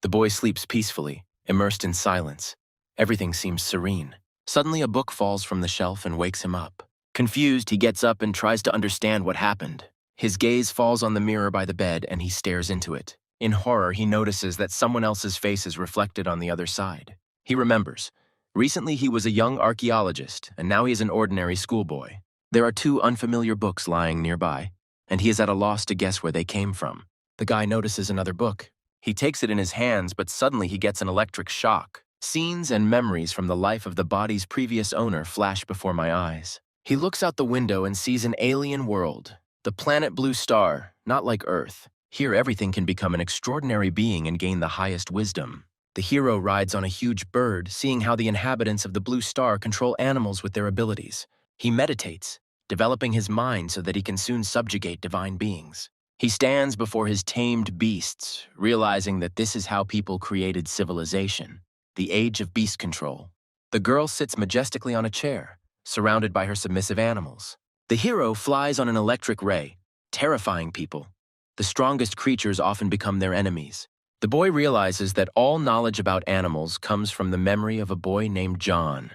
The boy sleeps peacefully, immersed in silence. Everything seems serene. Suddenly, a book falls from the shelf and wakes him up. Confused, he gets up and tries to understand what happened. His gaze falls on the mirror by the bed and he stares into it. In horror, he notices that someone else's face is reflected on the other side. He remembers. Recently, he was a young archaeologist, and now he is an ordinary schoolboy. There are two unfamiliar books lying nearby, and he is at a loss to guess where they came from. The guy notices another book. He takes it in his hands, but suddenly he gets an electric shock. Scenes and memories from the life of the body's previous owner flash before my eyes. He looks out the window and sees an alien world. The planet Blue Star, not like Earth. Here, everything can become an extraordinary being and gain the highest wisdom. The hero rides on a huge bird, seeing how the inhabitants of the Blue Star control animals with their abilities. He meditates, developing his mind so that he can soon subjugate divine beings. He stands before his tamed beasts, realizing that this is how people created civilization, the age of beast control. The girl sits majestically on a chair, surrounded by her submissive animals. The hero flies on an electric ray, terrifying people. The strongest creatures often become their enemies. The boy realizes that all knowledge about animals comes from the memory of a boy named John,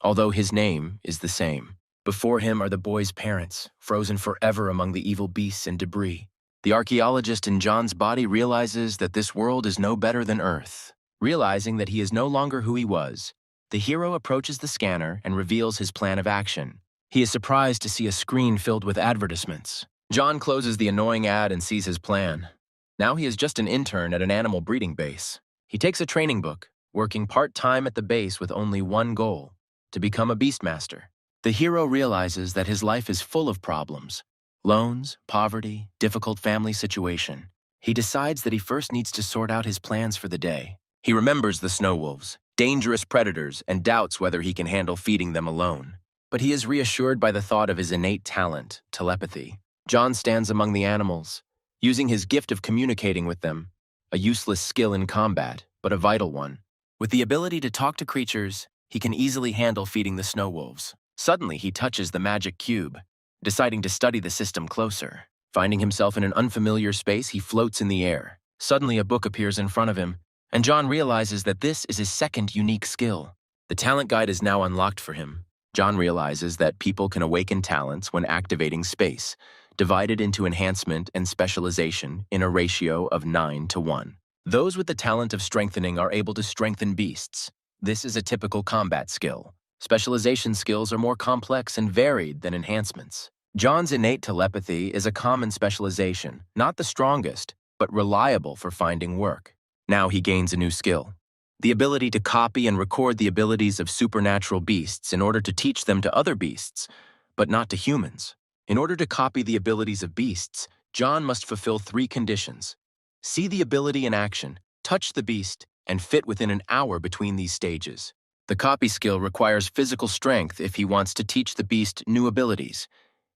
although his name is the same. Before him are the boy's parents, frozen forever among the evil beasts and debris. The archaeologist in John's body realizes that this world is no better than Earth. Realizing that he is no longer who he was, the hero approaches the scanner and reveals his plan of action. He is surprised to see a screen filled with advertisements. John closes the annoying ad and sees his plan. Now he is just an intern at an animal breeding base. He takes a training book, working part-time at the base with only one goal: to become a beastmaster. The hero realizes that his life is full of problems: loans, poverty, difficult family situation. He decides that he first needs to sort out his plans for the day. He remembers the snow wolves, dangerous predators, and doubts whether he can handle feeding them alone. But he is reassured by the thought of his innate talent, telepathy. John stands among the animals, using his gift of communicating with them, a useless skill in combat, but a vital one. With the ability to talk to creatures, he can easily handle feeding the snow wolves. Suddenly, he touches the magic cube, deciding to study the system closer. Finding himself in an unfamiliar space, he floats in the air. Suddenly, a book appears in front of him, and John realizes that this is his second unique skill. The talent guide is now unlocked for him. John realizes that people can awaken talents when activating space, divided into enhancement and specialization in a ratio of 9:1. Those with the talent of strengthening are able to strengthen beasts. This is a typical combat skill. Specialization skills are more complex and varied than enhancements. John's innate telepathy is a common specialization, not the strongest, but reliable for finding work. Now he gains a new skill: the ability to copy and record the abilities of supernatural beasts in order to teach them to other beasts, but not to humans. In order to copy the abilities of beasts, John must fulfill 3 conditions: see the ability in action, touch the beast, and fit within an hour between these stages. The copy skill requires physical strength if he wants to teach the beast new abilities,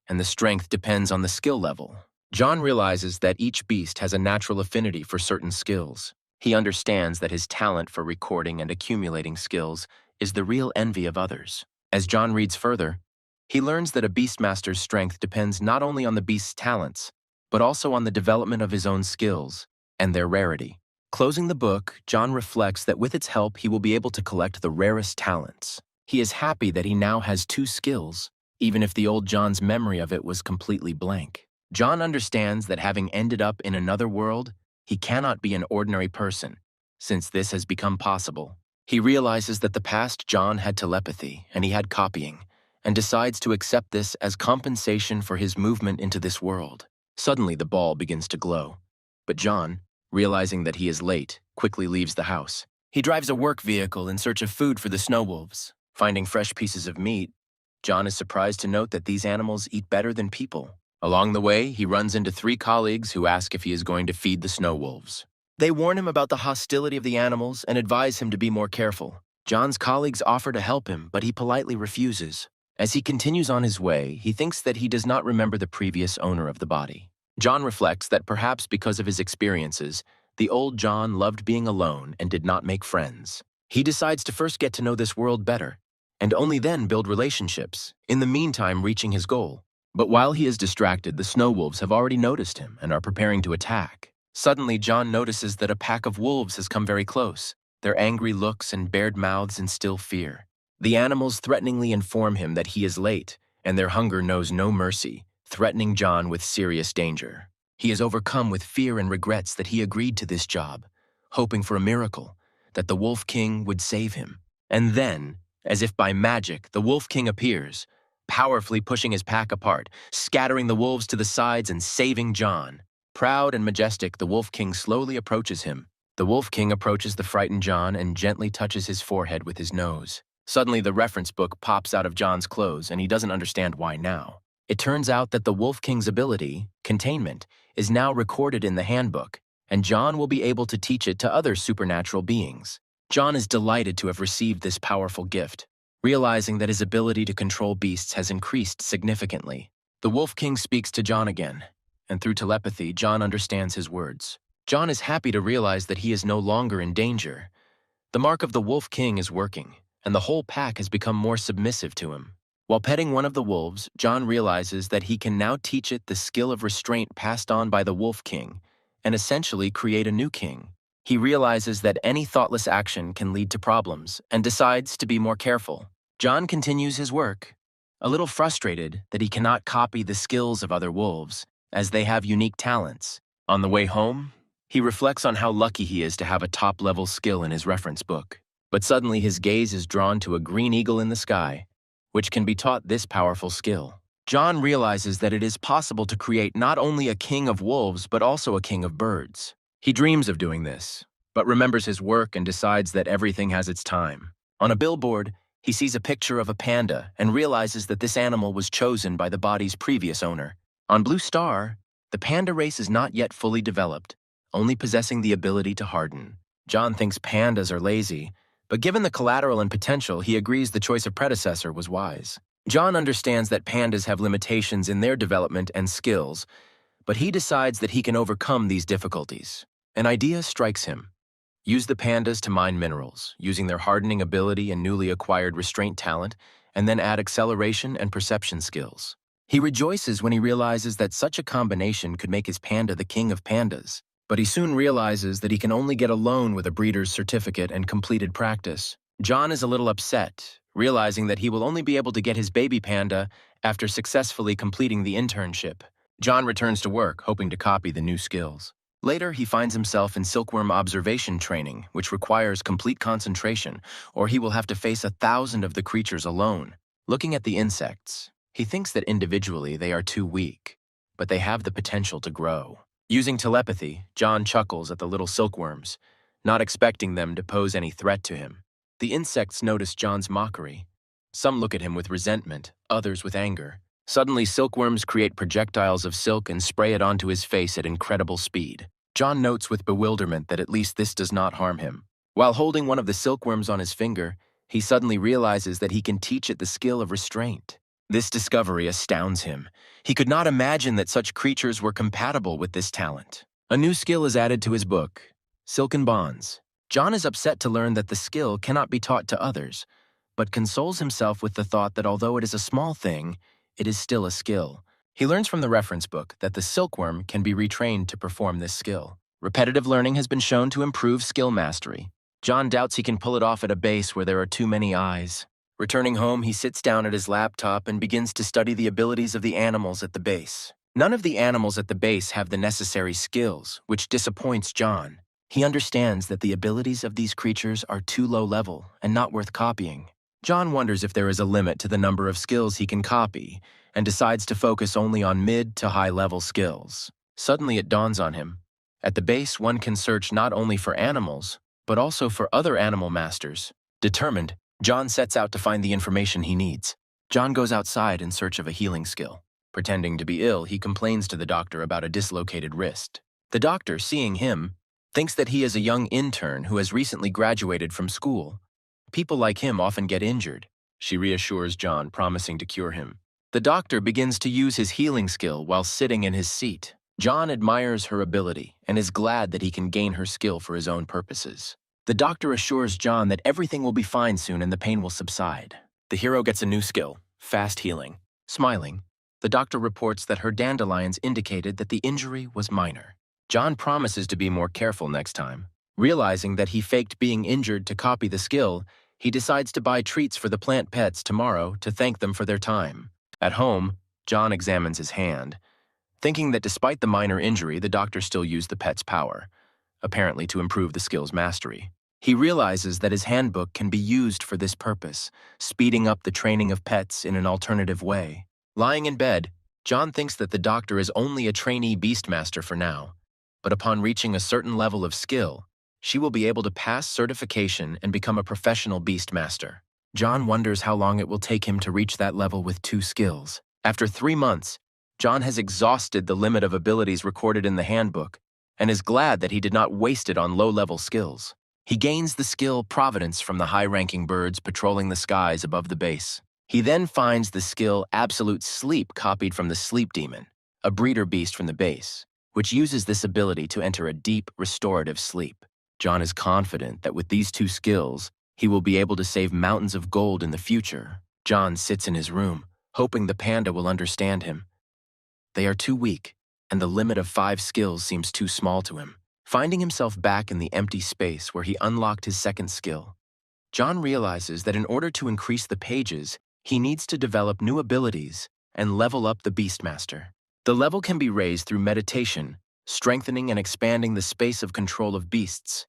and the strength depends on the skill level. John realizes that each beast has a natural affinity for certain skills. He understands that his talent for recording and accumulating skills is the real envy of others. As John reads further, he learns that a beastmaster's strength depends not only on the beast's talents, but also on the development of his own skills and their rarity. Closing the book, John reflects that with its help, he will be able to collect the rarest talents. He is happy that he now has 2 skills, even if the old John's memory of it was completely blank. John understands that having ended up in another world, he cannot be an ordinary person, since this has become possible. He realizes that the past John had telepathy and he had copying, and decides to accept this as compensation for his movement into this world. Suddenly, the ball begins to glow. But John, realizing that he is late, quickly leaves the house. He drives a work vehicle in search of food for the snow wolves. Finding fresh pieces of meat, John is surprised to note that these animals eat better than people. Along the way, he runs into 3 colleagues who ask if he is going to feed the snow wolves. They warn him about the hostility of the animals and advise him to be more careful. John's colleagues offer to help him, but he politely refuses. As he continues on his way, he thinks that he does not remember the previous owner of the body. John reflects that perhaps because of his experiences, the old John loved being alone and did not make friends. He decides to first get to know this world better, and only then build relationships, in the meantime reaching his goal. But while he is distracted, the snow wolves have already noticed him and are preparing to attack. Suddenly, John notices that a pack of wolves has come very close, their angry looks and bared mouths instill fear. The animals threateningly inform him that he is late, and their hunger knows no mercy, threatening John with serious danger. He is overcome with fear and regrets that he agreed to this job, hoping for a miracle, that the Wolf King would save him. And then, as if by magic, the Wolf King appears, powerfully pushing his pack apart, scattering the wolves to the sides and saving John. Proud and majestic, the Wolf King slowly approaches him. The Wolf King approaches the frightened John and gently touches his forehead with his nose. Suddenly, the reference book pops out of John's clothes, and he doesn't understand why now. It turns out that the Wolf King's ability, containment, is now recorded in the handbook, and John will be able to teach it to other supernatural beings. John is delighted to have received this powerful gift, realizing that his ability to control beasts has increased significantly. The Wolf King speaks to John again, and through telepathy, John understands his words. John is happy to realize that he is no longer in danger. The mark of the Wolf King is working, and the whole pack has become more submissive to him. While petting one of the wolves, John realizes that he can now teach it the skill of restraint passed on by the Wolf King, and essentially create a new king. He realizes that any thoughtless action can lead to problems, and decides to be more careful. John continues his work, a little frustrated that he cannot copy the skills of other wolves, as they have unique talents. On the way home, he reflects on how lucky he is to have a top-level skill in his reference book. But suddenly his gaze is drawn to a green eagle in the sky, which can be taught this powerful skill. John realizes that it is possible to create not only a king of wolves, but also a king of birds. He dreams of doing this, but remembers his work and decides that everything has its time. On a billboard, he sees a picture of a panda and realizes that this animal was chosen by the body's previous owner. On Blue Star, the panda race is not yet fully developed, only possessing the ability to harden. John thinks pandas are lazy, but given the collateral and potential, he agrees the choice of predecessor was wise. John understands that pandas have limitations in their development and skills, but he decides that he can overcome these difficulties. An idea strikes him. Use the pandas to mine minerals, using their hardening ability and newly acquired restraint talent, and then add acceleration and perception skills. He rejoices when he realizes that such a combination could make his panda the king of pandas. But he soon realizes that he can only get a loan with a breeder's certificate and completed practice. John is a little upset, realizing that he will only be able to get his baby panda after successfully completing the internship. John returns to work, hoping to copy the new skills. Later, he finds himself in silkworm observation training, which requires complete concentration, or he will have to face 1,000 of the creatures alone. Looking at the insects, he thinks that individually they are too weak, but they have the potential to grow. Using telepathy, John chuckles at the little silkworms, not expecting them to pose any threat to him. The insects notice John's mockery. Some look at him with resentment, others with anger. Suddenly, silkworms create projectiles of silk and spray it onto his face at incredible speed. John notes with bewilderment that at least this does not harm him. While holding one of the silkworms on his finger, he suddenly realizes that he can teach it the skill of restraint. This discovery astounds him. He could not imagine that such creatures were compatible with this talent. A new skill is added to his book, Silken Bonds. John is upset to learn that the skill cannot be taught to others, but consoles himself with the thought that although it is a small thing, it is still a skill. He learns from the reference book that the silkworm can be retrained to perform this skill. Repetitive learning has been shown to improve skill mastery. John doubts he can pull it off at a base where there are too many eyes. Returning home, he sits down at his laptop and begins to study the abilities of the animals at the base. None of the animals at the base have the necessary skills, which disappoints John. He understands that the abilities of these creatures are too low level and not worth copying. John wonders if there is a limit to the number of skills he can copy, and decides to focus only on mid to high level skills. Suddenly it dawns on him. At the base, one can search not only for animals, but also for other animal masters. Determined, John sets out to find the information he needs. John goes outside in search of a healing skill. Pretending to be ill, he complains to the doctor about a dislocated wrist. The doctor, seeing him, thinks that he is a young intern who has recently graduated from school. People like him often get injured. She reassures John, promising to cure him. The doctor begins to use his healing skill while sitting in his seat. John admires her ability and is glad that he can gain her skill for his own purposes. The doctor assures John that everything will be fine soon and the pain will subside. The hero gets a new skill, fast healing. Smiling, the doctor reports that her dandelions indicated that the injury was minor. John promises to be more careful next time. Realizing that he faked being injured to copy the skill, he decides to buy treats for the plant pets tomorrow to thank them for their time. At home, John examines his hand, thinking that despite the minor injury, the doctor still used the pet's power, apparently to improve the skill's mastery. He realizes that his handbook can be used for this purpose, speeding up the training of pets in an alternative way. Lying in bed, John thinks that the doctor is only a trainee beastmaster for now, but upon reaching a certain level of skill, she will be able to pass certification and become a professional beastmaster. John wonders how long it will take him to reach that level with 2 skills. After 3 months, John has exhausted the limit of abilities recorded in the handbook and is glad that he did not waste it on low-level skills. He gains the skill Providence from the high-ranking birds patrolling the skies above the base. He then finds the skill Absolute Sleep copied from the Sleep Demon, a breeder beast from the base, which uses this ability to enter a deep, restorative sleep. John is confident that with these 2 skills, he will be able to save mountains of gold in the future. John sits in his room, hoping the panda will understand him. They are too weak, and the limit of 5 skills seems too small to him. Finding himself back in the empty space where he unlocked his second skill, John realizes that in order to increase the pages, he needs to develop new abilities and level up the Beastmaster. The level can be raised through meditation, strengthening and expanding the space of control of beasts.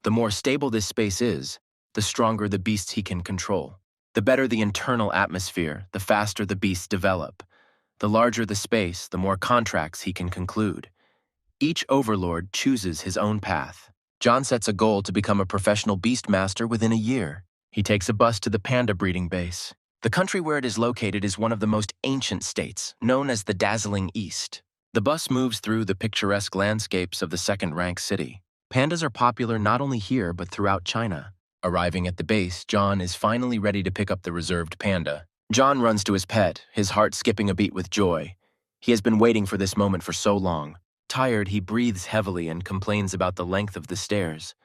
The more stable this space is, the stronger the beasts he can control. The better the internal atmosphere, the faster the beasts develop. The larger the space, the more contracts he can conclude. Each overlord chooses his own path. John sets a goal to become a professional beastmaster within a year. He takes a bus to the panda breeding base. The country where it is located is one of the most ancient states, known as the Dazzling East. The bus moves through the picturesque landscapes of the second-rank city. Pandas are popular not only here but throughout China. Arriving at the base, John is finally ready to pick up the reserved panda. John runs to his pet, his heart skipping a beat with joy. He has been waiting for this moment for so long. Tired, he breathes heavily and complains about the length of the stairs,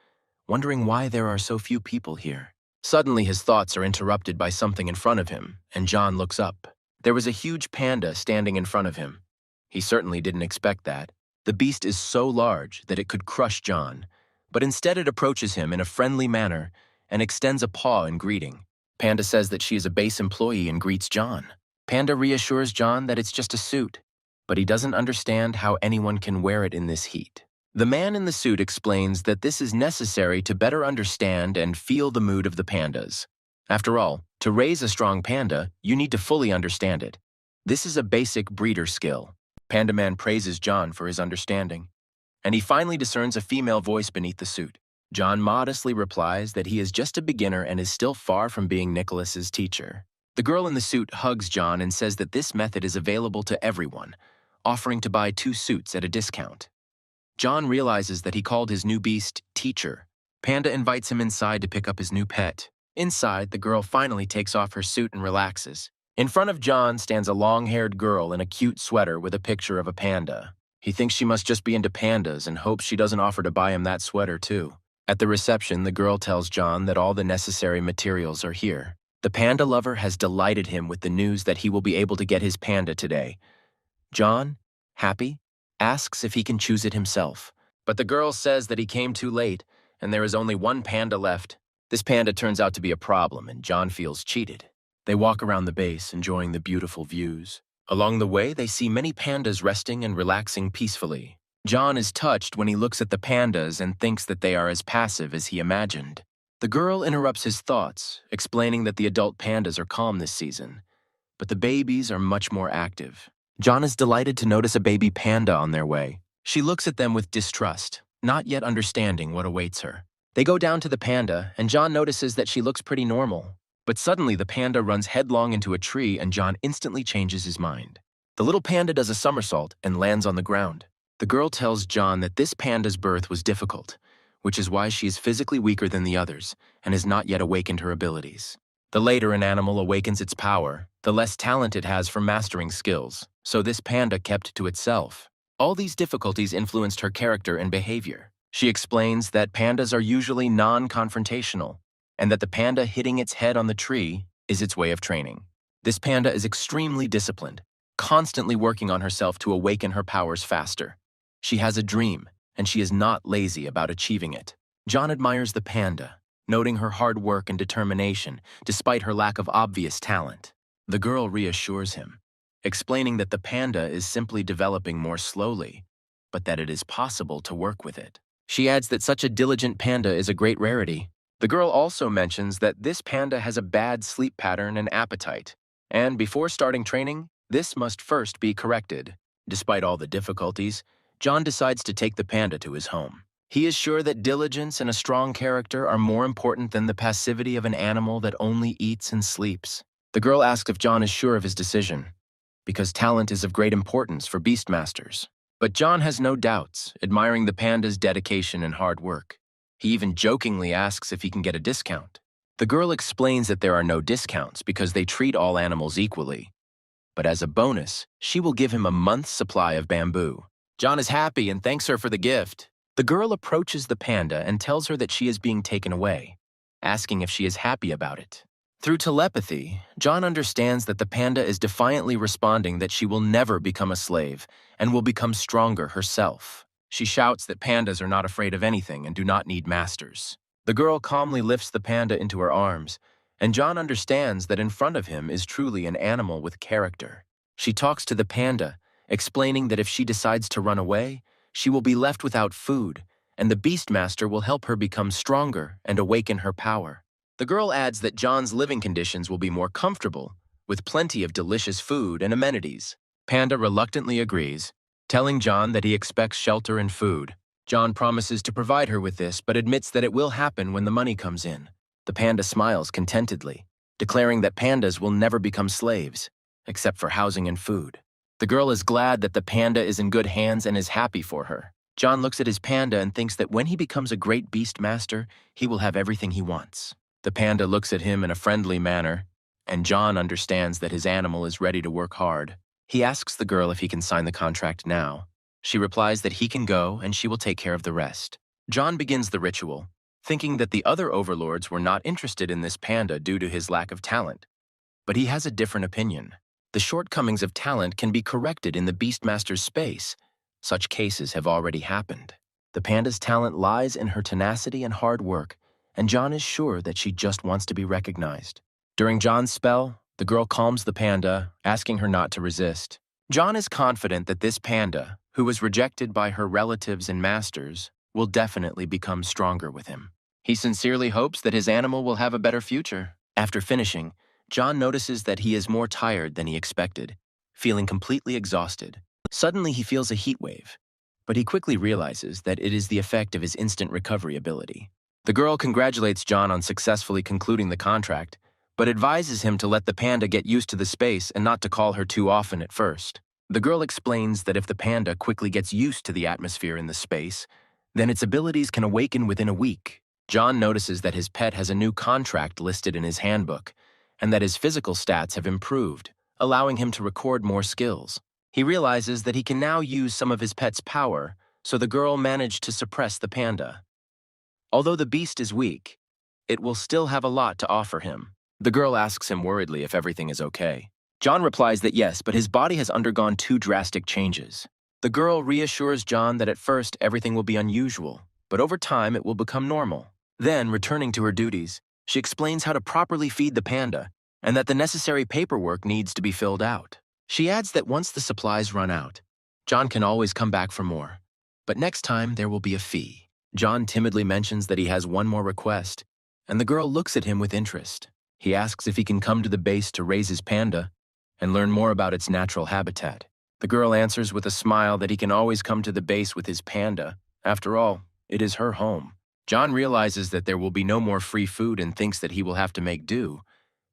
wondering why there are so few people here. Suddenly, his thoughts are interrupted by something in front of him, and John looks up. There was a huge panda standing in front of him. He certainly didn't expect that. The beast is so large that it could crush John, but instead it approaches him in a friendly manner and extends a paw in greeting. Panda says that she is a base employee and greets John. Panda reassures John that it's just a suit, but he doesn't understand how anyone can wear it in this heat. The man in the suit explains that this is necessary to better understand and feel the mood of the pandas. After all, to raise a strong panda, you need to fully understand it. This is a basic breeder skill. Panda Man praises John for his understanding, and he finally discerns a female voice beneath the suit. John modestly replies that he is just a beginner and is still far from being Nicholas's teacher. The girl in the suit hugs John and says that this method is available to everyone, offering to buy 2 suits at a discount. John realizes that he called his new beast Teacher. Panda invites him inside to pick up his new pet. Inside, the girl finally takes off her suit and relaxes. In front of John stands a long-haired girl in a cute sweater with a picture of a panda. He thinks she must just be into pandas and hopes she doesn't offer to buy him that sweater too. At the reception, the girl tells John that all the necessary materials are here. The panda lover has delighted him with the news that he will be able to get his panda today. John, happy, asks if he can choose it himself. But the girl says that he came too late, and there is only one panda left. This panda turns out to be a problem, and John feels cheated. They walk around the base, enjoying the beautiful views. Along the way, they see many pandas resting and relaxing peacefully. John is touched when he looks at the pandas and thinks that they are as passive as he imagined. The girl interrupts his thoughts, explaining that the adult pandas are calm this season, but the babies are much more active. John is delighted to notice a baby panda on their way. She looks at them with distrust, not yet understanding what awaits her. They go down to the panda, and John notices that she looks pretty normal. But suddenly the panda runs headlong into a tree, and John instantly changes his mind. The little panda does a somersault and lands on the ground. The girl tells John that this panda's birth was difficult, which is why she is physically weaker than the others and has not yet awakened her abilities. The later an animal awakens its power, the less talent it has for mastering skills, so this panda kept to itself. All these difficulties influenced her character and behavior. She explains that pandas are usually non-confrontational, and that the panda hitting its head on the tree is its way of training. This panda is extremely disciplined, constantly working on herself to awaken her powers faster. She has a dream, and she is not lazy about achieving it. John admires the panda, noting her hard work and determination despite her lack of obvious talent. The girl reassures him, explaining that the panda is simply developing more slowly, but that it is possible to work with it. She adds that such a diligent panda is a great rarity. The girl also mentions that this panda has a bad sleep pattern and appetite, and before starting training, this must first be corrected. Despite all the difficulties, John decides to take the panda to his home. He is sure that diligence and a strong character are more important than the passivity of an animal that only eats and sleeps. The girl asks if John is sure of his decision, because talent is of great importance for beastmasters. But John has no doubts, admiring the panda's dedication and hard work. He even jokingly asks if he can get a discount. The girl explains that there are no discounts because they treat all animals equally. But as a bonus, she will give him a month's supply of bamboo. John is happy and thanks her for the gift. The girl approaches the panda and tells her that she is being taken away, asking if she is happy about it. Through telepathy, John understands that the panda is defiantly responding that she will never become a slave and will become stronger herself. She shouts that pandas are not afraid of anything and do not need masters. The girl calmly lifts the panda into her arms, and John understands that in front of him is truly an animal with character. She talks to the panda, explaining that if she decides to run away, she will be left without food, and the Beastmaster will help her become stronger and awaken her power. The girl adds that John's living conditions will be more comfortable, with plenty of delicious food and amenities. Panda reluctantly agrees, telling John that he expects shelter and food. John promises to provide her with this, but admits that it will happen when the money comes in. The panda smiles contentedly, declaring that pandas will never become slaves, except for housing and food. The girl is glad that the panda is in good hands and is happy for her. John looks at his panda and thinks that when he becomes a great beast master, he will have everything he wants. The panda looks at him in a friendly manner, and John understands that his animal is ready to work hard. He asks the girl if he can sign the contract now. She replies that he can go and she will take care of the rest. John begins the ritual, thinking that the other overlords were not interested in this panda due to his lack of talent. But he has a different opinion. The shortcomings of talent can be corrected in the Beastmaster's space. Such cases have already happened. The panda's talent lies in her tenacity and hard work, and John is sure that she just wants to be recognized. During John's spell, the girl calms the panda, asking her not to resist. John is confident that this panda, who was rejected by her relatives and masters, will definitely become stronger with him. He sincerely hopes that his animal will have a better future. After finishing, John notices that he is more tired than he expected, feeling completely exhausted. Suddenly he feels a heat wave, but he quickly realizes that it is the effect of his instant recovery ability. The girl congratulates John on successfully concluding the contract, but advises him to let the panda get used to the space and not to call her too often at first. The girl explains that if the panda quickly gets used to the atmosphere in the space, then its abilities can awaken within a week. John notices that his pet has a new contract listed in his handbook, and that his physical stats have improved, allowing him to record more skills. He realizes that he can now use some of his pet's power, so the girl managed to suppress the panda. Although the beast is weak, it will still have a lot to offer him. The girl asks him worriedly if everything is okay. John replies that yes, but his body has undergone 2 drastic changes. The girl reassures John that at first everything will be unusual, but over time it will become normal. Then, returning to her duties, she explains how to properly feed the panda and that the necessary paperwork needs to be filled out. She adds that once the supplies run out, John can always come back for more, but next time there will be a fee. John timidly mentions that he has one more request, and the girl looks at him with interest. He asks if he can come to the base to raise his panda and learn more about its natural habitat. The girl answers with a smile that he can always come to the base with his panda. After all, it is her home. John realizes that there will be no more free food and thinks that he will have to make do,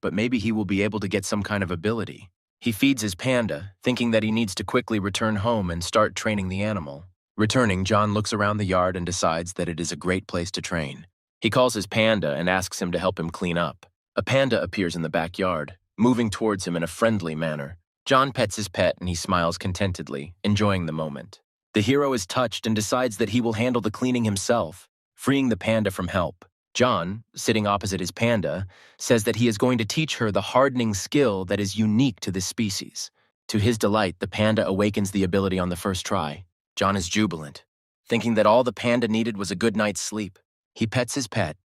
but maybe he will be able to get some kind of ability. He feeds his panda, thinking that he needs to quickly return home and start training the animal. Returning, John looks around the yard and decides that it is a great place to train. He calls his panda and asks him to help him clean up. A panda appears in the backyard, moving towards him in a friendly manner. John pets his pet and he smiles contentedly, enjoying the moment. The hero is touched and decides that he will handle the cleaning himself, freeing the panda from help. John, sitting opposite his panda, says that he is going to teach her the hardening skill that is unique to this species. To his delight, the panda awakens the ability on the first try. John is jubilant, thinking that all the panda needed was a good night's sleep. He pets his pet,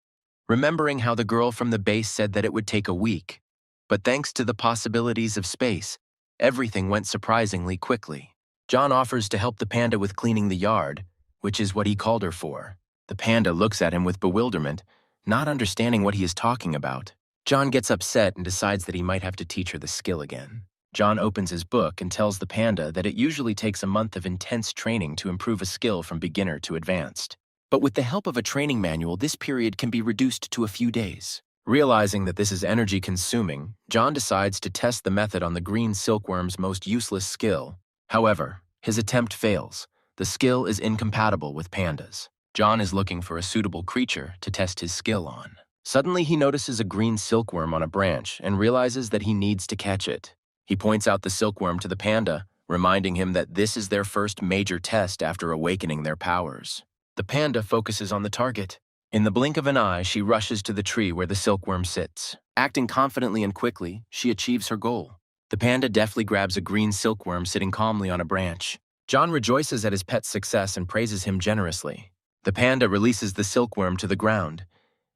remembering how the girl from the base said that it would take a week. But thanks to the possibilities of space, everything went surprisingly quickly. John offers to help the panda with cleaning the yard, which is what he called her for. The panda looks at him with bewilderment, not understanding what he is talking about. John gets upset and decides that he might have to teach her the skill again. John opens his book and tells the panda that it usually takes a month of intense training to improve a skill from beginner to advanced. But with the help of a training manual, this period can be reduced to a few days. Realizing that this is energy-consuming, John decides to test the method on the green silkworm's most useless skill. However, his attempt fails. The skill is incompatible with pandas. John is looking for a suitable creature to test his skill on. Suddenly, he notices a green silkworm on a branch and realizes that he needs to catch it. He points out the silkworm to the panda, reminding him that this is their first major test after awakening their powers. The panda focuses on the target. In the blink of an eye, she rushes to the tree where the silkworm sits. Acting confidently and quickly, she achieves her goal. The panda deftly grabs a green silkworm sitting calmly on a branch. John rejoices at his pet's success and praises him generously. The panda releases the silkworm to the ground,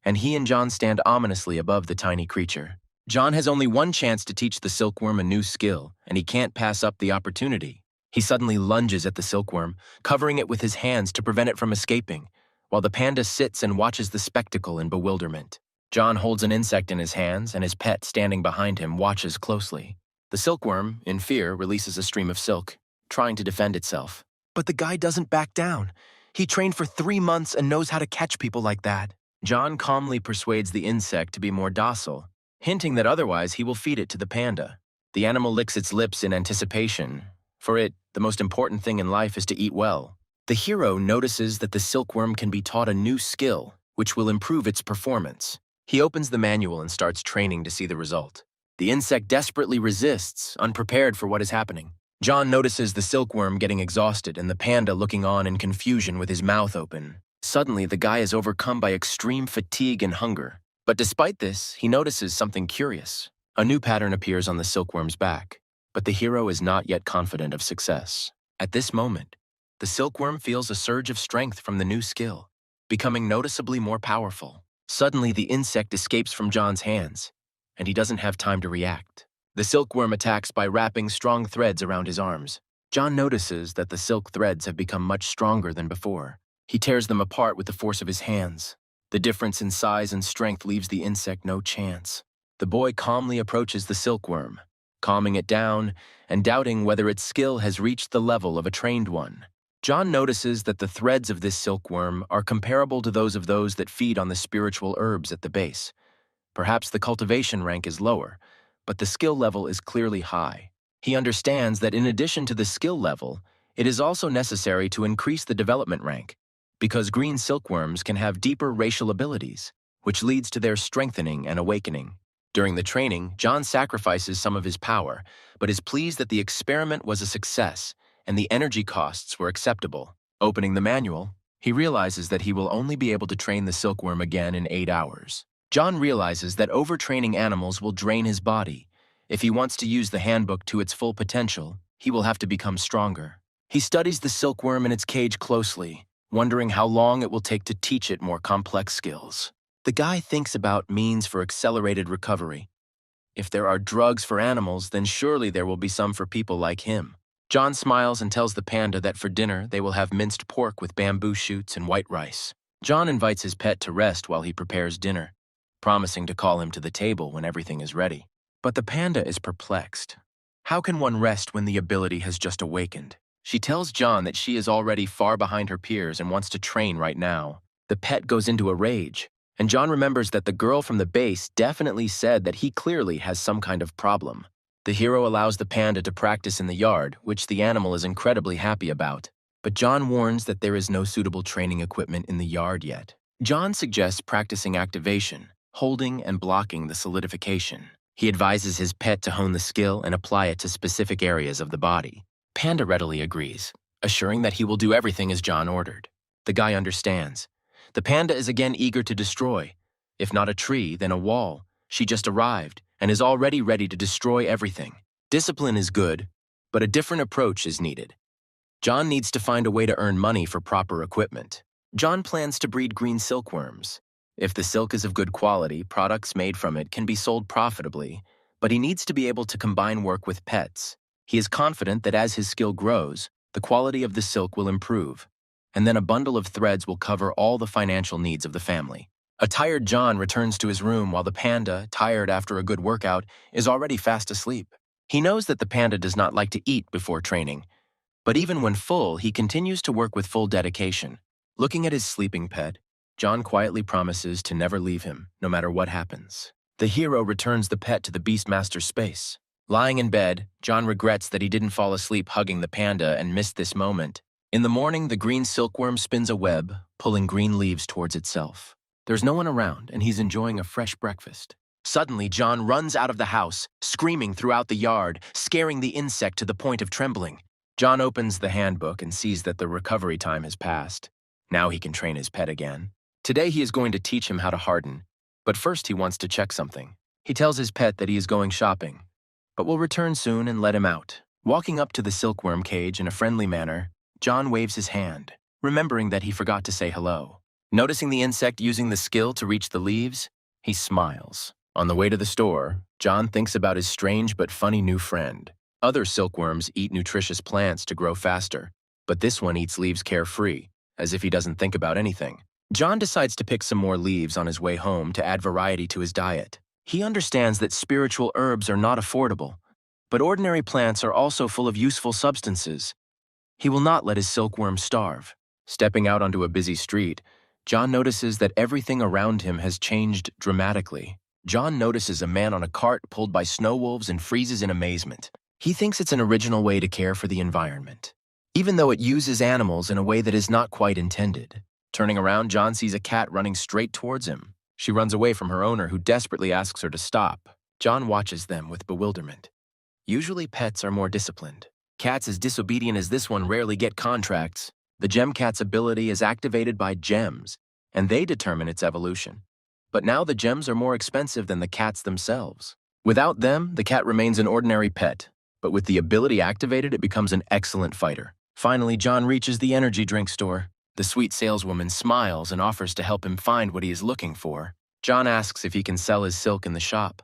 and he and John stand ominously above the tiny creature. John has only one chance to teach the silkworm a new skill, and he can't pass up the opportunity. He suddenly lunges at the silkworm, covering it with his hands to prevent it from escaping, while the panda sits and watches the spectacle in bewilderment. John holds an insect in his hands, and his pet, standing behind him, watches closely. The silkworm, in fear, releases a stream of silk, trying to defend itself. But the guy doesn't back down. He trained for 3 months and knows how to catch people like that. John calmly persuades the insect to be more docile, hinting that otherwise he will feed it to the panda. The animal licks its lips in anticipation. For it, the most important thing in life is to eat well. The hero notices that the silkworm can be taught a new skill, which will improve its performance. He opens the manual and starts training to see the result. The insect desperately resists, unprepared for what is happening. John notices the silkworm getting exhausted and the panda looking on in confusion with his mouth open. Suddenly, the guy is overcome by extreme fatigue and hunger. But despite this, he notices something curious. A new pattern appears on the silkworm's back, but the hero is not yet confident of success. At this moment, the silkworm feels a surge of strength from the new skill, becoming noticeably more powerful. Suddenly, the insect escapes from John's hands, and he doesn't have time to react. The silkworm attacks by wrapping strong threads around his arms. John notices that the silk threads have become much stronger than before. He tears them apart with the force of his hands. The difference in size and strength leaves the insect no chance. The boy calmly approaches the silkworm, calming it down and doubting whether its skill has reached the level of a trained one. John notices that the threads of this silkworm are comparable to those that feed on the spiritual herbs at the base. Perhaps the cultivation rank is lower, but the skill level is clearly high. He understands that in addition to the skill level, it is also necessary to increase the development rank, because green silkworms can have deeper racial abilities, which leads to their strengthening and awakening. During the training, John sacrifices some of his power, but is pleased that the experiment was a success and the energy costs were acceptable. Opening the manual, he realizes that he will only be able to train the silkworm again in 8 hours. John realizes that overtraining animals will drain his body. If he wants to use the handbook to its full potential, he will have to become stronger. He studies the silkworm in its cage closely, wondering how long it will take to teach it more complex skills. The guy thinks about means for accelerated recovery. If there are drugs for animals, then surely there will be some for people like him. John smiles and tells the panda that for dinner they will have minced pork with bamboo shoots and white rice. John invites his pet to rest while he prepares dinner, promising to call him to the table when everything is ready. But the panda is perplexed. How can one rest when the ability has just awakened? She tells John that she is already far behind her peers and wants to train right now. The pet goes into a rage, and John remembers that the girl from the base definitely said that he clearly has some kind of problem. The hero allows the panda to practice in the yard, which the animal is incredibly happy about. But John warns that there is no suitable training equipment in the yard yet. John suggests practicing activation, holding and blocking the solidification. He advises his pet to hone the skill and apply it to specific areas of the body. Panda readily agrees, assuring that he will do everything as John ordered. The guy understands. The panda is again eager to destroy. If not a tree, then a wall. She just arrived and is already ready to destroy everything. Discipline is good, but a different approach is needed. John needs to find a way to earn money for proper equipment. John plans to breed green silkworms. If the silk is of good quality, products made from it can be sold profitably, but he needs to be able to combine work with pets. He is confident that as his skill grows, the quality of the silk will improve, and then a bundle of threads will cover all the financial needs of the family. A tired John returns to his room while the panda, tired after a good workout, is already fast asleep. He knows that the panda does not like to eat before training, but even when full, he continues to work with full dedication. Looking at his sleeping pet, John quietly promises to never leave him, no matter what happens. The hero returns the pet to the Beastmaster's space. Lying in bed, John regrets that he didn't fall asleep hugging the panda and missed this moment. In the morning, the green silkworm spins a web, pulling green leaves towards itself. There's no one around, and he's enjoying a fresh breakfast. Suddenly, John runs out of the house, screaming throughout the yard, scaring the insect to the point of trembling. John opens the handbook and sees that the recovery time has passed. Now he can train his pet again. Today he is going to teach him how to harden, but first he wants to check something. He tells his pet that he is going shopping, but will return soon and let him out. Walking up to the silkworm cage in a friendly manner, John waves his hand, remembering that he forgot to say hello. Noticing the insect using the skill to reach the leaves, he smiles. On the way to the store, John thinks about his strange but funny new friend. Other silkworms eat nutritious plants to grow faster, but this one eats leaves carefree, as if he doesn't think about anything. John decides to pick some more leaves on his way home to add variety to his diet. He understands that spiritual herbs are not affordable, but ordinary plants are also full of useful substances. He will not let his silkworm starve. Stepping out onto a busy street, John notices that everything around him has changed dramatically. John notices a man on a cart pulled by snow wolves and freezes in amazement. He thinks it's an original way to care for the environment, even though it uses animals in a way that is not quite intended. Turning around, John sees a cat running straight towards him. She runs away from her owner, who desperately asks her to stop. John watches them with bewilderment. Usually pets are more disciplined. Cats as disobedient as this one rarely get contracts. The gem cat's ability is activated by gems, and they determine its evolution. But now the gems are more expensive than the cats themselves. Without them, the cat remains an ordinary pet, but with the ability activated, it becomes an excellent fighter. Finally, John reaches the energy drink store. The sweet saleswoman smiles and offers to help him find what he is looking for. John asks if he can sell his silk in the shop.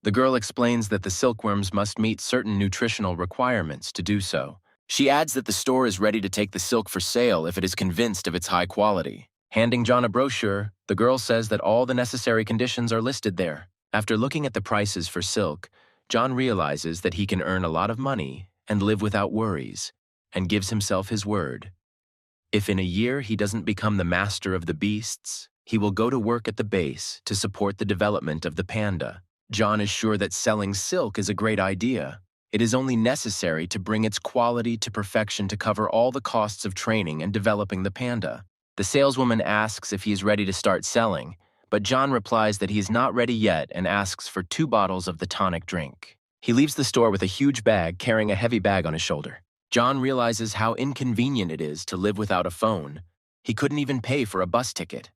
The girl explains that the silkworms must meet certain nutritional requirements to do so. She adds that the store is ready to take the silk for sale if it is convinced of its high quality. Handing John a brochure, the girl says that all the necessary conditions are listed there. After looking at the prices for silk, John realizes that he can earn a lot of money and live without worries, and gives himself his word. If in a year he doesn't become the master of the beasts, he will go to work at the base to support the development of the panda. John is sure that selling silk is a great idea. It is only necessary to bring its quality to perfection to cover all the costs of training and developing the panda. The saleswoman asks if he is ready to start selling, but John replies that he is not ready yet and asks for 2 bottles of the tonic drink. He leaves the store with a huge bag, carrying a heavy bag on his shoulder. John realizes how inconvenient it is to live without a phone. He couldn't even pay for a bus ticket.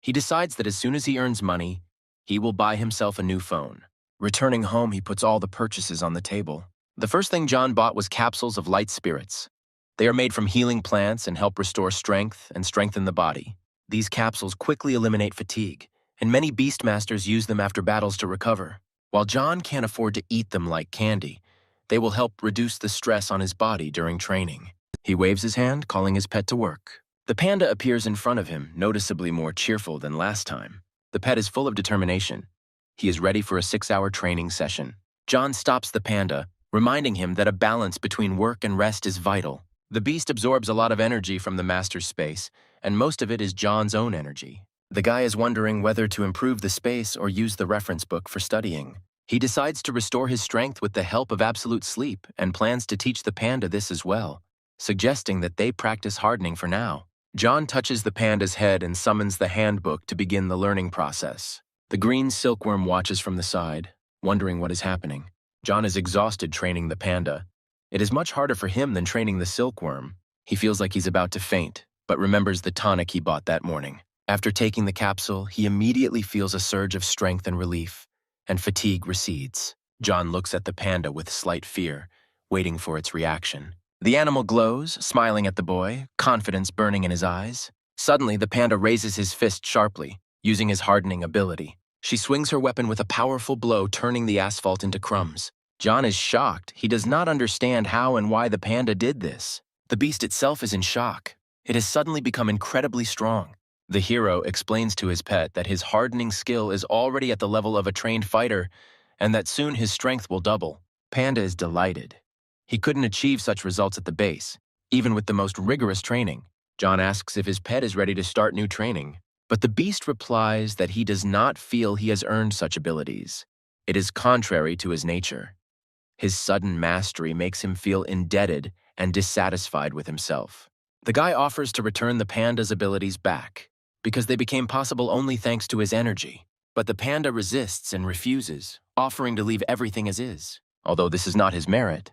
He decides that as soon as he earns money, he will buy himself a new phone. Returning home, he puts all the purchases on the table. The first thing John bought was capsules of light spirits. They are made from healing plants and help restore strength and strengthen the body. These capsules quickly eliminate fatigue, and many beastmasters use them after battles to recover. While John can't afford to eat them like candy, they will help reduce the stress on his body during training. He waves his hand, calling his pet to work. The panda appears in front of him, noticeably more cheerful than last time. The pet is full of determination. He is ready for a 6-hour training session. John stops the panda, reminding him that a balance between work and rest is vital. The beast absorbs a lot of energy from the master's space, and most of it is John's own energy. The guy is wondering whether to improve the space or use the reference book for studying. He decides to restore his strength with the help of absolute sleep and plans to teach the panda this as well, suggesting that they practice hardening for now. John touches the panda's head and summons the handbook to begin the learning process. The green silkworm watches from the side, wondering what is happening. John is exhausted training the panda. It is much harder for him than training the silkworm. He feels like he's about to faint, but remembers the tonic he bought that morning. After taking the capsule, he immediately feels a surge of strength and relief, and fatigue recedes. John looks at the panda with slight fear, waiting for its reaction. The animal glows, smiling at the boy, confidence burning in his eyes. Suddenly, the panda raises his fist sharply, using his hardening ability. She swings her weapon with a powerful blow, turning the asphalt into crumbs. John is shocked. He does not understand how and why the panda did this. The beast itself is in shock. It has suddenly become incredibly strong. The hero explains to his pet that his hardening skill is already at the level of a trained fighter and that soon his strength will double. Panda is delighted. He couldn't achieve such results at the base, even with the most rigorous training. John asks if his pet is ready to start new training, but the beast replies that he does not feel he has earned such abilities. It is contrary to his nature. His sudden mastery makes him feel indebted and dissatisfied with himself. The guy offers to return the panda's abilities back, because they became possible only thanks to his energy. But the panda resists and refuses, offering to leave everything as is. Although this is not his merit,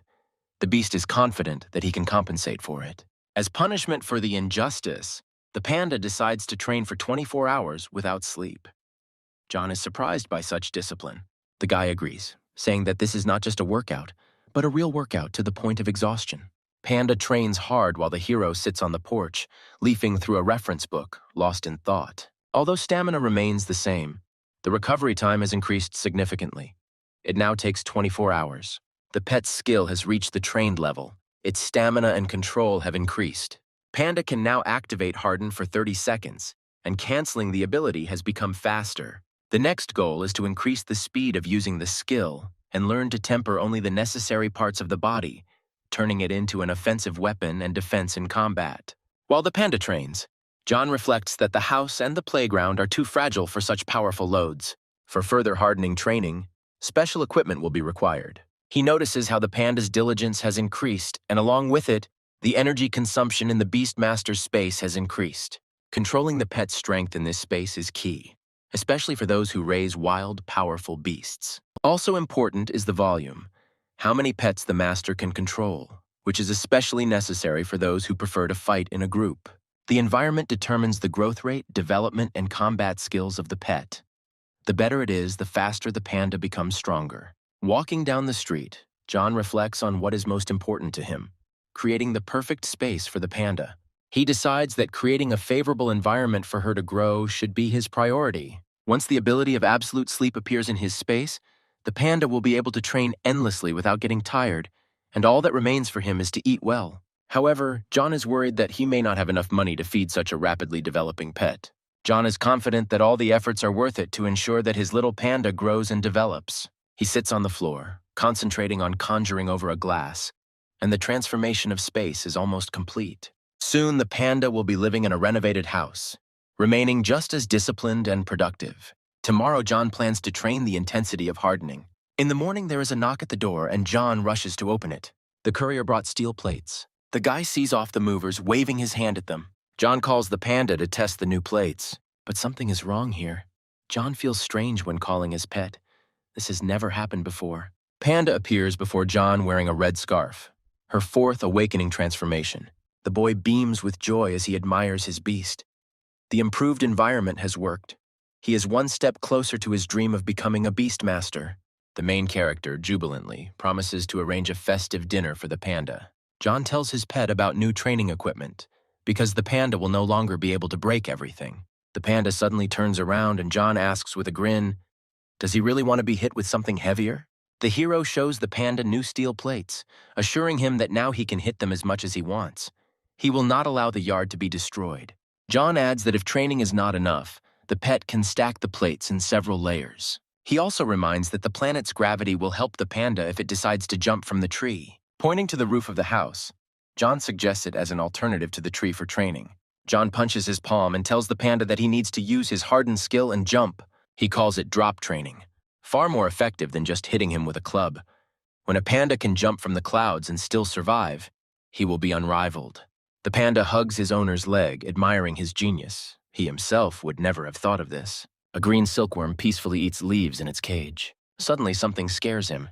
the beast is confident that he can compensate for it. As punishment for the injustice, the panda decides to train for 24 hours without sleep. John is surprised by such discipline. The guy agrees, saying that this is not just a workout, but a real workout to the point of exhaustion. Panda trains hard while the hero sits on the porch, leafing through a reference book, lost in thought. Although stamina remains the same, the recovery time has increased significantly. It now takes 24 hours. The pet's skill has reached the trained level. Its stamina and control have increased. Panda can now activate Harden for 30 seconds, and canceling the ability has become faster. The next goal is to increase the speed of using the skill and learn to temper only the necessary parts of the body, turning it into an offensive weapon and defense in combat. While the panda trains, John reflects that the house and the playground are too fragile for such powerful loads. For further hardening training, special equipment will be required. He notices how the panda's diligence has increased, and along with it, the energy consumption in the Beastmaster's space has increased. Controlling the pet's strength in this space is key, especially for those who raise wild, powerful beasts. Also important is the volume, how many pets the master can control, which is especially necessary for those who prefer to fight in a group. The environment determines the growth rate, development, and combat skills of the pet. The better it is, the faster the panda becomes stronger. Walking down the street, John reflects on what is most important to him, creating the perfect space for the panda. He decides that creating a favorable environment for her to grow should be his priority. Once the ability of absolute sleep appears in his space, the panda will be able to train endlessly without getting tired, and all that remains for him is to eat well. However, John is worried that he may not have enough money to feed such a rapidly developing pet. John is confident that all the efforts are worth it to ensure that his little panda grows and develops. He sits on the floor, concentrating on conjuring over a glass, and the transformation of space is almost complete. Soon the panda will be living in a renovated house, remaining just as disciplined and productive. Tomorrow, John plans to train the intensity of hardening. In the morning, there is a knock at the door, and John rushes to open it. The courier brought steel plates. The guy sees off the movers, waving his hand at them. John calls the panda to test the new plates. But something is wrong here. John feels strange when calling his pet. This has never happened before. Panda appears before John wearing a red scarf, her fourth awakening transformation. The boy beams with joy as he admires his beast. The improved environment has worked. He is one step closer to his dream of becoming a beastmaster. The main character, jubilantly, promises to arrange a festive dinner for the panda. John tells his pet about new training equipment, because the panda will no longer be able to break everything. The panda suddenly turns around and John asks with a grin, does he really want to be hit with something heavier? The hero shows the panda new steel plates, assuring him that now he can hit them as much as he wants. He will not allow the yard to be destroyed. John adds that if training is not enough, the pet can stack the plates in several layers. He also reminds that the planet's gravity will help the panda if it decides to jump from the tree. Pointing to the roof of the house, John suggests it as an alternative to the tree for training. John punches his palm and tells the panda that he needs to use his hardened skill and jump. He calls it drop training, far more effective than just hitting him with a club. When a panda can jump from the clouds and still survive, he will be unrivaled. The panda hugs his owner's leg, admiring his genius. He himself would never have thought of this. A green silkworm peacefully eats leaves in its cage. Suddenly something scares him,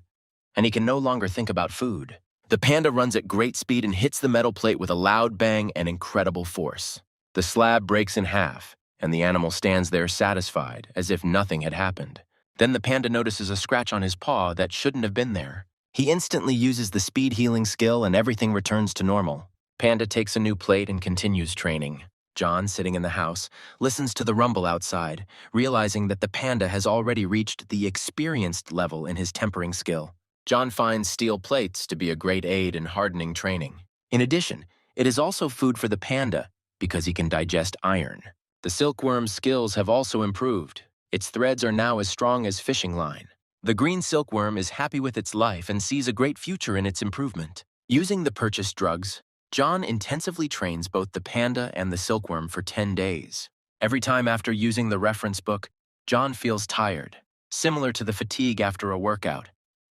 and he can no longer think about food. The panda runs at great speed and hits the metal plate with a loud bang and incredible force. The slab breaks in half, and the animal stands there satisfied, as if nothing had happened. Then the panda notices a scratch on his paw that shouldn't have been there. He instantly uses the speed healing skill and everything returns to normal. Panda takes a new plate and continues training. John, sitting in the house, listens to the rumble outside, realizing that the panda has already reached the experienced level in his tempering skill. John finds steel plates to be a great aid in hardening training. In addition, it is also food for the panda because he can digest iron. The silkworm's skills have also improved. Its threads are now as strong as fishing line. The green silkworm is happy with its life and sees a great future in its improvement. Using the purchased drugs, John intensively trains both the panda and the silkworm for 10 days. Every time after using the reference book, John feels tired, similar to the fatigue after a workout.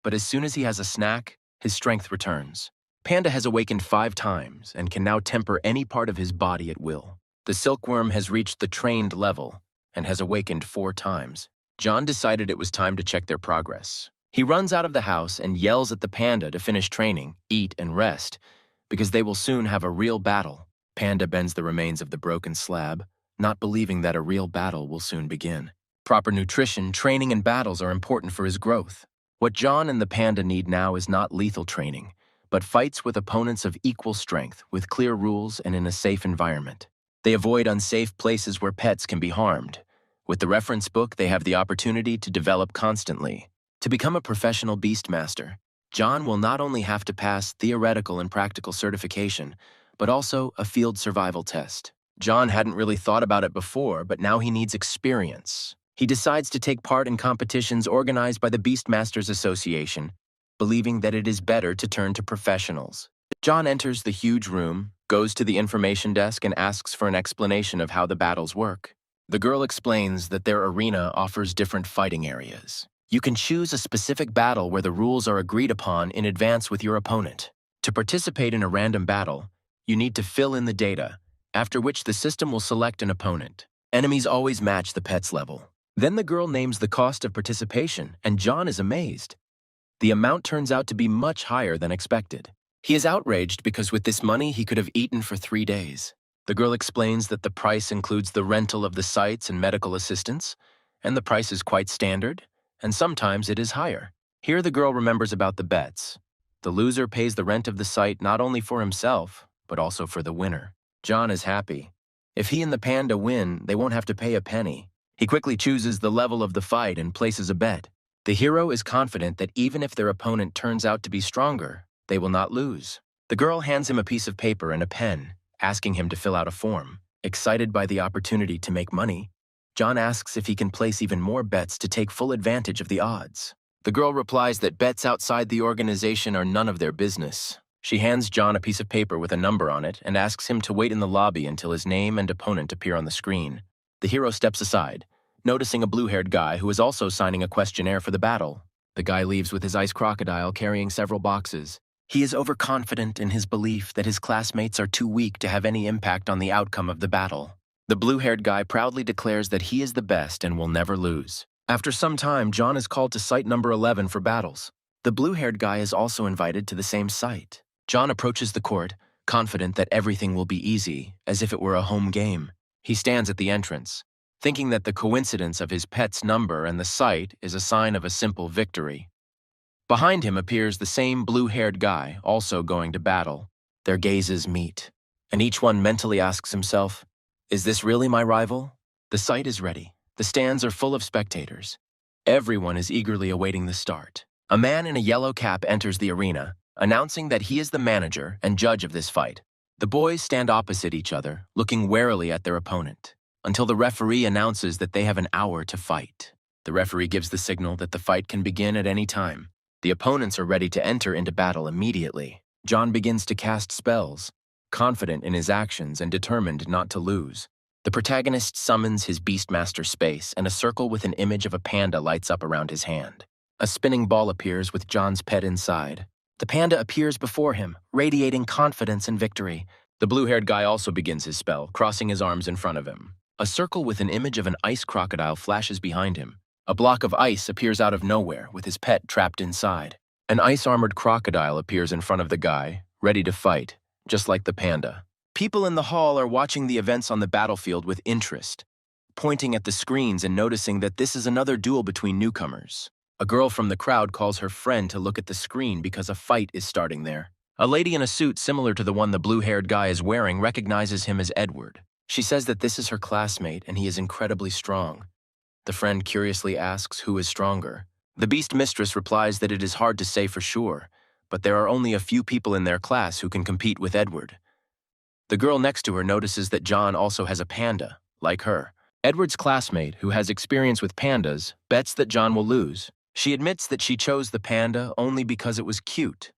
But as soon as he has a snack, his strength returns. Panda has awakened 5 times and can now temper any part of his body at will. The silkworm has reached the trained level and has awakened 4 times. John decided it was time to check their progress. He runs out of the house and yells at the panda to finish training, eat, and rest, because they will soon have a real battle. Panda bends the remains of the broken slab, not believing that a real battle will soon begin. Proper nutrition, training, and battles are important for his growth. What John and the panda need now is not lethal training, but fights with opponents of equal strength, with clear rules and in a safe environment. They avoid unsafe places where pets can be harmed. With the reference book, they have the opportunity to develop constantly. To become a professional beastmaster, John will not only have to pass theoretical and practical certification, but also a field survival test. John hadn't really thought about it before, but now he needs experience. He decides to take part in competitions organized by the Beastmasters Association, believing that it is better to turn to professionals. John enters the huge room, goes to the information desk, and asks for an explanation of how the battles work. The girl explains that their arena offers different fighting areas. You can choose a specific battle where the rules are agreed upon in advance with your opponent. To participate in a random battle, you need to fill in the data, after which the system will select an opponent. Enemies always match the pet's level. Then the girl names the cost of participation, and John is amazed. The amount turns out to be much higher than expected. He is outraged because with this money he could have eaten for 3 days. The girl explains that the price includes the rental of the sites and medical assistance, and the price is quite standard, and sometimes it is higher. Here the girl remembers about the bets. The loser pays the rent of the site not only for himself, but also for the winner. John is happy. If he and the panda win, they won't have to pay a penny. He quickly chooses the level of the fight and places a bet. The hero is confident that even if their opponent turns out to be stronger, they will not lose. The girl hands him a piece of paper and a pen, asking him to fill out a form. Excited by the opportunity to make money, John asks if he can place even more bets to take full advantage of the odds. The girl replies that bets outside the organization are none of their business. She hands John a piece of paper with a number on it and asks him to wait in the lobby until his name and opponent appear on the screen. The hero steps aside, noticing a blue-haired guy who is also signing a questionnaire for the battle. The guy leaves with his ice crocodile carrying several boxes. He is overconfident in his belief that his classmates are too weak to have any impact on the outcome of the battle. The blue-haired guy proudly declares that he is the best and will never lose. After some time, John is called to site number 11 for battles. The blue-haired guy is also invited to the same site. John approaches the court, confident that everything will be easy, as if it were a home game. He stands at the entrance, thinking that the coincidence of his pet's number and the site is a sign of a simple victory. Behind him appears the same blue-haired guy, also going to battle. Their gazes meet, and each one mentally asks himself, "Is this really my rival?" The site is ready. The stands are full of spectators. Everyone is eagerly awaiting the start. A man in a yellow cap enters the arena, announcing that he is the manager and judge of this fight. The boys stand opposite each other, looking warily at their opponent, until the referee announces that they have an hour to fight. The referee gives the signal that the fight can begin at any time. The opponents are ready to enter into battle immediately. John begins to cast spells, confident in his actions and determined not to lose. The protagonist summons his Beastmaster space, and a circle with an image of a panda lights up around his hand. A spinning ball appears with John's pet inside. The panda appears before him, radiating confidence and victory. The blue-haired guy also begins his spell, crossing his arms in front of him. A circle with an image of an ice crocodile flashes behind him. A block of ice appears out of nowhere, with his pet trapped inside. An ice-armored crocodile appears in front of the guy, ready to fight, just like the panda. People in the hall are watching the events on the battlefield with interest, pointing at the screens and noticing that this is another duel between newcomers. A girl from the crowd calls her friend to look at the screen because a fight is starting there. A lady in a suit similar to the one the blue-haired guy is wearing recognizes him as Edward. She says that this is her classmate and he is incredibly strong. The friend curiously asks who is stronger. The beast mistress replies that it is hard to say for sure, but there are only a few people in their class who can compete with Edward. The girl next to her notices that John also has a panda, like her. Edward's classmate, who has experience with pandas, bets that John will lose. She admits that she chose the panda only because it was cute.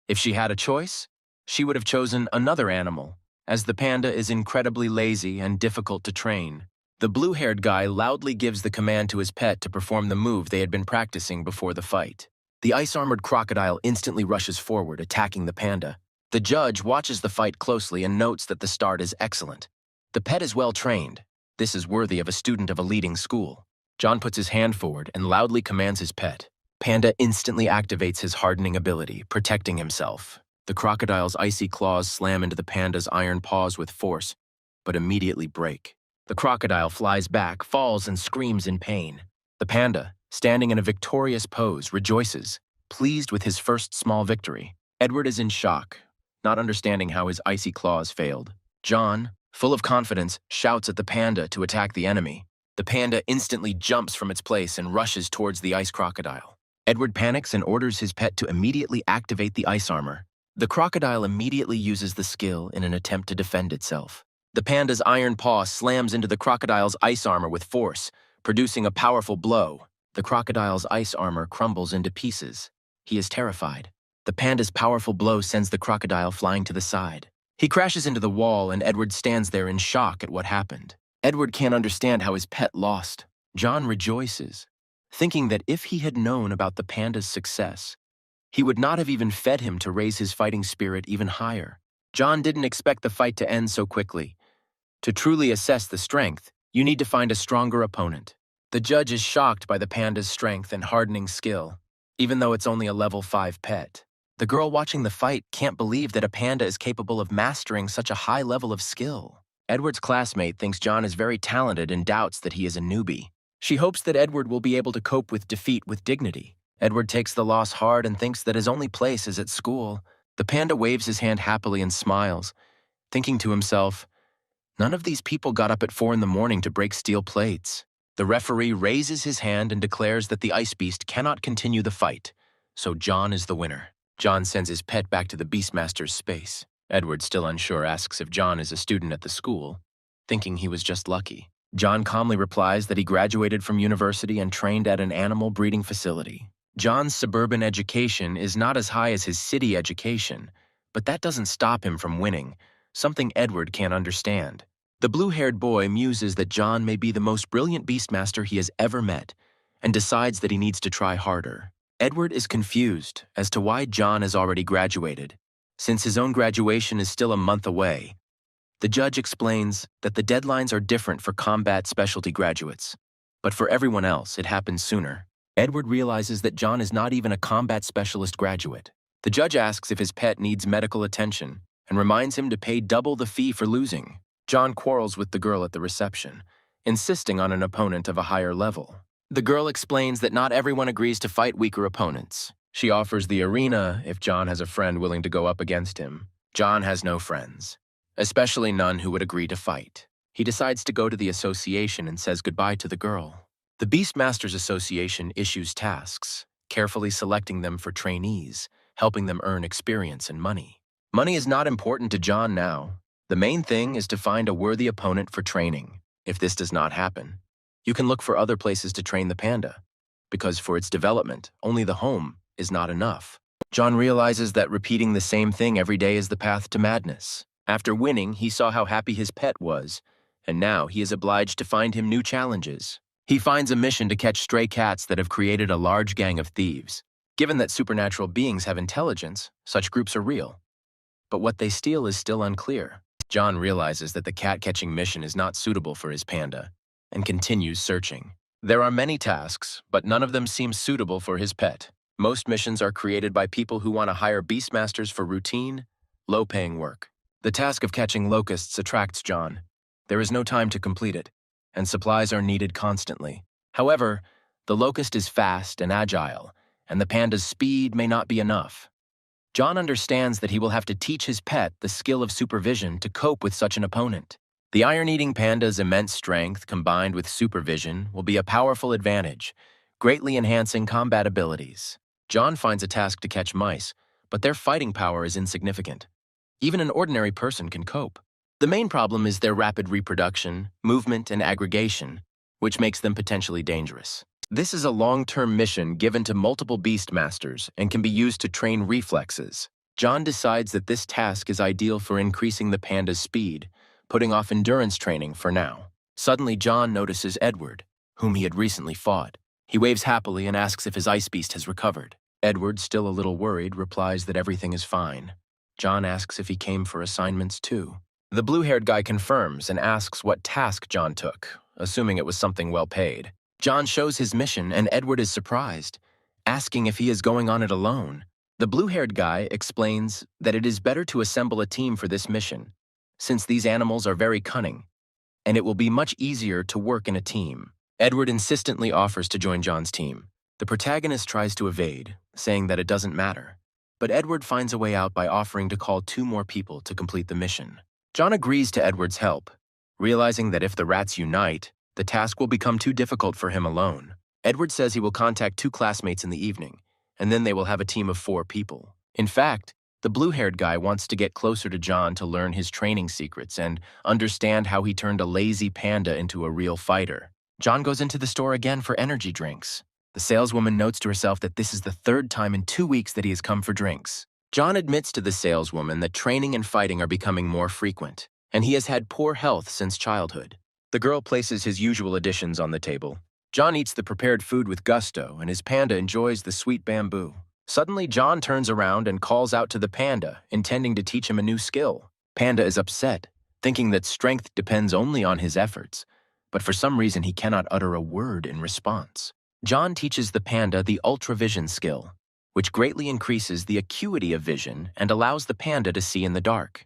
If she had a choice, she would have chosen another animal, as the panda is incredibly lazy and difficult to train. The blue-haired guy loudly gives the command to his pet to perform the move they had been practicing before the fight. The ice-armored crocodile instantly rushes forward, attacking the panda. The judge watches the fight closely and notes that the start is excellent. The pet is well trained. This is worthy of a student of a leading school. John puts his hand forward and loudly commands his pet. Panda instantly activates his hardening ability, protecting himself. The crocodile's icy claws slam into the panda's iron paws with force, but immediately break. The crocodile flies back, falls, and screams in pain. The panda, standing in a victorious pose, rejoices, pleased with his first small victory. Edward is in shock, not understanding how his icy claws failed. John, full of confidence, shouts at the panda to attack the enemy. The panda instantly jumps from its place and rushes towards the ice crocodile. Edward panics and orders his pet to immediately activate the ice armor. The crocodile immediately uses the skill in an attempt to defend itself. The panda's iron paw slams into the crocodile's ice armor with force, producing a powerful blow. The crocodile's ice armor crumbles into pieces. He is terrified. The panda's powerful blow sends the crocodile flying to the side. He crashes into the wall, and Edward stands there in shock at what happened. Edward can't understand how his pet lost. John rejoices, thinking that if he had known about the panda's success, he would not have even fed him to raise his fighting spirit even higher. John didn't expect the fight to end so quickly. To truly assess the strength, you need to find a stronger opponent. The judge is shocked by the panda's strength and hardening skill, even though it's only a level 5 pet. The girl watching the fight can't believe that a panda is capable of mastering such a high level of skill. Edward's classmate thinks John is very talented and doubts that he is a newbie. She hopes that Edward will be able to cope with defeat with dignity. Edward takes the loss hard and thinks that his only place is at school. The panda waves his hand happily and smiles, thinking to himself, "None of these people got up at 4 in the morning to break steel plates." The referee raises his hand and declares that the ice beast cannot continue the fight, so John is the winner. John sends his pet back to the Beastmaster's space. Edward, still unsure, asks if John is a student at the school, thinking he was just lucky. John calmly replies that he graduated from university and trained at an animal breeding facility. John's suburban education is not as high as his city education, but that doesn't stop him from winning, something Edward can't understand. The blue-haired boy muses that John may be the most brilliant Beastmaster he has ever met, and decides that he needs to try harder. Edward is confused as to why John has already graduated, since his own graduation is still a month away. The judge explains that the deadlines are different for combat specialty graduates, but for everyone else, it happens sooner. Edward realizes that John is not even a combat specialist graduate. The judge asks if his pet needs medical attention and reminds him to pay double the fee for losing. John quarrels with the girl at the reception, insisting on an opponent of a higher level. The girl explains that not everyone agrees to fight weaker opponents. She offers the arena if John has a friend willing to go up against him. John has no friends, especially none who would agree to fight. He decides to go to the association and says goodbye to the girl. The Beastmasters Association issues tasks, carefully selecting them for trainees, helping them earn experience and money. Money is not important to John now. The main thing is to find a worthy opponent for training. If this does not happen, you can look for other places to train the panda, because for its development, only the home is not enough. John realizes that repeating the same thing every day is the path to madness. After winning, he saw how happy his pet was, and now he is obliged to find him new challenges. He finds a mission to catch stray cats that have created a large gang of thieves. Given that supernatural beings have intelligence, such groups are real. But what they steal is still unclear. John realizes that the cat-catching mission is not suitable for his panda, and continues searching. There are many tasks, but none of them seem suitable for his pet. Most missions are created by people who want to hire beastmasters for routine, low-paying work. The task of catching locusts attracts John. There is no time to complete it, and supplies are needed constantly. However, The locust is fast and agile, and the panda's speed may not be enough. John understands that he will have to teach his pet the skill of supervision to cope with such an opponent. The iron-eating panda's immense strength combined with supervision will be a powerful advantage, greatly enhancing combat abilities. John finds a task to catch mice, but their fighting power is insignificant. Even an ordinary person can cope. The main problem is their rapid reproduction, movement, and aggregation, which makes them potentially dangerous. This is a long-term mission given to multiple beastmasters and can be used to train reflexes. John decides that this task is ideal for increasing the panda's speed, putting off endurance training for now. Suddenly, John notices Edward, whom he had recently fought. He waves happily and asks if his ice beast has recovered. Edward, still a little worried, replies that everything is fine. John asks if he came for assignments too. The blue-haired guy confirms and asks what task John took, assuming it was something well paid. John shows his mission and Edward is surprised, asking if he is going on it alone. The blue-haired guy explains that it is better to assemble a team for this mission, since these animals are very cunning, and it will be much easier to work in a team. Edward insistently offers to join John's team. The protagonist tries to evade, saying that it doesn't matter, but Edward finds a way out by offering to call 2 more people to complete the mission. John agrees to Edward's help, realizing that if the rats unite, the task will become too difficult for him alone. Edward says he will contact 2 classmates in the evening, and then they will have a team of 4 people. In fact, the blue-haired guy wants to get closer to John to learn his training secrets and understand how he turned a lazy panda into a real fighter. John goes into the store again for energy drinks. The saleswoman notes to herself that this is the 3rd time in 2 weeks that he has come for drinks. John admits to the saleswoman that training and fighting are becoming more frequent, and he has had poor health since childhood. The girl places his usual additions on the table. John eats the prepared food with gusto, and his panda enjoys the sweet bamboo. Suddenly, John turns around and calls out to the panda, intending to teach him a new skill. Panda is upset, thinking that strength depends only on his efforts, but for some reason he cannot utter a word in response. John teaches the panda the ultravision skill, which greatly increases the acuity of vision and allows the panda to see in the dark.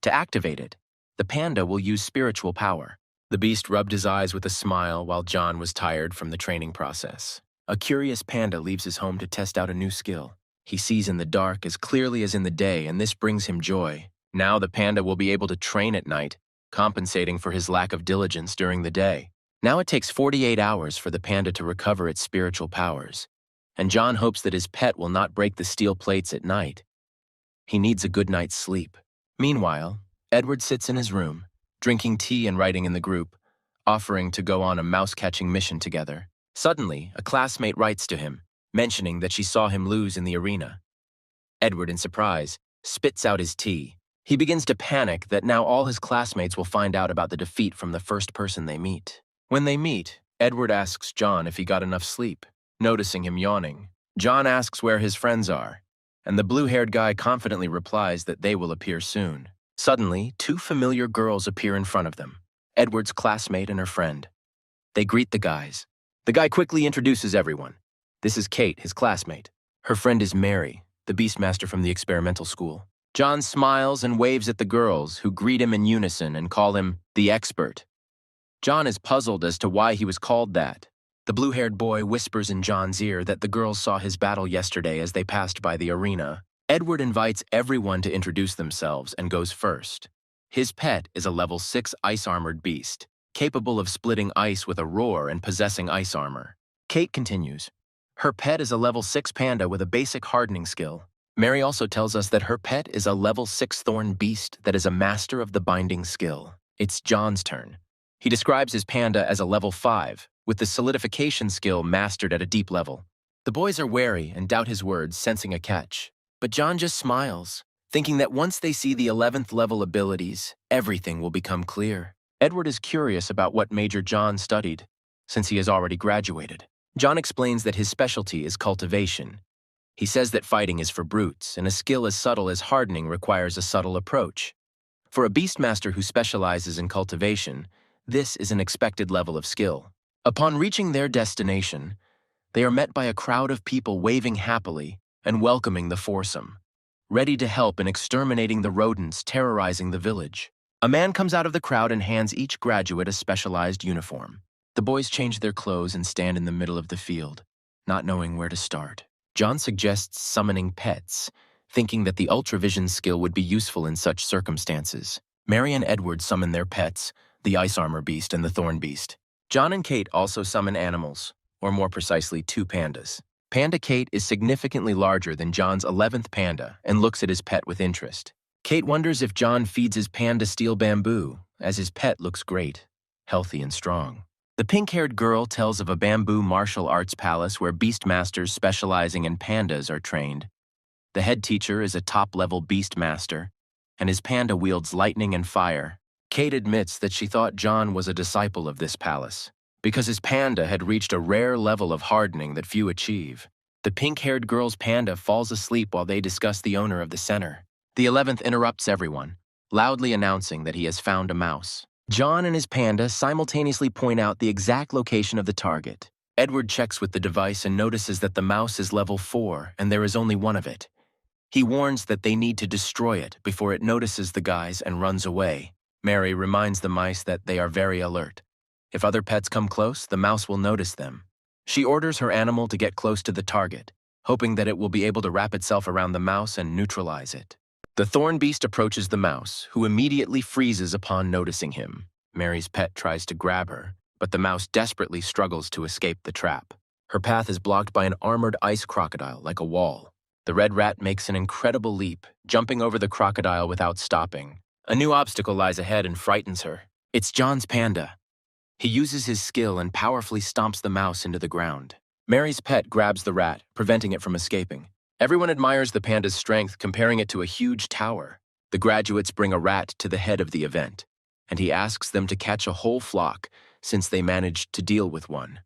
To activate it, the panda will use spiritual power. The beast rubbed his eyes with a smile while John was tired from the training process. A curious panda leaves his home to test out a new skill. He sees in the dark as clearly as in the day, and this brings him joy. Now the panda will be able to train at night, compensating for his lack of diligence during the day. Now it takes 48 hours for the panda to recover its spiritual powers, and John hopes that his pet will not break the steel plates at night. He needs a good night's sleep. Meanwhile, Edward sits in his room, drinking tea and writing in the group, offering to go on a mouse-catching mission together. Suddenly, a classmate writes to him, mentioning that she saw him lose in the arena. Edward, in surprise, spits out his tea. He begins to panic that now all his classmates will find out about the defeat from the first person they meet. When they meet, Edward asks John if he got enough sleep. Noticing him yawning, John asks where his friends are, and the blue-haired guy confidently replies that they will appear soon. Suddenly, 2 familiar girls appear in front of them, Edward's classmate and her friend. They greet the guys. The guy quickly introduces everyone. This is Kate, his classmate. Her friend is Mary, the beastmaster from the experimental school. John smiles and waves at the girls, who greet him in unison and call him the expert. John is puzzled as to why he was called that. The blue-haired boy whispers in John's ear that the girls saw his battle yesterday as they passed by the arena. Edward invites everyone to introduce themselves and goes first. His pet is a level 6 ice-armored beast, capable of splitting ice with a roar and possessing ice armor. Kate continues. Her pet is a level 6 panda with a basic hardening skill. Mary also tells us that her pet is a level 6 thorn beast that is a master of the binding skill. It's John's turn. He describes his panda as a level 5, with the solidification skill mastered at a deep level. The boys are wary and doubt his words, sensing a catch. But John just smiles, thinking that once they see the 11th level abilities, everything will become clear. Edward is curious about what major John studied, since he has already graduated. John explains that his specialty is cultivation. He says that fighting is for brutes, and a skill as subtle as hardening requires a subtle approach. For a beastmaster who specializes in cultivation, this is an expected level of skill. Upon reaching their destination, they are met by a crowd of people waving happily and welcoming the foursome, ready to help in exterminating the rodents terrorizing the village. A man comes out of the crowd and hands each graduate a specialized uniform. The boys change their clothes and stand in the middle of the field, not knowing where to start. John suggests summoning pets, thinking that the ultravision skill would be useful in such circumstances. Mary and Edward summon their pets, the ice armor beast and the thorn beast. John and Kate also summon animals, or more precisely, two pandas. Panda Kate is significantly larger than John's 11th panda and looks at his pet with interest. Kate wonders if John feeds his panda steel bamboo, as his pet looks great, healthy and strong. The pink-haired girl tells of a bamboo martial arts palace where beast masters specializing in pandas are trained. The head teacher is a top-level beast master, and his panda wields lightning and fire. Kate admits that she thought John was a disciple of this palace, because his panda had reached a rare level of hardening that few achieve. The pink-haired girl's panda falls asleep while they discuss the owner of the center. The 11th interrupts everyone, loudly announcing that he has found a mouse. John and his panda simultaneously point out the exact location of the target. Edward checks with the device and notices that the mouse is level 4 and there is only one of it. He warns that they need to destroy it before it notices the guys and runs away. Mary reminds the mice that they are very alert. If other pets come close, the mouse will notice them. She orders her animal to get close to the target, hoping that it will be able to wrap itself around the mouse and neutralize it. The thorn beast approaches the mouse, who immediately freezes upon noticing him. Mary's pet tries to grab her, but the mouse desperately struggles to escape the trap. Her path is blocked by an armored ice crocodile like a wall. The red rat makes an incredible leap, jumping over the crocodile without stopping. A new obstacle lies ahead and frightens her. It's John's panda. He uses his skill and powerfully stomps the mouse into the ground. Mary's pet grabs the rat, preventing it from escaping. Everyone admires the panda's strength, comparing it to a huge tower. The graduates bring a rat to the head of the event, and he asks them to catch a whole flock since they managed to deal with one.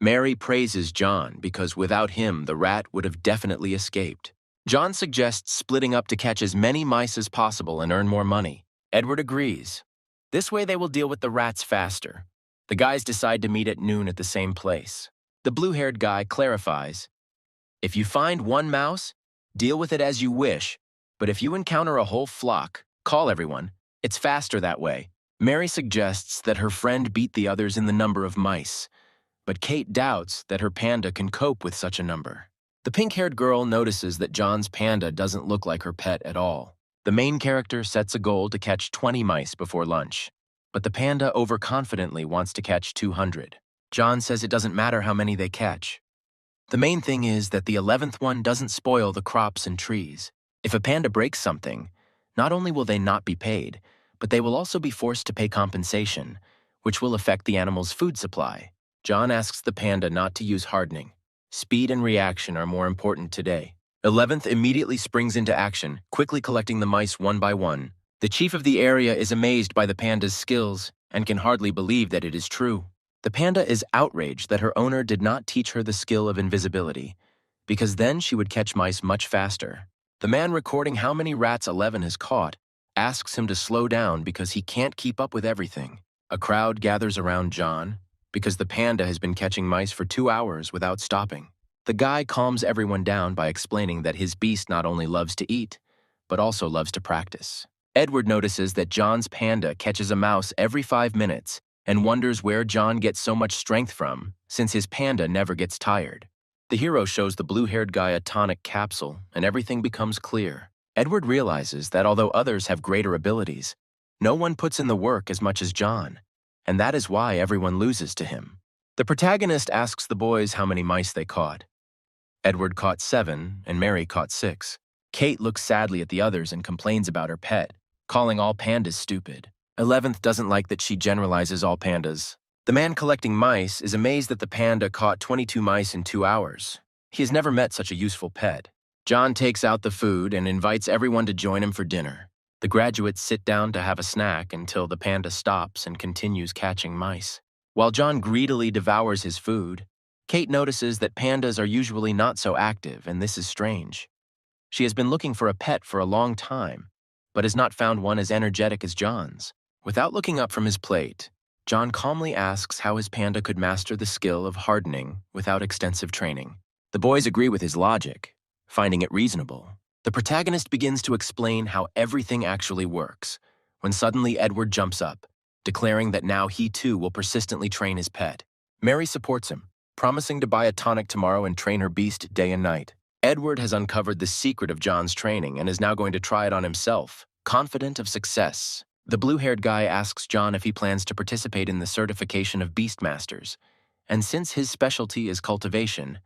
Mary praises John because without him, the rat would have definitely escaped. John suggests splitting up to catch as many mice as possible and earn more money. Edward agrees. This way they will deal with the rats faster. The guys decide to meet at noon at the same place. The blue-haired guy clarifies, if you find one mouse, deal with it as you wish, but if you encounter a whole flock, call everyone. It's faster that way. Mary suggests that her friend beat the others in the number of mice, but Kate doubts that her panda can cope with such a number. The pink-haired girl notices that John's panda doesn't look like her pet at all. The main character sets a goal to catch 20 mice before lunch, but the panda overconfidently wants to catch 200. John says it doesn't matter how many they catch. The main thing is that the 11th one doesn't spoil the crops and trees. If a panda breaks something, not only will they not be paid, but they will also be forced to pay compensation, which will affect the animal's food supply. John asks the panda not to use hardening. Speed and reaction are more important today. 11th immediately springs into action, quickly collecting the mice one by one. The chief of the area is amazed by the panda's skills and can hardly believe that it is true. The panda is outraged that her owner did not teach her the skill of invisibility, because then she would catch mice much faster. The man recording how many rats 11 has caught asks him to slow down because he can't keep up with everything. A crowd gathers around John because the panda has been catching mice for 2 hours without stopping. The guy calms everyone down by explaining that his beast not only loves to eat, but also loves to practice. Edward notices that John's panda catches a mouse every 5 minutes and wonders where John gets so much strength from, since his panda never gets tired. The hero shows the blue-haired guy a tonic capsule, and everything becomes clear. Edward realizes that although others have greater abilities, no one puts in the work as much as John, and that is why everyone loses to him. The protagonist asks the boys how many mice they caught. Edward caught 7, and Mary caught 6. Kate looks sadly at the others and complains about her pet, calling all pandas stupid. 11th doesn't like that she generalizes all pandas. The man collecting mice is amazed that the panda caught 22 mice in 2 hours. He has never met such a useful pet. John takes out the food and invites everyone to join him for dinner. The graduates sit down to have a snack until the panda stops and continues catching mice. While John greedily devours his food, Kate notices that pandas are usually not so active, and this is strange. She has been looking for a pet for a long time, but has not found one as energetic as John's. Without looking up from his plate, John calmly asks how his panda could master the skill of hardening without extensive training. The boys agree with his logic, finding it reasonable. The protagonist begins to explain how everything actually works, when suddenly Edward jumps up, declaring that now he too will persistently train his pet. Mary supports him, promising to buy a tonic tomorrow and train her beast day and night. Edward has uncovered the secret of John's training and is now going to try it on himself, confident of success. The blue-haired guy asks John if he plans to participate in the certification of Beastmasters, and since his specialty is cultivation,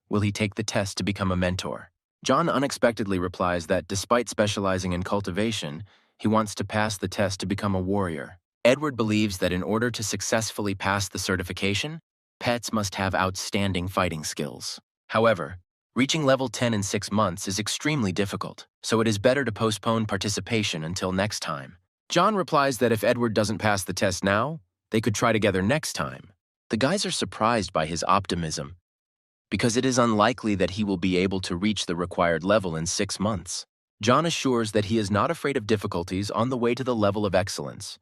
will he take the test to become a mentor? John unexpectedly replies that despite specializing in cultivation, he wants to pass the test to become a warrior. Edward believes that in order to successfully pass the certification, pets must have outstanding fighting skills. However, reaching level 10 in 6 months is extremely difficult, so it is better to postpone participation until next time. John replies that if Edward doesn't pass the test now, they could try together next time. The guys are surprised by his optimism, because it is unlikely that he will be able to reach the required level in 6 months. John assures that he is not afraid of difficulties on the way to the level of excellence,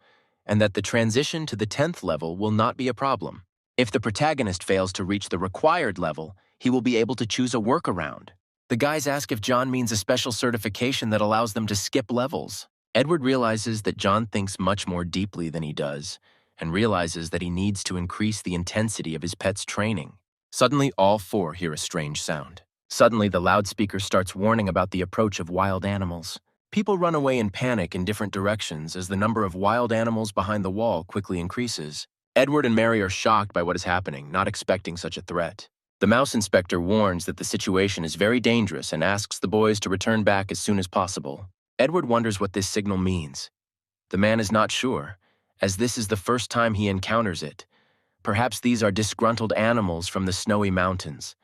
and that the transition to the 10th level will not be a problem. If the protagonist fails to reach the required level, he will be able to choose a workaround. The guys ask if John means a special certification that allows them to skip levels. Edward realizes that John thinks much more deeply than he does, and realizes that he needs to increase the intensity of his pet's training. Suddenly, all four hear a strange sound. Suddenly, the loudspeaker starts warning about the approach of wild animals. People run away in panic in different directions as the number of wild animals behind the wall quickly increases. Edward and Mary are shocked by what is happening, not expecting such a threat. The mouse inspector warns that the situation is very dangerous and asks the boys to return back as soon as possible. Edward wonders what this signal means. The man is not sure, as this is the first time he encounters it. Perhaps these are disgruntled animals from the snowy mountains.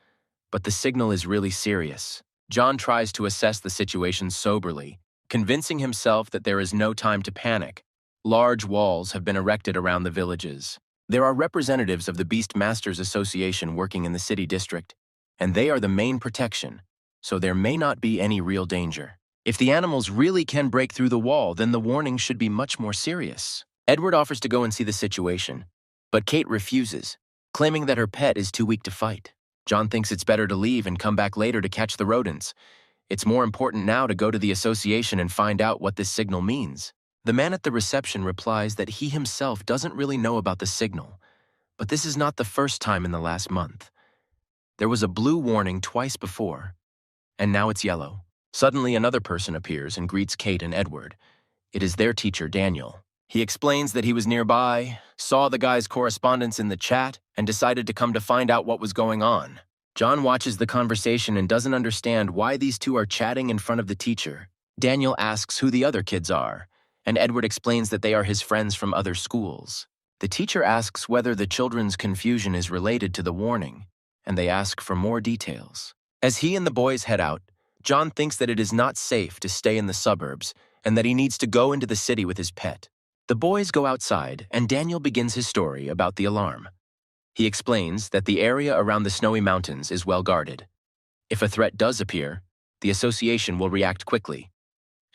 But the signal is really serious. John tries to assess the situation soberly, convincing himself that there is no time to panic. Large walls have been erected around the villages. There are representatives of the Beastmasters Association working in the city district, and they are the main protection, so there may not be any real danger. If the animals really can break through the wall, then the warning should be much more serious. Edward offers to go and see the situation, but Kate refuses, claiming that her pet is too weak to fight. John thinks it's better to leave and come back later to catch the rodents. It's more important now to go to the association and find out what this signal means. The man at the reception replies that he himself doesn't really know about the signal, but this is not the first time in the last month. There was a blue warning twice before, and now it's yellow. Suddenly, another person appears and greets Kate and Edward. It is their teacher, Daniel. He explains that he was nearby, saw the guy's correspondence in the chat, and decided to come to find out what was going on. John watches the conversation and doesn't understand why these two are chatting in front of the teacher. Daniel asks who the other kids are, and Edward explains that they are his friends from other schools. The teacher asks whether the children's confusion is related to the warning, and they ask for more details. As he and the boys head out, John thinks that it is not safe to stay in the suburbs and that he needs to go into the city with his pet. The boys go outside, and Daniel begins his story about the alarm. He explains that the area around the snowy mountains is well guarded. If a threat does appear, the association will react quickly,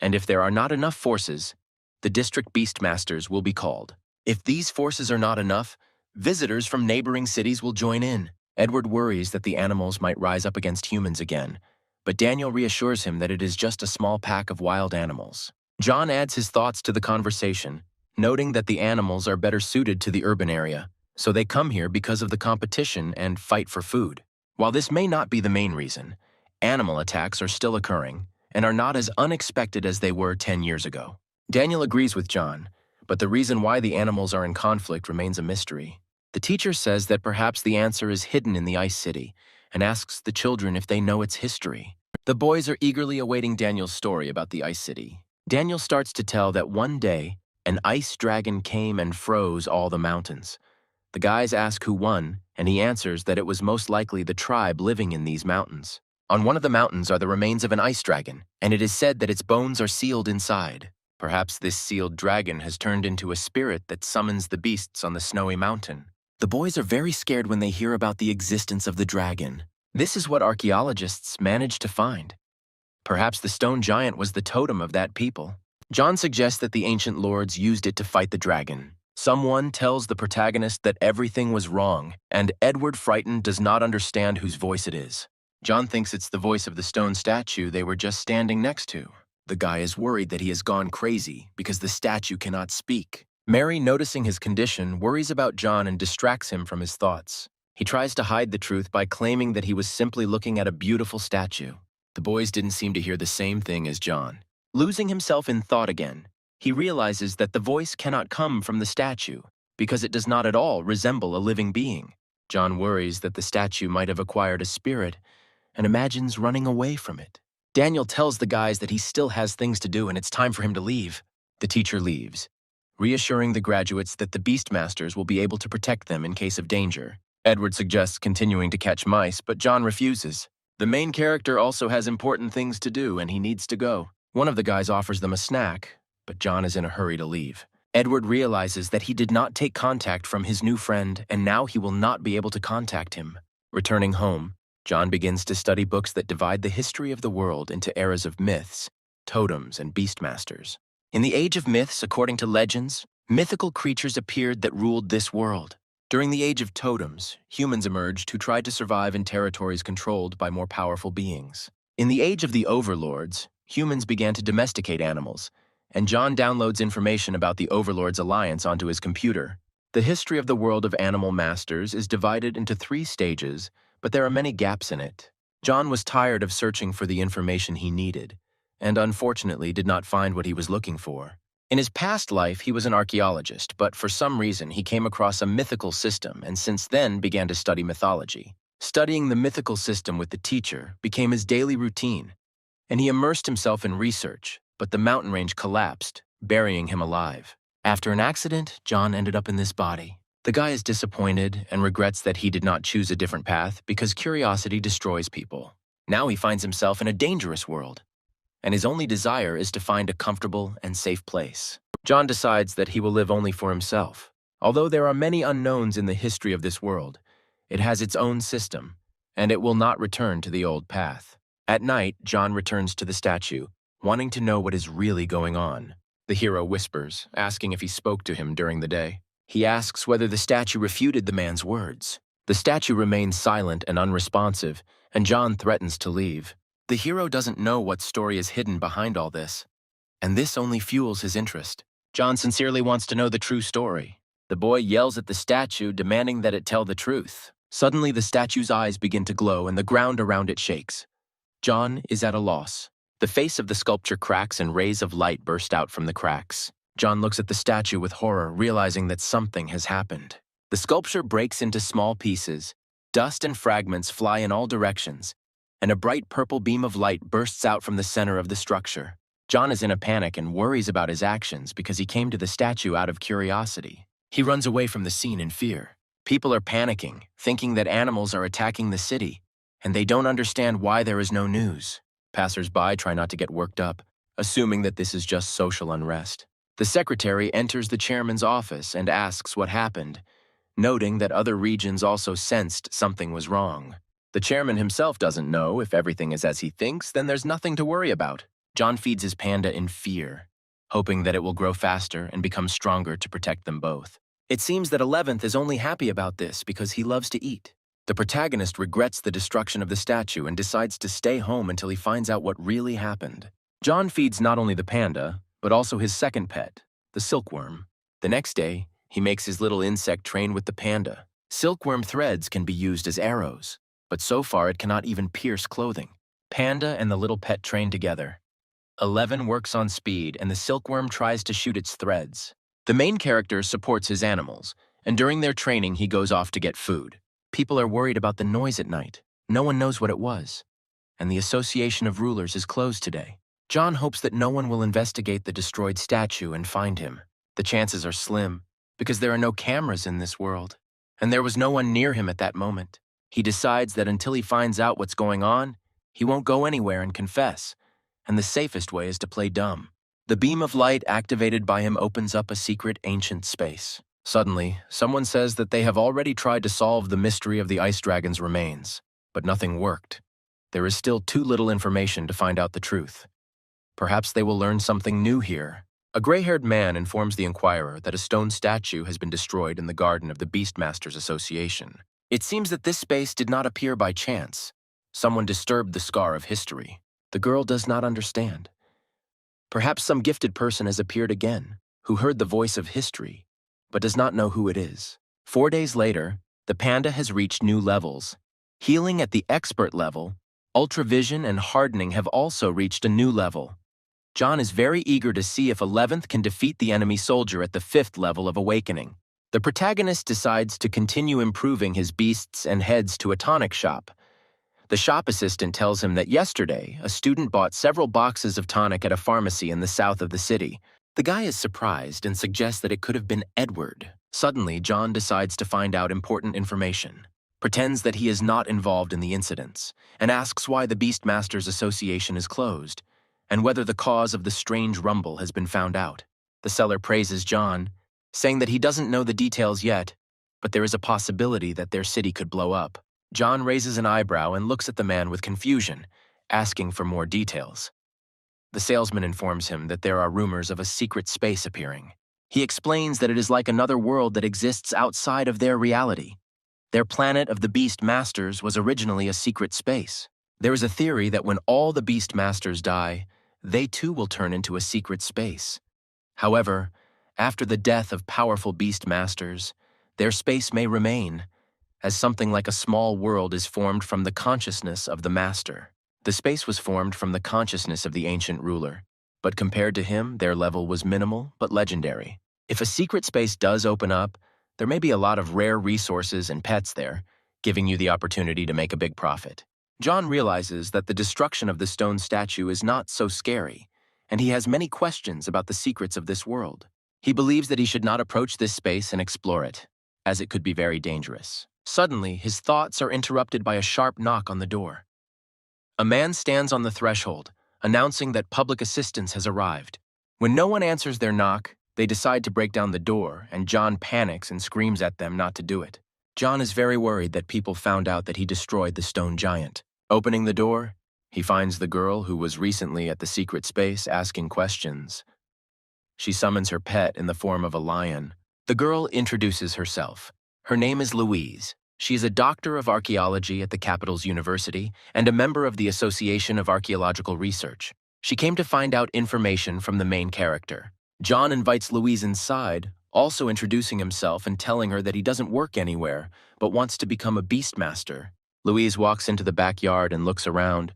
and if there are not enough forces, the district beastmasters will be called. If these forces are not enough, visitors from neighboring cities will join in. Edward worries that the animals might rise up against humans again, but Daniel reassures him that it is just a small pack of wild animals. John adds his thoughts to the conversation, noting that the animals are better suited to the urban area, so they come here because of the competition and fight for food. While this may not be the main reason, animal attacks are still occurring and are not as unexpected as they were 10 years ago. Daniel agrees with John, but the reason why the animals are in conflict remains a mystery. The teacher says that perhaps the answer is hidden in the Ice City and asks the children if they know its history. The boys are eagerly awaiting Daniel's story about the Ice City. Daniel starts to tell that one day, an ice dragon came and froze all the mountains. The guys ask who won, and he answers that it was most likely the tribe living in these mountains. On one of the mountains are the remains of an ice dragon, and it is said that its bones are sealed inside. Perhaps this sealed dragon has turned into a spirit that summons the beasts on the snowy mountain. The boys are very scared when they hear about the existence of the dragon. This is what archaeologists managed to find. Perhaps the stone giant was the totem of that people. John suggests that the ancient lords used it to fight the dragon. Someone tells the protagonist that everything was wrong, and Edward, frightened, does not understand whose voice it is. John thinks it's the voice of the stone statue they were just standing next to. The guy is worried that he has gone crazy because the statue cannot speak. Mary, noticing his condition, worries about John and distracts him from his thoughts. He tries to hide the truth by claiming that he was simply looking at a beautiful statue. The boys didn't seem to hear the same thing as John. Losing himself in thought again, he realizes that the voice cannot come from the statue because it does not at all resemble a living being. John worries that the statue might have acquired a spirit and imagines running away from it. Daniel tells the guys that he still has things to do and it's time for him to leave. The teacher leaves, reassuring the graduates that the Beastmasters will be able to protect them in case of danger. Edward suggests continuing to catch mice, but John refuses. The main character also has important things to do and he needs to go. One of the guys offers them a snack, but John is in a hurry to leave. Edward realizes that he did not take contact from his new friend and now he will not be able to contact him. Returning home, John begins to study books that divide the history of the world into eras of myths, totems, and beastmasters. In the age of myths, according to legends, mythical creatures appeared that ruled this world. During the age of totems, humans emerged who tried to survive in territories controlled by more powerful beings. In the age of the overlords, humans began to domesticate animals, and John downloads information about the Overlords Alliance onto his computer. The history of the world of animal masters is divided into 3 stages, but there are many gaps in it. John was tired of searching for the information he needed, and unfortunately did not find what he was looking for. In his past life, he was an archaeologist, but for some reason he came across a mythical system and since then began to study mythology. Studying the mythical system with the teacher became his daily routine, and he immersed himself in research, but the mountain range collapsed, burying him alive. After an accident, John ended up in this body. The guy is disappointed and regrets that he did not choose a different path because curiosity destroys people. Now he finds himself in a dangerous world, and his only desire is to find a comfortable and safe place. John decides that he will live only for himself. Although there are many unknowns in the history of this world, it has its own system, and it will not return to the old path. At night, John returns to the statue, wanting to know what is really going on. The hero whispers, asking if he spoke to him during the day. He asks whether the statue refuted the man's words. The statue remains silent and unresponsive, and John threatens to leave. The hero doesn't know what story is hidden behind all this, and this only fuels his interest. John sincerely wants to know the true story. The boy yells at the statue, demanding that it tell the truth. Suddenly, the statue's eyes begin to glow and the ground around it shakes. John is at a loss. The face of the sculpture cracks and rays of light burst out from the cracks. John looks at the statue with horror, realizing that something has happened. The sculpture breaks into small pieces. Dust and fragments fly in all directions, and a bright purple beam of light bursts out from the center of the structure. John is in a panic and worries about his actions because he came to the statue out of curiosity. He runs away from the scene in fear. People are panicking, thinking that animals are attacking the city, and they don't understand why there is no news. Passers-by try not to get worked up, assuming that this is just social unrest. The secretary enters the chairman's office and asks what happened, noting that other regions also sensed something was wrong. The chairman himself doesn't know. If everything is as he thinks, then there's nothing to worry about. John feeds his panda in fear, hoping that it will grow faster and become stronger to protect them both. It seems that 11th is only happy about this because he loves to eat. The protagonist regrets the destruction of the statue and decides to stay home until he finds out what really happened. John feeds not only the panda, but also his second pet, the silkworm. The next day, he makes his little insect train with the panda. Silkworm threads can be used as arrows, but so far it cannot even pierce clothing. Panda and the little pet train together. 11 works on speed, and the silkworm tries to shoot its threads. The main character supports his animals, and during their training he goes off to get food. People are worried about the noise at night. No one knows what it was, and the Association of Rulers is closed today. John hopes that no one will investigate the destroyed statue and find him. The chances are slim, because there are no cameras in this world, and there was no one near him at that moment. He decides that until he finds out what's going on, he won't go anywhere and confess, and the safest way is to play dumb. The beam of light activated by him opens up a secret ancient space. Suddenly, someone says that they have already tried to solve the mystery of the ice dragon's remains, but nothing worked. There is still too little information to find out the truth. Perhaps they will learn something new here. A gray-haired man informs the Inquirer that a stone statue has been destroyed in the garden of the Beastmasters Association. It seems that this space did not appear by chance. Someone disturbed the scar of history. The girl does not understand. Perhaps some gifted person has appeared again. who heard the voice of history, but does not know who it is. 4 days later, the panda has reached new levels. Healing at the expert level, ultravision and hardening have also reached a new level. John is very eager to see if 11th can defeat the enemy soldier at the 5th level of awakening. The protagonist decides to continue improving his beasts and heads to a tonic shop. The shop assistant tells him that yesterday, a student bought several boxes of tonic at a pharmacy in the south of the city. The guy is surprised and suggests that it could have been Edward. Suddenly, John decides to find out important information, pretends that he is not involved in the incidents, and asks why the Beastmasters Association is closed, and whether the cause of the strange rumble has been found out. The seller praises John, saying that he doesn't know the details yet, but there is a possibility that their city could blow up. John raises an eyebrow and looks at the man with confusion, asking for more details. The salesman informs him that there are rumors of a secret space appearing. He explains that it is like another world that exists outside of their reality. Their planet of the Beast Masters was originally a secret space. There is a theory that when all the Beast Masters die, they too will turn into a secret space. However, after the death of powerful Beast Masters, their space may remain, as something like a small world is formed from the consciousness of the Master. The space was formed from the consciousness of the ancient ruler, but compared to him, their level was minimal but legendary. If a secret space does open up, there may be a lot of rare resources and pets there, giving you the opportunity to make a big profit. John realizes that the destruction of the stone statue is not so scary, and he has many questions about the secrets of this world. He believes that he should not approach this space and explore it, as it could be very dangerous. Suddenly, his thoughts are interrupted by a sharp knock on the door. A man stands on the threshold, announcing that public assistance has arrived. When no one answers their knock, they decide to break down the door, and John panics and screams at them not to do it. John is very worried that people found out that he destroyed the stone giant. Opening the door, he finds the girl who was recently at the secret space asking questions. She summons her pet in the form of a lion. The girl introduces herself. Her name is Louise. She is a doctor of archaeology at the capital's university and a member of the Association of Archaeological Research. She came to find out information from the main character. John invites Louise inside, also introducing himself and telling her that he doesn't work anywhere, but wants to become a beastmaster. Louise walks into the backyard and looks around.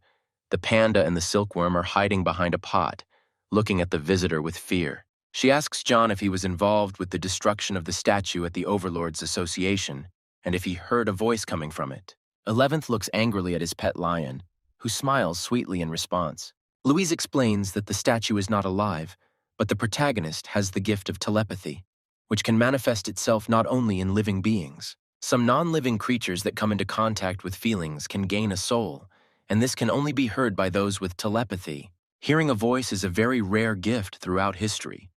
The panda and the silkworm are hiding behind a pot, looking at the visitor with fear. She asks John if he was involved with the destruction of the statue at the Overlords Association, and if he heard a voice coming from it. 11th looks angrily at his pet lion, who smiles sweetly in response. Louise explains that the statue is not alive, but the protagonist has the gift of telepathy, which can manifest itself not only in living beings. Some non-living creatures that come into contact with feelings can gain a soul, and this can only be heard by those with telepathy. Hearing a voice is a very rare gift throughout history.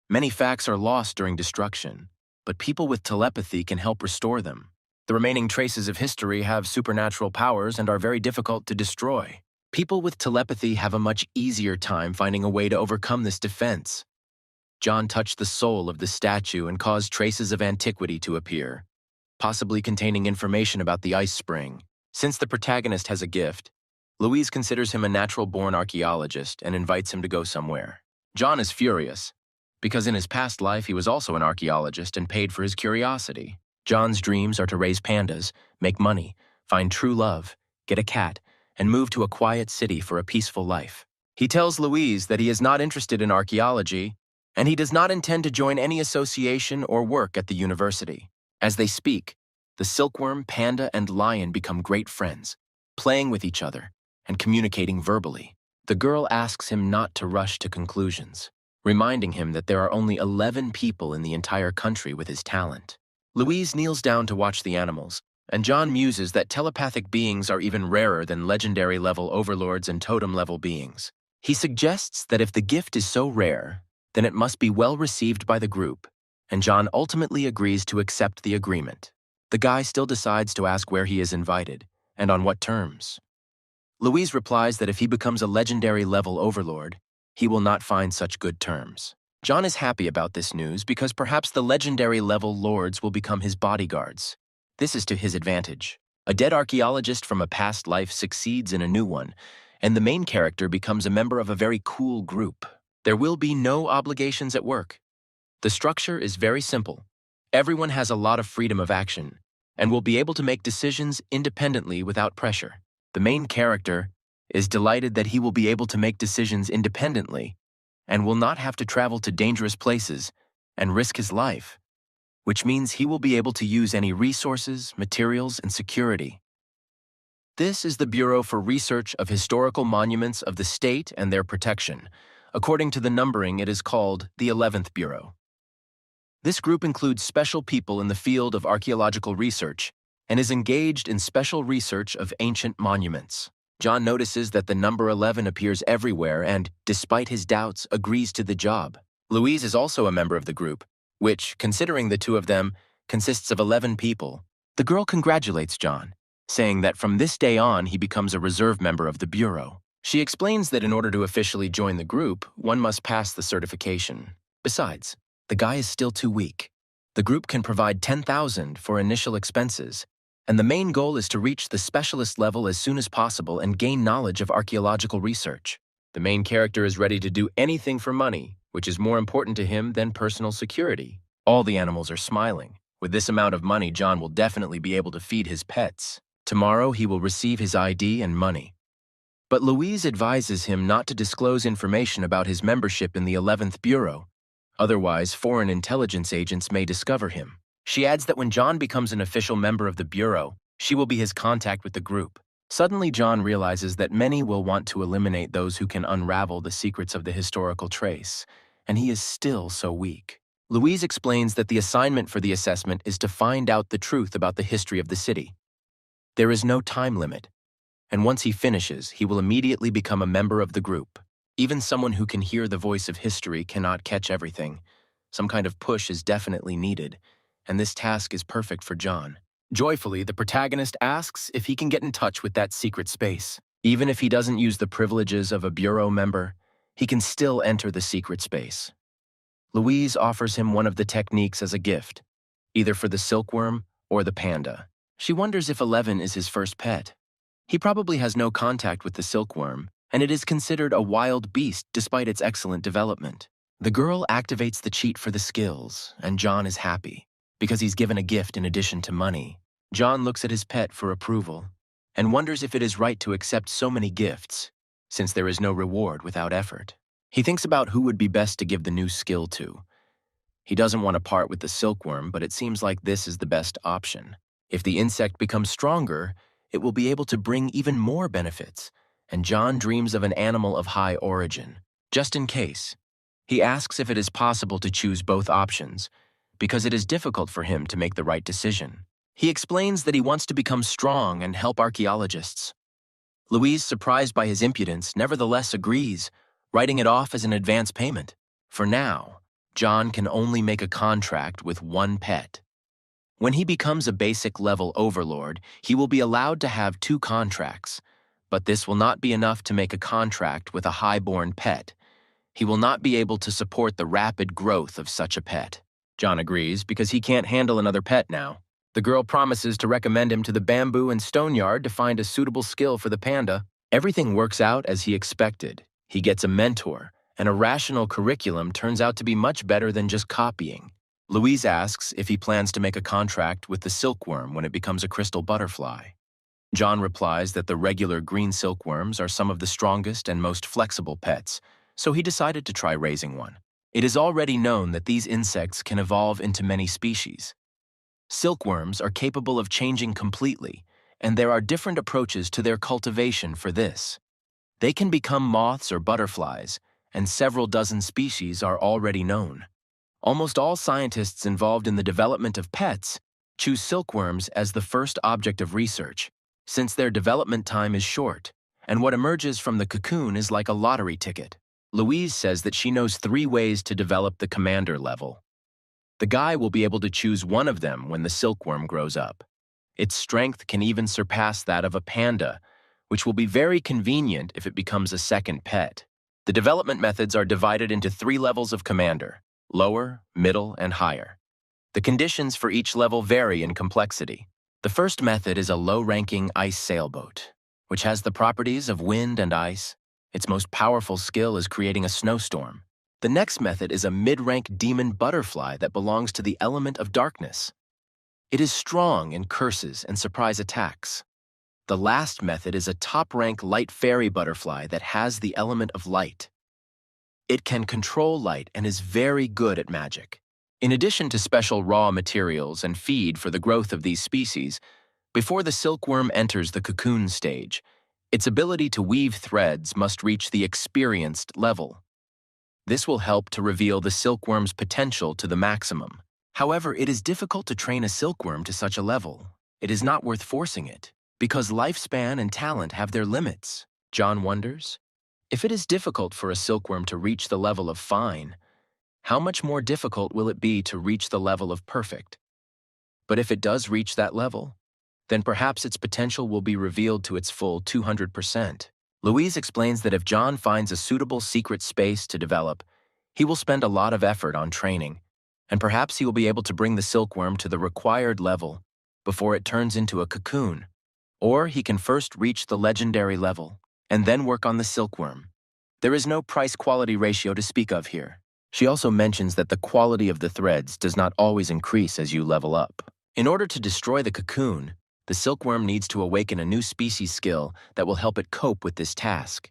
Many facts are lost during destruction, but people with telepathy can help restore them. The remaining traces of history have supernatural powers and are very difficult to destroy. People with telepathy have a much easier time finding a way to overcome this defense. John touched the soul of the statue and caused traces of antiquity to appear, possibly containing information about the ice spring. Since the protagonist has a gift, Louise considers him a natural-born archaeologist and invites him to go somewhere. John is furious, because in his past life he was also an archaeologist and paid for his curiosity. John's dreams are to raise pandas, make money, find true love, get a cat, and move to a quiet city for a peaceful life. He tells Louise that he is not interested in archaeology, and he does not intend to join any association or work at the university. As they speak, the silkworm, panda, and lion become great friends, playing with each other and communicating verbally. The girl asks him not to rush to conclusions, reminding him that there are only 11 people in the entire country with his talent. Louise kneels down to watch the animals, and John muses that telepathic beings are even rarer than legendary-level overlords and totem-level beings. He suggests that if the gift is so rare, then it must be well received by the group, and John ultimately agrees to accept the agreement. The guy still decides to ask where he is invited, and on what terms. Louise replies that if he becomes a legendary-level overlord, he will not find such good terms. John is happy about this news because perhaps the legendary-level lords will become his bodyguards. This is to his advantage. A dead archaeologist from a past life succeeds in a new one, and the main character becomes a member of a very cool group. There will be no obligations at work. The structure is very simple. Everyone has a lot of freedom of action and will be able to make decisions independently without pressure. The main character is delighted that he will be able to make decisions independently and will not have to travel to dangerous places and risk his life, which means he will be able to use any resources, materials, and security. This is the Bureau for Research of Historical Monuments of the State and their Protection. According to the numbering, it is called the 11th Bureau. This group includes special people in the field of archaeological research and is engaged in special research of ancient monuments. John notices that the number 11 appears everywhere and, despite his doubts, agrees to the job. Louise is also a member of the group, which, considering the two of them, consists of 11 people. The girl congratulates John, saying that from this day on he becomes a reserve member of the Bureau. She explains that in order to officially join the group, one must pass the certification. Besides, the guy is still too weak. The group can provide $10,000 for initial expenses, and the main goal is to reach the specialist level as soon as possible and gain knowledge of archaeological research. The main character is ready to do anything for money, which is more important to him than personal security. All the animals are smiling. With this amount of money, John will definitely be able to feed his pets. Tomorrow, he will receive his ID and money. But Louise advises him not to disclose information about his membership in the 11th Bureau. Otherwise, foreign intelligence agents may discover him. She adds that when John becomes an official member of the Bureau, she will be his contact with the group. Suddenly, John realizes that many will want to eliminate those who can unravel the secrets of the historical trace, and he is still so weak. Louise explains that the assignment for the assessment is to find out the truth about the history of the city. There is no time limit, and once he finishes, he will immediately become a member of the group. Even someone who can hear the voice of history cannot catch everything. Some kind of push is definitely needed, and this task is perfect for John. Joyfully, the protagonist asks if he can get in touch with that secret space. Even if he doesn't use the privileges of a Bureau member, he can still enter the secret space. Louise offers him one of the techniques as a gift, either for the silkworm or the panda. She wonders if 11 is his first pet. He probably has no contact with the silkworm, and it is considered a wild beast despite its excellent development. The girl activates the cheat for the skills, and John is happy, because he's given a gift in addition to money. John looks at his pet for approval, and wonders if it is right to accept so many gifts, since there is no reward without effort. He thinks about who would be best to give the new skill to. He doesn't want to part with the silkworm, but it seems like this is the best option. If the insect becomes stronger, it will be able to bring even more benefits, and John dreams of an animal of high origin. Just in case, he asks if it is possible to choose both options, because it is difficult for him to make the right decision. He explains that he wants to become strong and help archaeologists. Louise, surprised by his impudence, nevertheless agrees, writing it off as an advance payment. For now, John can only make a contract with one pet. When he becomes a basic level overlord, he will be allowed to have 2 contracts, but this will not be enough to make a contract with a highborn pet. He will not be able to support the rapid growth of such a pet. John agrees because he can't handle another pet now. The girl promises to recommend him to the bamboo and stone yard to find a suitable skill for the panda. Everything works out as he expected. He gets a mentor, and a rational curriculum turns out to be much better than just copying. Louise asks if he plans to make a contract with the silkworm when it becomes a crystal butterfly. John replies that the regular green silkworms are some of the strongest and most flexible pets, so he decided to try raising one. It is already known that these insects can evolve into many species. Silkworms are capable of changing completely, and there are different approaches to their cultivation for this. They can become moths or butterflies, and several dozen species are already known. Almost all scientists involved in the development of pets choose silkworms as the first object of research, since their development time is short, and what emerges from the cocoon is like a lottery ticket. Louise says that she knows 3 ways to develop the commander level. The guy will be able to choose one of them when the silkworm grows up. Its strength can even surpass that of a panda, which will be very convenient if it becomes a second pet. The development methods are divided into 3 levels of commander: lower, middle, and higher. The conditions for each level vary in complexity. The first method is a low-ranking ice sailboat, which has the properties of wind and ice. Its most powerful skill is creating a snowstorm. The next method is a mid-rank demon butterfly that belongs to the element of darkness. It is strong in curses and surprise attacks. The last method is a top-rank light fairy butterfly that has the element of light. It can control light and is very good at magic. In addition to special raw materials and feed for the growth of these species, before the silkworm enters the cocoon stage, its ability to weave threads must reach the experienced level. This will help to reveal the silkworm's potential to the maximum. However, it is difficult to train a silkworm to such a level. It is not worth forcing it, because lifespan and talent have their limits. John wonders, if it is difficult for a silkworm to reach the level of fine, how much more difficult will it be to reach the level of perfect? But if it does reach that level, then perhaps its potential will be revealed to its full 200%. Louise explains that if John finds a suitable secret space to develop, he will spend a lot of effort on training, and perhaps he will be able to bring the silkworm to the required level before it turns into a cocoon. Or he can first reach the legendary level and then work on the silkworm. There is no price-quality ratio to speak of here. She also mentions that the quality of the threads does not always increase as you level up. In order to destroy the cocoon, the silkworm needs to awaken a new species skill that will help it cope with this task.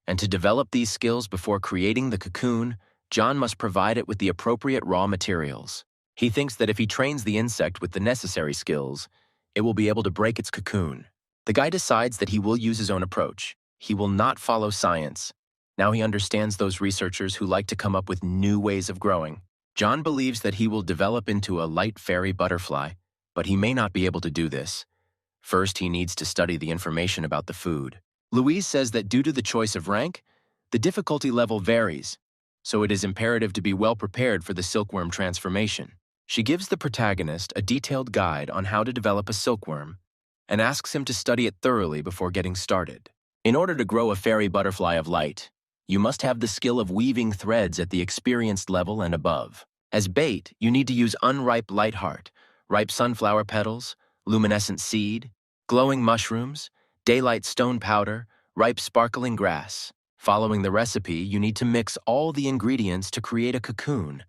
And to develop these skills before creating the cocoon, John must provide it with the appropriate raw materials. He thinks that if he trains the insect with the necessary skills, it will be able to break its cocoon. The guy decides that he will use his own approach. He will not follow science. Now he understands those researchers who like to come up with new ways of growing. John believes that he will develop into a light fairy butterfly, but he may not be able to do this. First, he needs to study the information about the food. Louise says that due to the choice of rank, the difficulty level varies, so it is imperative to be well prepared for the silkworm transformation. She gives the protagonist a detailed guide on how to develop a silkworm and asks him to study it thoroughly before getting started. In order to grow a fairy butterfly of light, you must have the skill of weaving threads at the experienced level and above. As bait, you need to use unripe light heart, ripe sunflower petals, luminescent seed, glowing mushrooms, daylight stone powder, ripe sparkling grass. Following the recipe, you need to mix all the ingredients to create a cocoon.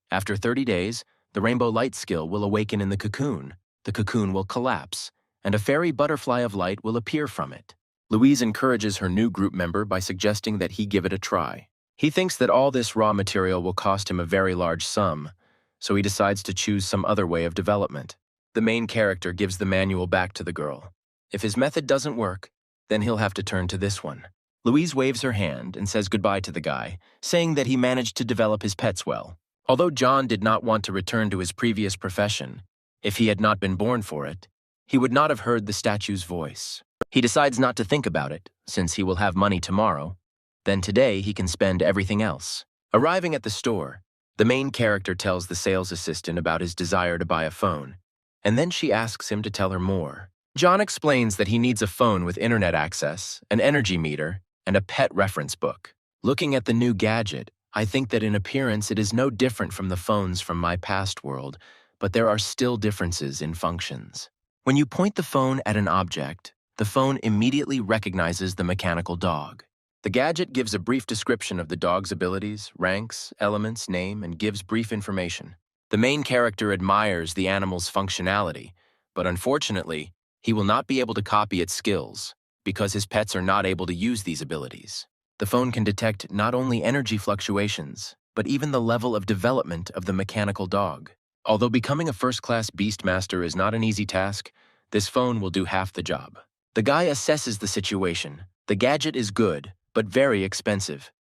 After 30 days, the rainbow light skill will awaken in the cocoon. The cocoon will collapse, and a fairy butterfly of light will appear from it. Louise encourages her new group member by suggesting that he give it a try. He thinks that all this raw material will cost him a very large sum, so he decides to choose some other way of development. The main character gives the manual back to the girl. If his method doesn't work, then he'll have to turn to this one. Louise waves her hand and says goodbye to the guy, saying that he managed to develop his pets well. Although John did not want to return to his previous profession, if he had not been born for it, he would not have heard the statue's voice. He decides not to think about it, since he will have money tomorrow. Then today he can spend everything else. Arriving at the store, the main character tells the sales assistant about his desire to buy a phone, and then she asks him to tell her more. John explains that he needs a phone with internet access, an energy meter, and a pet reference book. Looking at the new gadget, I think that in appearance it is no different from the phones from my past world, but there are still differences in functions. When you point the phone at an object, the phone immediately recognizes the mechanical dog. The gadget gives a brief description of the dog's abilities, ranks, elements, name, and gives brief information. The main character admires the animal's functionality, but unfortunately, he will not be able to copy its skills because his pets are not able to use these abilities. The phone can detect not only energy fluctuations, but even the level of development of the mechanical dog. Although becoming a first-class beastmaster is not an easy task, this phone will do half the job. The guy assesses the situation. The gadget is good, but very expensive.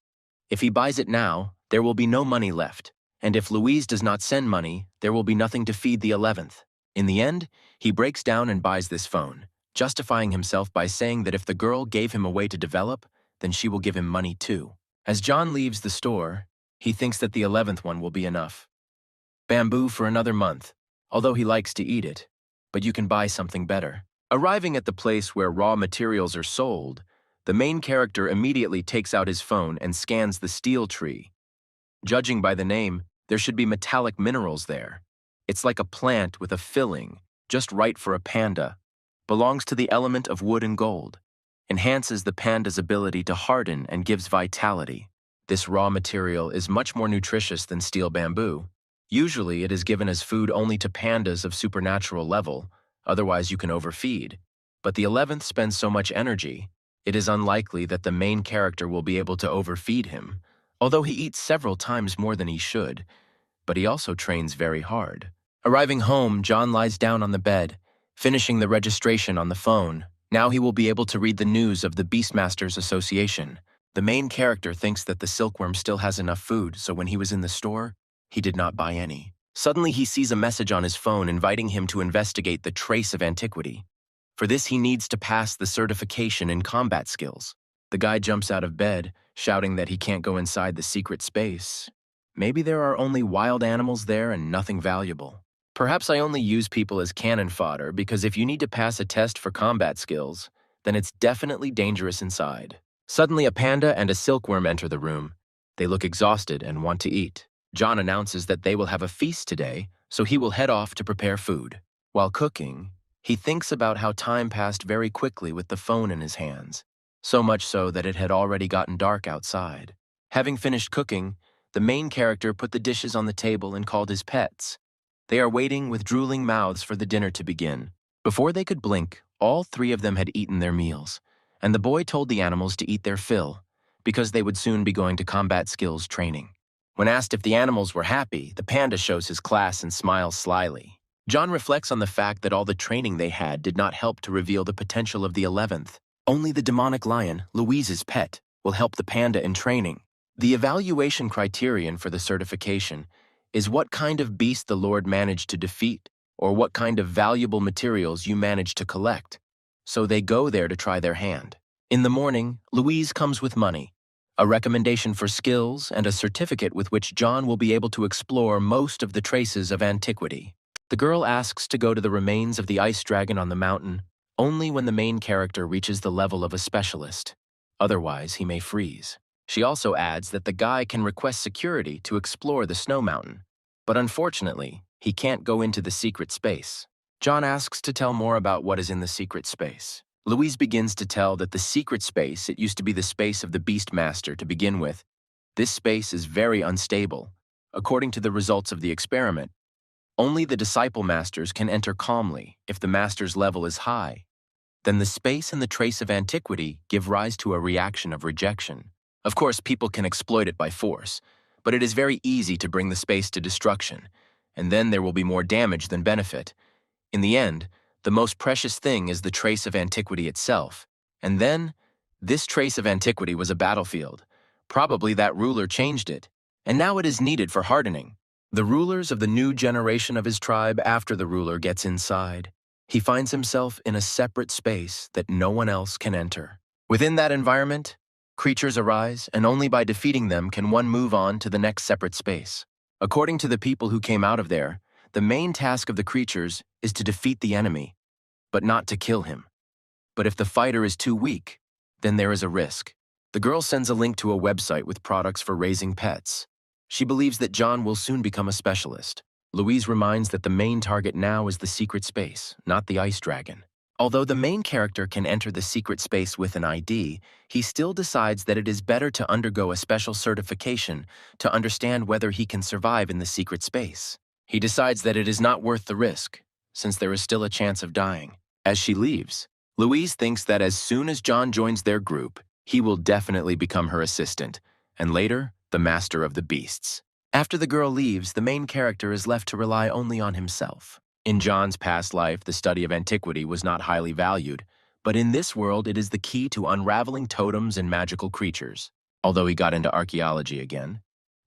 If he buys it now, there will be no money left, and if Louise does not send money, there will be nothing to feed the 11th. In the end, he breaks down and buys this phone, justifying himself by saying that if the girl gave him a way to develop, then she will give him money too. As John leaves the store, he thinks that the 11th one will be enough. Bamboo for another month, although he likes to eat it, but you can buy something better. Arriving at the place where raw materials are sold, the main character immediately takes out his phone and scans the steel tree. Judging by the name, there should be metallic minerals there. It's like a plant with a filling, just right for a panda. Belongs to the element of wood and gold. Enhances the panda's ability to harden and gives vitality. This raw material is much more nutritious than steel bamboo. Usually, it is given as food only to pandas of supernatural level, otherwise you can overfeed. But the 11th spends so much energy, it is unlikely that the main character will be able to overfeed him, although he eats several times more than he should, but he also trains very hard. Arriving home, John lies down on the bed, finishing the registration on the phone. Now he will be able to read the news of the Beastmasters Association. The main character thinks that the silkworm still has enough food, so when he was in the store, he did not buy any. Suddenly, he sees a message on his phone inviting him to investigate the trace of antiquity. For this, he needs to pass the certification in combat skills. The guy jumps out of bed, shouting that he can't go inside the secret space. Maybe there are only wild animals there and nothing valuable. Perhaps I only use people as cannon fodder because if you need to pass a test for combat skills, then it's definitely dangerous inside. Suddenly, a panda and a silkworm enter the room. They look exhausted and want to eat. John announces that they will have a feast today, so he will head off to prepare food. While cooking, he thinks about how time passed very quickly with the phone in his hands, so much so that it had already gotten dark outside. Having finished cooking, the main character put the dishes on the table and called his pets. They are waiting with drooling mouths for the dinner to begin. Before they could blink, all three of them had eaten their meals, and the boy told the animals to eat their fill, because they would soon be going to combat skills training. When asked if the animals were happy, the panda shows his class and smiles slyly. John reflects on the fact that all the training they had did not help to reveal the potential of the 11th. Only the demonic lion, Louise's pet, will help the panda in training. The evaluation criterion for the certification is what kind of beast the Lord managed to defeat or what kind of valuable materials you managed to collect. So they go there to try their hand. In the morning, Louise comes with money, a recommendation for skills, and a certificate with which John will be able to explore most of the traces of antiquity. The girl asks to go to the remains of the ice dragon on the mountain only when the main character reaches the level of a specialist. Otherwise, he may freeze. She also adds that the guy can request security to explore the snow mountain, but unfortunately, he can't go into the secret space. John asks to tell more about what is in the secret space. Louise begins to tell that the secret space, it used to be the space of the Beastmaster to begin with. This space is very unstable. According to the results of the experiment, only the disciple masters can enter calmly if the master's level is high. Then the space and the trace of antiquity give rise to a reaction of rejection. Of course, people can exploit it by force, but it is very easy to bring the space to destruction, and then there will be more damage than benefit. In the end, the most precious thing is the trace of antiquity itself. And then, this trace of antiquity was a battlefield. Probably that ruler changed it, and now it is needed for hardening. The rulers of the new generation of his tribe after the ruler gets inside. He finds himself in a separate space that no one else can enter. Within that environment, creatures arise, and only by defeating them can one move on to the next separate space. According to the people who came out of there, the main task of the creatures is to defeat the enemy, but not to kill him. But if the fighter is too weak, then there is a risk. The girl sends a link to a website with products for raising pets. She believes that John will soon become a specialist. Louise reminds that the main target now is the secret space, not the ice dragon. Although the main character can enter the secret space with an ID, he still decides that it is better to undergo a special certification to understand whether he can survive in the secret space. He decides that it is not worth the risk, since there is still a chance of dying. As she leaves, Louise thinks that as soon as John joins their group, he will definitely become her assistant, and later, the master of the beasts. After the girl leaves, the main character is left to rely only on himself. In John's past life, the study of antiquity was not highly valued, but in this world it is the key to unraveling totems and magical creatures, although he got into archaeology again.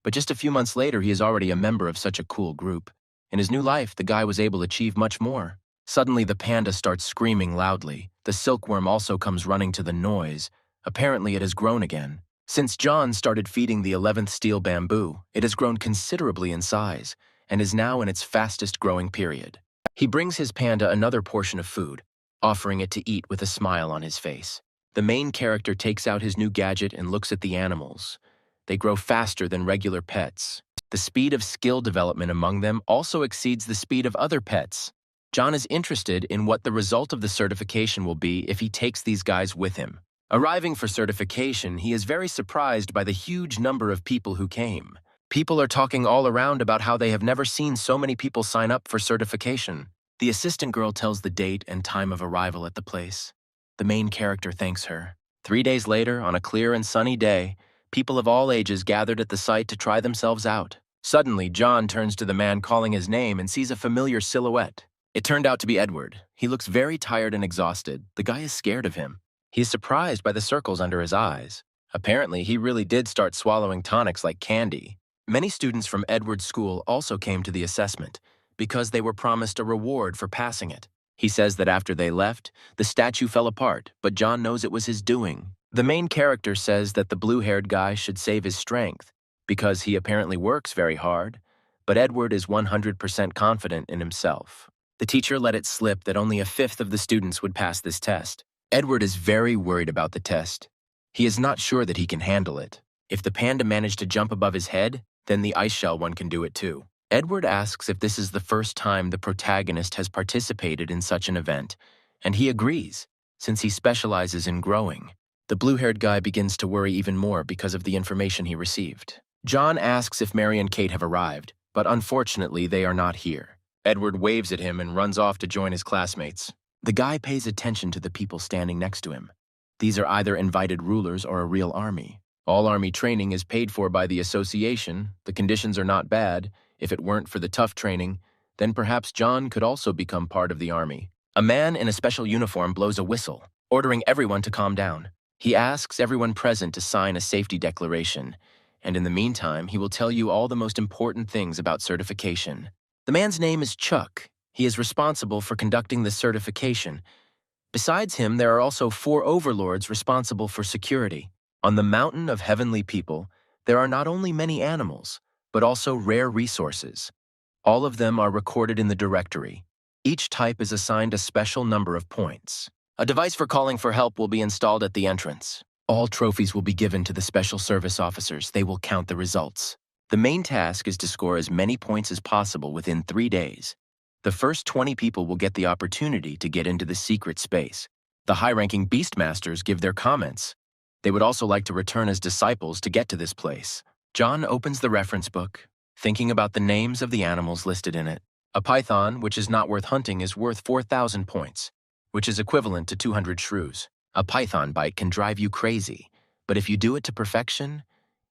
But just a few months later, he is already a member of such a cool group. In his new life, the guy was able to achieve much more. Suddenly, the panda starts screaming loudly. The silkworm also comes running to the noise. Apparently, it has grown again. Since John started feeding the 11th steel bamboo, it has grown considerably in size and is now in its fastest growing period. He brings his panda another portion of food, offering it to eat with a smile on his face. The main character takes out his new gadget and looks at the animals. They grow faster than regular pets. The speed of skill development among them also exceeds the speed of other pets. John is interested in what the result of the certification will be if he takes these guys with him. Arriving for certification, he is very surprised by the huge number of people who came. People are talking all around about how they have never seen so many people sign up for certification. The assistant girl tells the date and time of arrival at the place. The main character thanks her. 3 days later, on a clear and sunny day, people of all ages gathered at the site to try themselves out. Suddenly, John turns to the man calling his name and sees a familiar silhouette. It turned out to be Edward. He looks very tired and exhausted. The guy is scared of him. He is surprised by the circles under his eyes. Apparently, he really did start swallowing tonics like candy. Many students from Edward's school also came to the assessment because they were promised a reward for passing it. He says that after they left, the statue fell apart, but John knows it was his doing. The main character says that the blue-haired guy should save his strength because he apparently works very hard, but Edward is 100% confident in himself. The teacher let it slip that only a fifth of the students would pass this test. Edward is very worried about the test. He is not sure that he can handle it. If the panda managed to jump above his head, then the ice shell one can do it too. Edward asks if this is the first time the protagonist has participated in such an event, and he agrees, since he specializes in growing. The blue-haired guy begins to worry even more because of the information he received. John asks if Mary and Kate have arrived, but unfortunately they are not here. Edward waves at him and runs off to join his classmates. The guy pays attention to the people standing next to him. These are either invited rulers or a real army. All army training is paid for by the association. The conditions are not bad. If it weren't for the tough training, then perhaps John could also become part of the army. A man in a special uniform blows a whistle, ordering everyone to calm down. He asks everyone present to sign a safety declaration, and in the meantime, he will tell you all the most important things about certification. The man's name is Chuck. He is responsible for conducting the certification. Besides him, there are also 4 overlords responsible for security. On the mountain of heavenly people, there are not only many animals, but also rare resources. All of them are recorded in the directory. Each type is assigned a special number of points. A device for calling for help will be installed at the entrance. All trophies will be given to the special service officers. They will count the results. The main task is to score as many points as possible within 3 days. The first 20 people will get the opportunity to get into the secret space. The high-ranking Beastmasters give their comments. They would also like to return as disciples to get to this place. John opens the reference book, thinking about the names of the animals listed in it. A python, which is not worth hunting, is worth 4,000 points, which is equivalent to 200 shrews. A python bite can drive you crazy, but if you do it to perfection,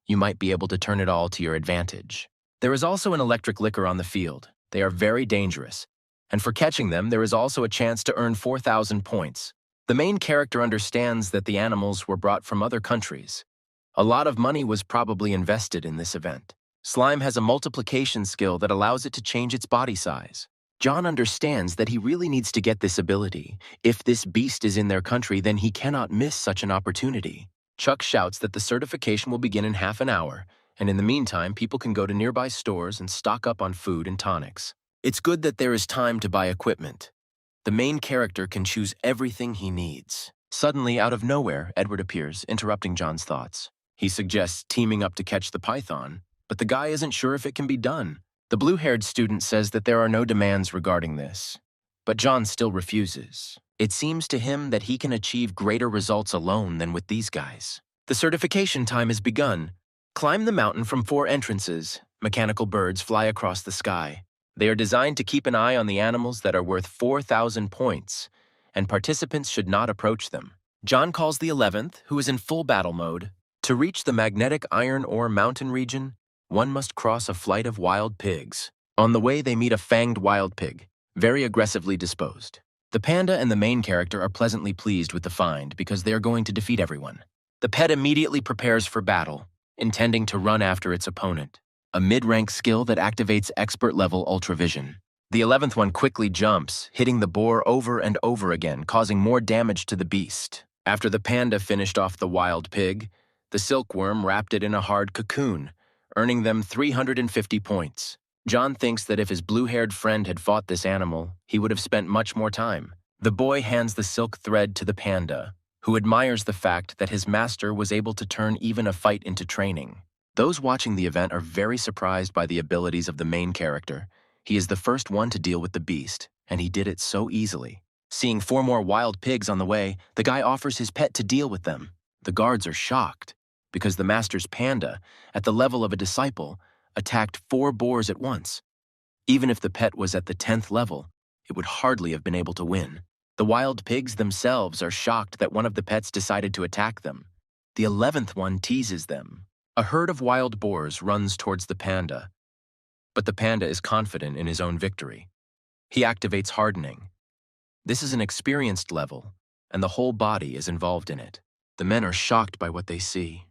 you might be able to turn it all to your advantage. There is also an electric licker on the field. They are very dangerous, and for catching them, there is also a chance to earn 4,000 points. The main character understands that the animals were brought from other countries. A lot of money was probably invested in this event. Slime has a multiplication skill that allows it to change its body size. John understands that he really needs to get this ability. If this beast is in their country, then he cannot miss such an opportunity. Chuck shouts that the certification will begin in half an hour, and in the meantime, people can go to nearby stores and stock up on food and tonics. It's good that there is time to buy equipment. The main character can choose everything he needs. Suddenly, out of nowhere, Edward appears, interrupting John's thoughts. He suggests teaming up to catch the python, but the guy isn't sure if it can be done. The blue-haired student says that there are no demands regarding this, but John still refuses. It seems to him that he can achieve greater results alone than with these guys. The certification time has begun. Climb the mountain from 4 entrances. Mechanical birds fly across the sky. They are designed to keep an eye on the animals that are worth 4,000 points, and participants should not approach them. John calls the 11th, who is in full battle mode. To reach the magnetic iron ore mountain region, one must cross a flight of wild pigs. On the way, they meet a fanged wild pig, very aggressively disposed. The panda and the main character are pleasantly pleased with the find because they are going to defeat everyone. The pet immediately prepares for battle, intending to run after its opponent, a mid-rank skill that activates expert-level ultravision. The 11th one quickly jumps, hitting the boar over and over again, causing more damage to the beast. After the panda finished off the wild pig, the silkworm wrapped it in a hard cocoon, earning them 350 points. John thinks that if his blue-haired friend had fought this animal, he would have spent much more time. The boy hands the silk thread to the panda, who admires the fact that his master was able to turn even a fight into training. Those watching the event are very surprised by the abilities of the main character. He is the first one to deal with the beast, and he did it so easily. Seeing 4 more wild pigs on the way, the guy offers his pet to deal with them. The guards are shocked because the master's panda, at the level of a disciple, attacked 4 boars at once. Even if the pet was at the 10th level, it would hardly have been able to win. The wild pigs themselves are shocked that one of the pets decided to attack them. The 11th one teases them. A herd of wild boars runs towards the panda, but the panda is confident in his own victory. He activates hardening. This is an experienced level, and the whole body is involved in it. The men are shocked by what they see.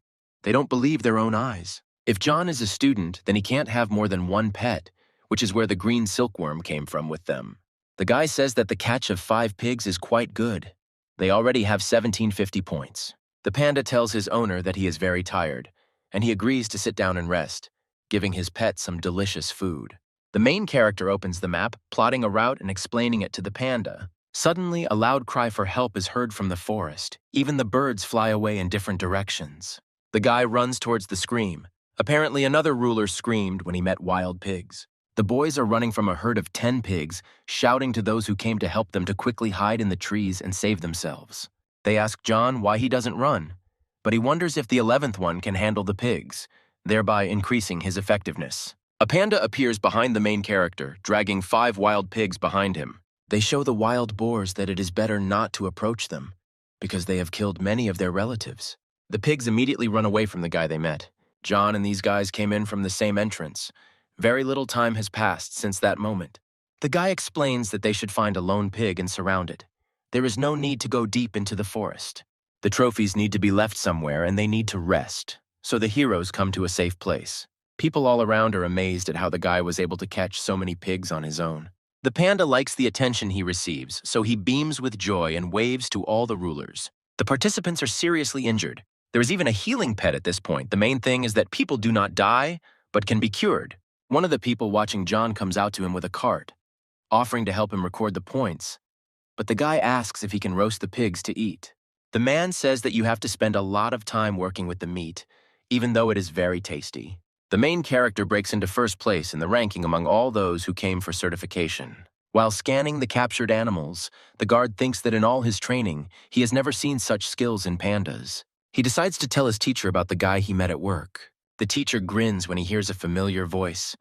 They don't believe their own eyes. If John is a student, then he can't have more than 1 pet, which is where the green silkworm came from with them. The guy says that the catch of 5 pigs is quite good. They already have 1750 points. The panda tells his owner that he is very tired, and he agrees to sit down and rest, giving his pet some delicious food. The main character opens the map, plotting a route and explaining it to the panda. Suddenly, a loud cry for help is heard from the forest. Even the birds fly away in different directions. The guy runs towards the scream. Apparently, another ruler screamed when he met wild pigs. The boys are running from a herd of 10 pigs, shouting to those who came to help them to quickly hide in the trees and save themselves. They ask John why he doesn't run, but he wonders if the 11th one can handle the pigs, thereby increasing his effectiveness. A panda appears behind the main character, dragging 5 wild pigs behind him. They show the wild boars that it is better not to approach them, because they have killed many of their relatives. The pigs immediately run away from the guy they met. John and these guys came in from the same entrance. Very little time has passed since that moment. The guy explains that they should find a lone pig and surround it. There is no need to go deep into the forest. The trophies need to be left somewhere and they need to rest, so the heroes come to a safe place. People all around are amazed at how the guy was able to catch so many pigs on his own. The panda likes the attention he receives, so he beams with joy and waves to all the rulers. The participants are seriously injured. There is even a healing pet at this point. The main thing is that people do not die, but can be cured. One of the people watching John comes out to him with a cart, offering to help him record the points. But the guy asks if he can roast the pigs to eat. The man says that you have to spend a lot of time working with the meat, even though it is very tasty. The main character breaks into first place in the ranking among all those who came for certification. While scanning the captured animals, the guard thinks that in all his training, he has never seen such skills in pandas. He decides to tell his teacher about the guy he met at work. The teacher grins when he hears a familiar voice.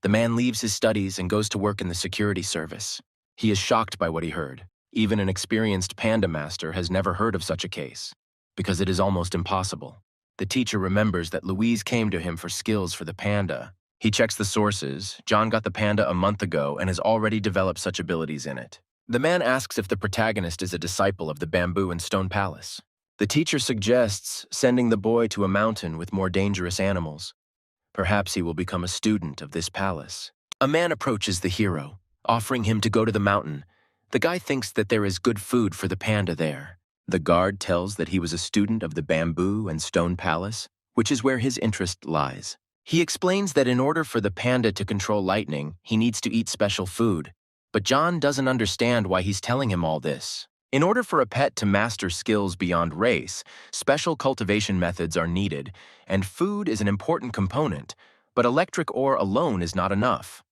The man leaves his studies and goes to work in the security service. He is shocked by what he heard. Even an experienced panda master has never heard of such a case, because it is almost impossible. The teacher remembers that Louise came to him for skills for the panda. He checks the sources. John got the panda a month ago and has already developed such abilities in it. The man asks if the protagonist is a disciple of the Bamboo and Stone Palace. The teacher suggests sending the boy to a mountain with more dangerous animals. Perhaps he will become a student of this palace. A man approaches the hero, offering him to go to the mountain. The guy thinks that there is good food for the panda there. The guard tells that he was a student of the Bamboo and Stone Palace, which is where his interest lies. He explains that in order for the panda to control lightning, he needs to eat special food. But John doesn't understand why he's telling him all this. In order for a pet to master skills beyond race, special cultivation methods are needed, and food is an important component, but electric ore alone is not enough.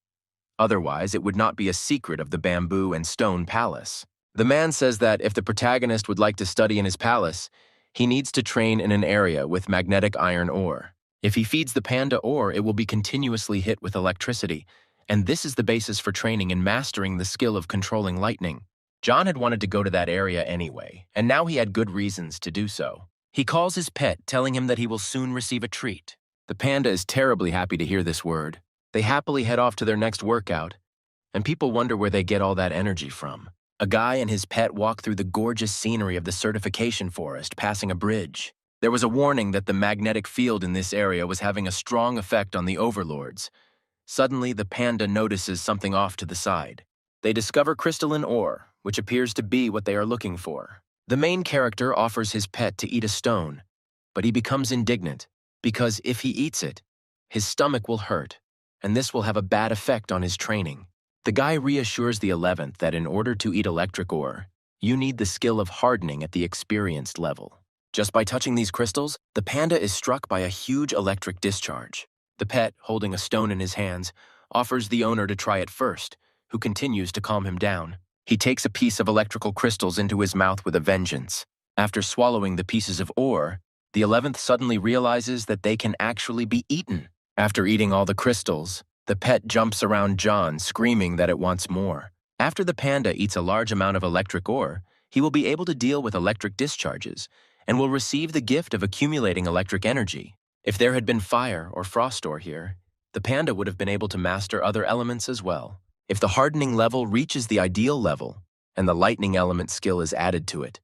Otherwise, it would not be a secret of the Bamboo and Stone Palace. The man says that if the protagonist would like to study in his palace, he needs to train in an area with magnetic iron ore. If he feeds the panda ore, it will be continuously hit with electricity, and this is the basis for training and mastering the skill of controlling lightning. John had wanted to go to that area anyway, and now he had good reasons to do so. He calls his pet, telling him that he will soon receive a treat. The panda is terribly happy to hear this word. They happily head off to their next workout, and people wonder where they get all that energy from. A guy and his pet walk through the gorgeous scenery of the certification forest, passing a bridge. There was a warning that the magnetic field in this area was having a strong effect on the overlords. Suddenly, the panda notices something off to the side. They discover crystalline ore, which appears to be what they are looking for. The main character offers his pet to eat a stone, but he becomes indignant, because if he eats it, his stomach will hurt, and this will have a bad effect on his training. The guy reassures the 11th that in order to eat electric ore, you need the skill of hardening at the experienced level. Just by touching these crystals, the panda is struck by a huge electric discharge. The pet, holding a stone in his hands, offers the owner to try it first, who continues to calm him down. He takes a piece of electrical crystals into his mouth with a vengeance. After swallowing the pieces of ore, the 11th suddenly realizes that they can actually be eaten. After eating all the crystals, the pet jumps around John, screaming that it wants more. After the panda eats a large amount of electric ore, he will be able to deal with electric discharges and will receive the gift of accumulating electric energy. If there had been fire or frost ore here, the panda would have been able to master other elements as well. If the hardening level reaches the ideal level and the lightning element skill is added to it,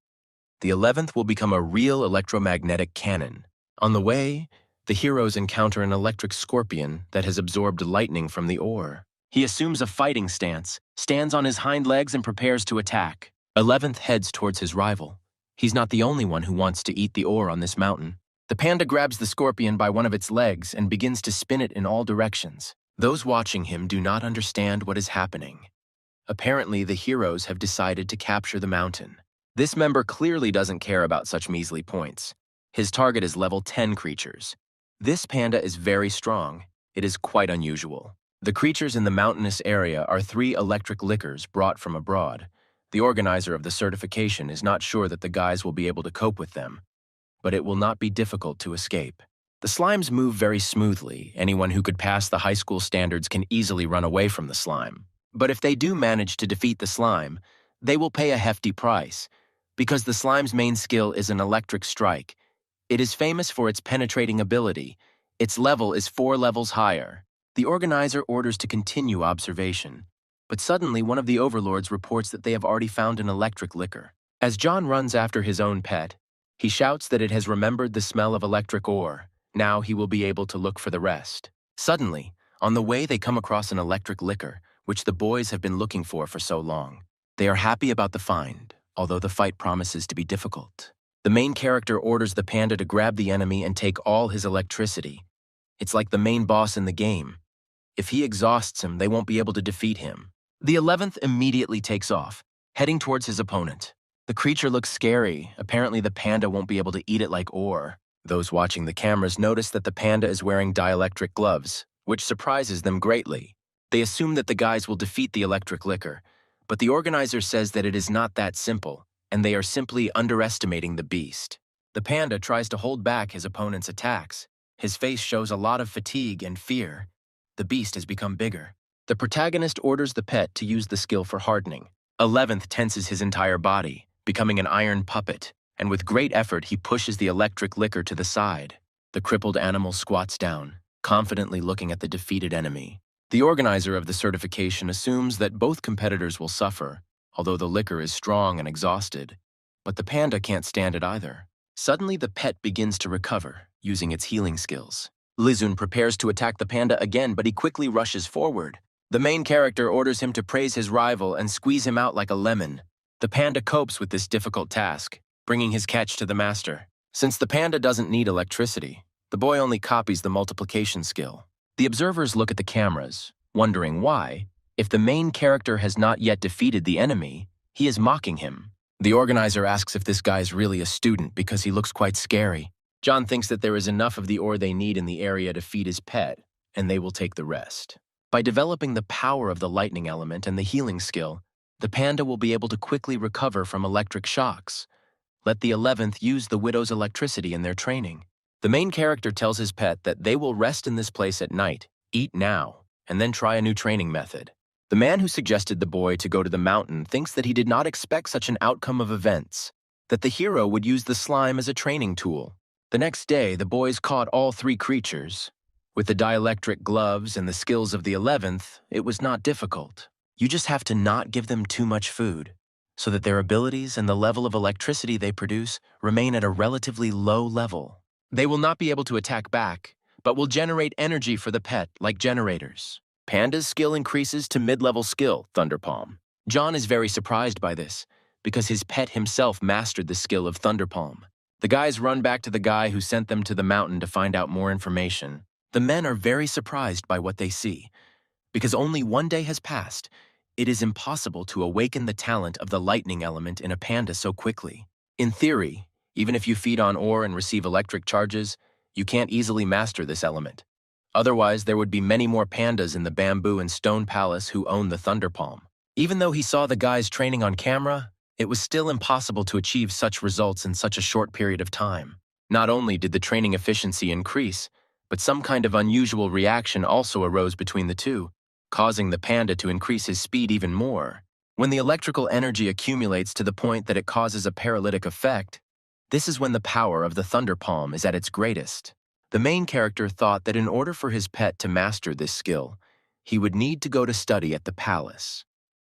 the 11th will become a real electromagnetic cannon. On the way, the heroes encounter an electric scorpion that has absorbed lightning from the ore. He assumes a fighting stance, stands on his hind legs, and prepares to attack. 11th heads towards his rival. He's not the only one who wants to eat the ore on this mountain. The panda grabs the scorpion by one of its legs and begins to spin it in all directions. Those watching him do not understand what is happening. Apparently, the heroes have decided to capture the mountain. This member clearly doesn't care about such measly points. His target is level 10 creatures. This panda is very strong. It is quite unusual. The creatures in the mountainous area are 3 electric lickers brought from abroad. The organizer of the certification is not sure that the guys will be able to cope with them, but it will not be difficult to escape. The slimes move very smoothly. Anyone who could pass the high school standards can easily run away from the slime. But if they do manage to defeat the slime, they will pay a hefty price, because the slime's main skill is an electric strike. It is famous for its penetrating ability. Its level is 4 levels higher. The organizer orders to continue observation, but suddenly one of the overlords reports that they have already found an electric liquor. As John runs after his own pet, he shouts that it has remembered the smell of electric ore. Now he will be able to look for the rest. Suddenly, on the way they come across an electric liquor, which the boys have been looking for so long. They are happy about the find, although the fight promises to be difficult. The main character orders the panda to grab the enemy and take all his electricity. It's like the main boss in the game. If he exhausts him, they won't be able to defeat him. The 11th immediately takes off, heading towards his opponent. The creature looks scary. Apparently the panda won't be able to eat it like ore. Those watching the cameras notice that the panda is wearing dielectric gloves, which surprises them greatly. They assume that the guys will defeat the electric liquor, but the organizer says that it is not that simple, and they are simply underestimating the beast. The panda tries to hold back his opponent's attacks. His face shows a lot of fatigue and fear. The beast has become bigger. The protagonist orders the pet to use the skill for hardening. 11th tenses his entire body, becoming an iron puppet, and with great effort he pushes the electric liquor to the side. The crippled animal squats down, confidently looking at the defeated enemy. The organizer of the certification assumes that both competitors will suffer, although the liquor is strong and exhausted. But the panda can't stand it either. Suddenly the pet begins to recover, using its healing skills. Lizun prepares to attack the panda again, but he quickly rushes forward. The main character orders him to praise his rival and squeeze him out like a lemon. The panda copes with this difficult task, bringing his catch to the master. Since the panda doesn't need electricity, the boy only copies the multiplication skill. The observers look at the cameras, wondering why, if the main character has not yet defeated the enemy, he is mocking him. The organizer asks if this guy is really a student because he looks quite scary. John thinks that there is enough of the ore they need in the area to feed his pet, and they will take the rest. By developing the power of the lightning element and the healing skill, the panda will be able to quickly recover from electric shocks. Let the 11th use the widow's electricity in their training. The main character tells his pet that they will rest in this place at night, eat now, and then try a new training method. The man who suggested the boy to go to the mountain thinks that he did not expect such an outcome of events, that the hero would use the slime as a training tool. The next day, the boys caught all 3 creatures. With the dielectric gloves and the skills of the 11th, it was not difficult. You just have to not give them too much food, so that their abilities and the level of electricity they produce remain at a relatively low level. They will not be able to attack back, but will generate energy for the pet like generators. Panda's skill increases to mid-level skill, Thunderpalm. John is very surprised by this, because his pet himself mastered the skill of Thunderpalm. The guys run back to the guy who sent them to the mountain to find out more information. The men are very surprised by what they see. Because only 1 day has passed, it is impossible to awaken the talent of the lightning element in a panda so quickly. In theory, even if you feed on ore and receive electric charges, you can't easily master this element. Otherwise, there would be many more pandas in the bamboo and stone palace who own the Thunderpalm. Even though he saw the guys training on camera, it was still impossible to achieve such results in such a short period of time. Not only did the training efficiency increase, but some kind of unusual reaction also arose between the two, causing the panda to increase his speed even more. When the electrical energy accumulates to the point that it causes a paralytic effect, this is when the power of the Thunder Palm is at its greatest. The main character thought that in order for his pet to master this skill, he would need to go to study at the palace.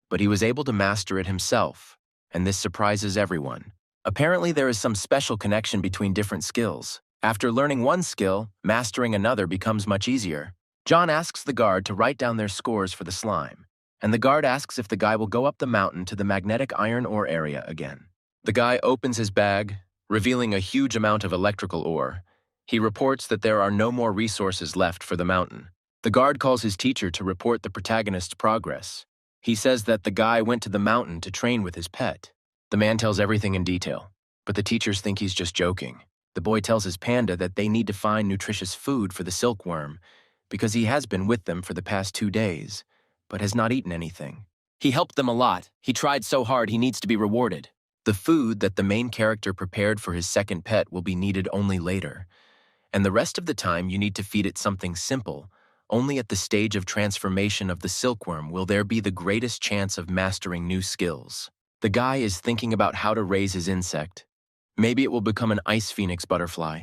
But he was able to master it himself, and this surprises everyone. Apparently, there is some special connection between different skills. After learning one skill, mastering another becomes much easier. John asks the guard to write down their scores for the slime, and the guard asks if the guy will go up the mountain to the magnetic iron ore area again. The guy opens his bag, revealing a huge amount of electrical ore. He reports that there are no more resources left for the mountain. The guard calls his teacher to report the protagonist's progress. He says that the guy went to the mountain to train with his pet. The man tells everything in detail, but the teachers think he's just joking. The boy tells his panda that they need to find nutritious food for the silkworm because he has been with them for the past 2 days, but has not eaten anything. He helped them a lot. He tried so hard he needs to be rewarded. The food that the main character prepared for his second pet will be needed only later, and the rest of the time you need to feed it something simple. Only at the stage of transformation of the silkworm will there be the greatest chance of mastering new skills. The guy is thinking about how to raise his insect. Maybe it will become an ice phoenix butterfly,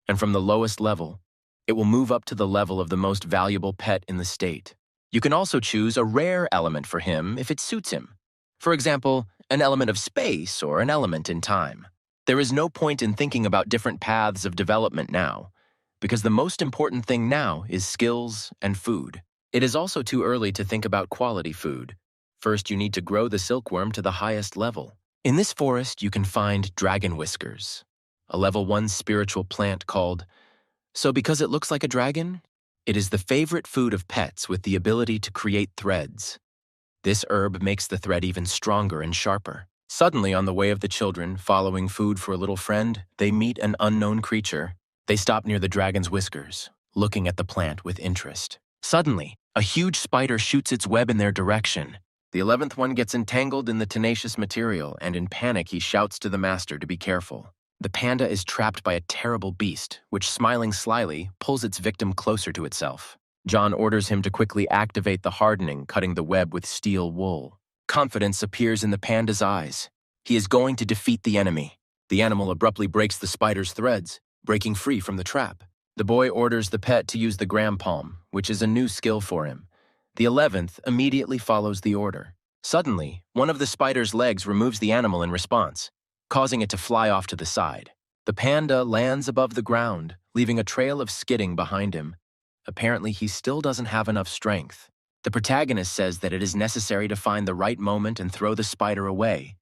and from the lowest level, it will move up to the level of the most valuable pet in the state. You can also choose a rare element for him if it suits him. For example, an element of space or an element in time. There is no point in thinking about different paths of development now, because the most important thing now is skills and food. It is also too early to think about quality food. First, you need to grow the silkworm to the highest level. In this forest, you can find dragon whiskers, a level 1 spiritual plant called. So because it looks like a dragon, it is the favorite food of pets with the ability to create threads. This herb makes the thread even stronger and sharper. Suddenly, on the way of the children, following food for a little friend, they meet an unknown creature. They stop near the dragon's whiskers, looking at the plant with interest. Suddenly, a huge spider shoots its web in their direction. The 11th one gets entangled in the tenacious material, and in panic he shouts to the master to be careful. The panda is trapped by a terrible beast, which, smiling slyly, pulls its victim closer to itself. John orders him to quickly activate the hardening, cutting the web with steel wool. Confidence appears in the panda's eyes. He is going to defeat the enemy. The animal abruptly breaks the spider's threads, breaking free from the trap. The boy orders the pet to use the gram palm, which is a new skill for him. The 11th immediately follows the order. Suddenly, one of the spider's legs removes the animal in response, causing it to fly off to the side. The panda lands above the ground, leaving a trail of skidding behind him. Apparently, he still doesn't have enough strength. The protagonist says that it is necessary to find the right moment and throw the spider away.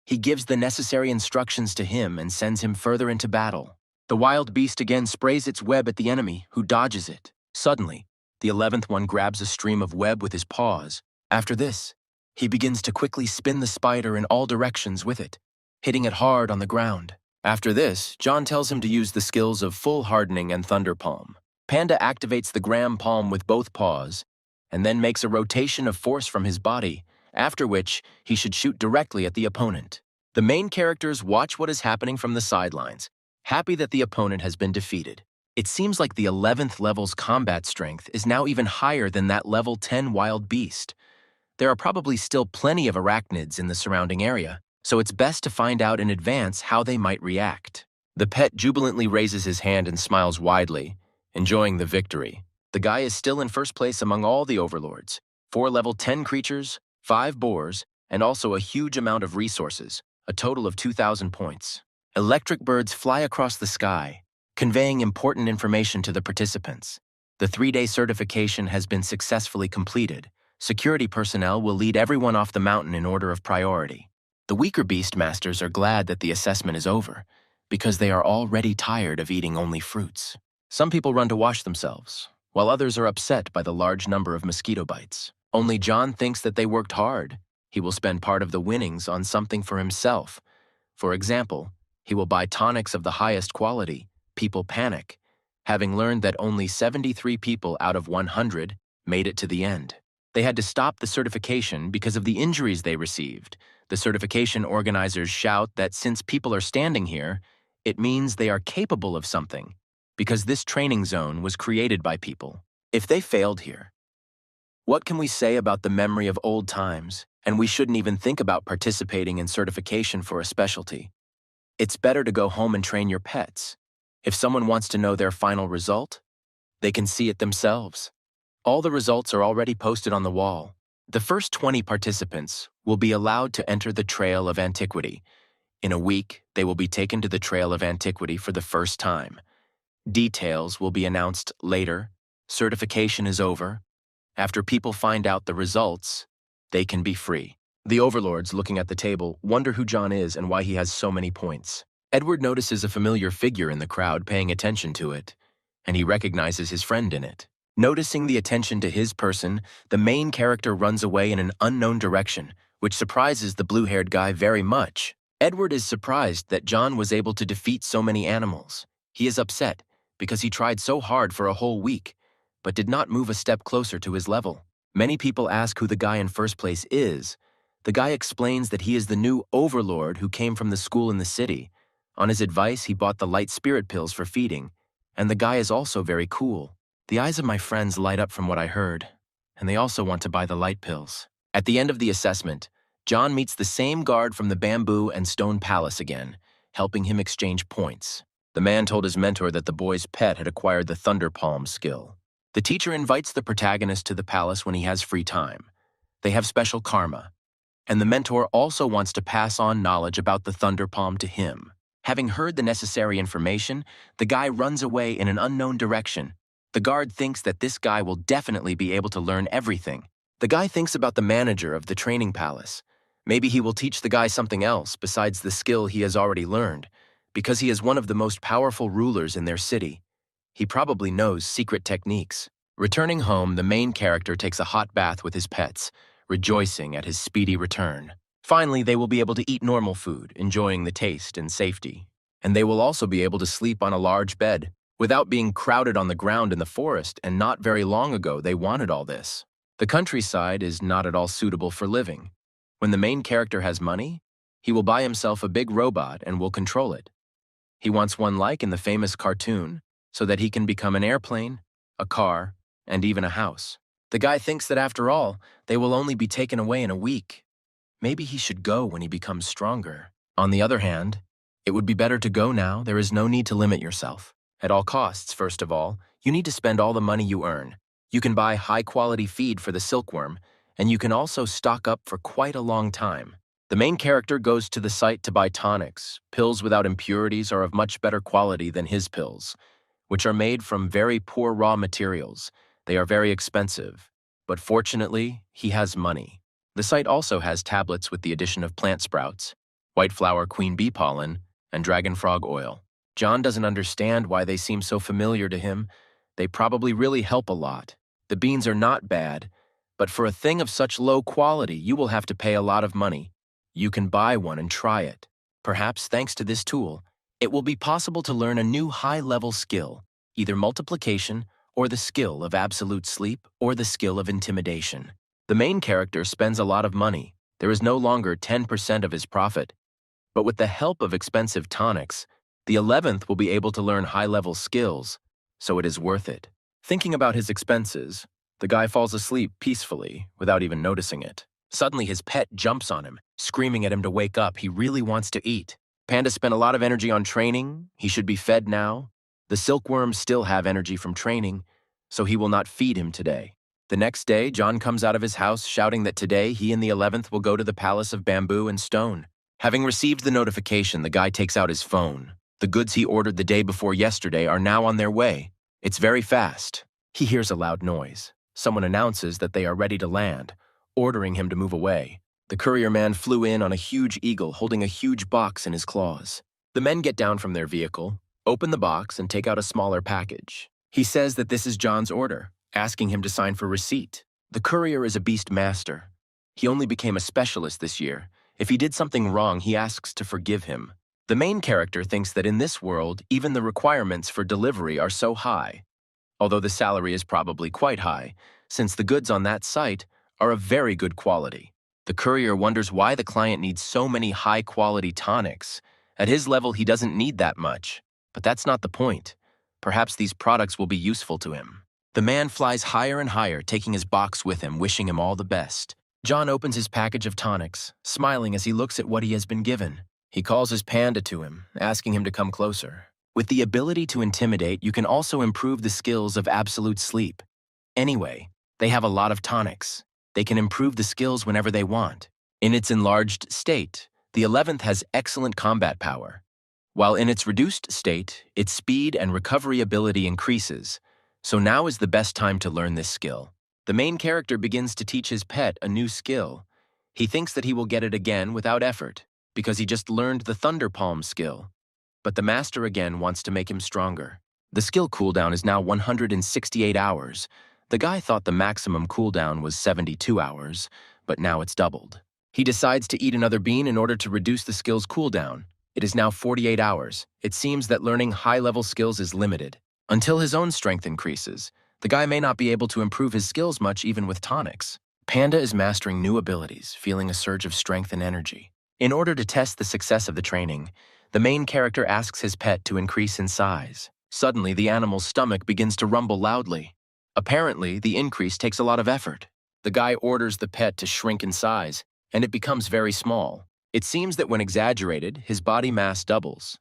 He gives the necessary instructions to him and sends him further into battle. The wild beast again sprays its web at the enemy, who dodges it. Suddenly, the 11th one grabs a stream of web with his paws. After this, he begins to quickly spin the spider in all directions with it, hitting it hard on the ground. After this, John tells him to use the skills of full hardening and thunder palm. Panda activates the gram palm with both paws, and then makes a rotation of force from his body, after which he should shoot directly at the opponent. The main characters watch what is happening from the sidelines, happy that the opponent has been defeated. It seems like the 11th level's combat strength is now even higher than that level 10 wild beast. There are probably still plenty of arachnids in the surrounding area, so it's best to find out in advance how they might react. The pet jubilantly raises his hand and smiles widely, enjoying the victory. The guy is still in first place among all the overlords. 4 level 10 creatures, 5 boars, and also a huge amount of resources, a total of 2,000 points. Electric birds fly across the sky, conveying important information to the participants. The 3-day certification has been successfully completed. Security personnel will lead everyone off the mountain in order of priority. The weaker beast masters are glad that the assessment is over, because they are already tired of eating only fruits. Some people run to wash themselves, while others are upset by the large number of mosquito bites. Only John thinks that they worked hard. He will spend part of the winnings on something for himself. For example, he will buy tonics of the highest quality. People panic, having learned that only 73 people out of 100 made it to the end. They had to stop the certification because of the injuries they received. The certification organizers shout that since people are standing here, it means they are capable of something, because this training zone was created by people. If they failed here, what can we say about the memory of old times? And we shouldn't even think about participating in certification for a specialty. It's better to go home and train your pets. If someone wants to know their final result, they can see it themselves. All the results are already posted on the wall. The first 20 participants will be allowed to enter the Trail of Antiquity. In a week, they will be taken to the Trail of Antiquity for the first time. Details will be announced later. Certification is over. After people find out the results, they can be free. The overlords, looking at the table, wonder who John is and why he has so many points. Edward notices a familiar figure in the crowd paying attention to it, and he recognizes his friend in it. Noticing the attention to his person, the main character runs away in an unknown direction, which surprises the blue-haired guy very much. Edward is surprised that John was able to defeat so many animals. He is upset because he tried so hard for a whole week, but did not move a step closer to his level. Many people ask who the guy in first place is. The guy explains that he is the new overlord who came from the school in the city. On his advice, he bought the light spirit pills for feeding, and the guy is also very cool. The eyes of my friends light up from what I heard, and they also want to buy the light pills. At the end of the assessment, John meets the same guard from the Bamboo and Stone Palace again, helping him exchange points. The man told his mentor that the boy's pet had acquired the Thunder Palm skill. The teacher invites the protagonist to the palace when he has free time. They have special karma, and the mentor also wants to pass on knowledge about the Thunder Palm to him. Having heard the necessary information, the guy runs away in an unknown direction. The guard thinks that this guy will definitely be able to learn everything. The guy thinks about the manager of the training palace. Maybe he will teach the guy something else besides the skill he has already learned, because he is one of the most powerful rulers in their city. He probably knows secret techniques. Returning home, the main character takes a hot bath with his pets, rejoicing at his speedy return. Finally, they will be able to eat normal food, enjoying the taste and safety. And they will also be able to sleep on a large bed, without being crowded on the ground in the forest, and not very long ago they wanted all this. The countryside is not at all suitable for living. When the main character has money, he will buy himself a big robot and will control it. He wants one like in the famous cartoon, so that he can become an airplane, a car, and even a house. The guy thinks that after all, they will only be taken away in a week. Maybe he should go when he becomes stronger. On the other hand, it would be better to go now. There is no need to limit yourself. At all costs, first of all, you need to spend all the money you earn. You can buy high-quality feed for the silkworm, and you can also stock up for quite a long time. The main character goes to the site to buy tonics. Pills without impurities are of much better quality than his pills, which are made from very poor raw materials. They are very expensive, but fortunately, he has money. The site also has tablets with the addition of plant sprouts, white flower queen bee pollen, and dragon frog oil. John doesn't understand why they seem so familiar to him. They probably really help a lot. The beans are not bad, but for a thing of such low quality, you will have to pay a lot of money. You can buy one and try it. Perhaps thanks to this tool, it will be possible to learn a new high-level skill, either multiplication or the skill of absolute sleep or the skill of intimidation. The main character spends a lot of money. There is no longer 10% of his profit. But with the help of expensive tonics, the 11th will be able to learn high-level skills, so it is worth it. Thinking about his expenses, the guy falls asleep peacefully without even noticing it. Suddenly, his pet jumps on him, screaming at him to wake up. He really wants to eat. Panda spent a lot of energy on training. He should be fed now. The silkworms still have energy from training, so he will not feed him today. The next day, John comes out of his house shouting that today he and the 11th will go to the Palace of Bamboo and Stone. Having received the notification, the guy takes out his phone. The goods he ordered the day before yesterday are now on their way. It's very fast. He hears a loud noise. Someone announces that they are ready to land, ordering him to move away. The courier man flew in on a huge eagle holding a huge box in his claws. The men get down from their vehicle, open the box, and take out a smaller package. He says that this is John's order, asking him to sign for receipt. The courier is a beast master. He only became a specialist this year. If he did something wrong, he asks to forgive him. The main character thinks that in this world, even the requirements for delivery are so high, although the salary is probably quite high, since the goods on that site are of very good quality. The courier wonders why the client needs so many high-quality tonics. At his level, he doesn't need that much. But that's not the point. Perhaps these products will be useful to him. The man flies higher and higher, taking his box with him, wishing him all the best. John opens his package of tonics, smiling as he looks at what he has been given. He calls his panda to him, asking him to come closer. With the ability to intimidate, you can also improve the skills of absolute sleep. Anyway, they have a lot of tonics. They can improve the skills whenever they want. In its enlarged state, the 11th has excellent combat power. While in its reduced state, its speed and recovery ability increases. So now is the best time to learn this skill. The main character begins to teach his pet a new skill. He thinks that he will get it again without effort, because he just learned the Thunder Palm skill. But the master again wants to make him stronger. The skill cooldown is now 168 hours. The guy thought the maximum cooldown was 72 hours, but now it's doubled. He decides to eat another bean in order to reduce the skill's cooldown. It is now 48 hours. It seems that learning high-level skills is limited. Until his own strength increases, the guy may not be able to improve his skills much even with tonics. Panda is mastering new abilities, feeling a surge of strength and energy. In order to test the success of the training, the main character asks his pet to increase in size. Suddenly, the animal's stomach begins to rumble loudly. Apparently, the increase takes a lot of effort. The guy orders the pet to shrink in size, and it becomes very small. It seems that when exaggerated, his body mass doubles.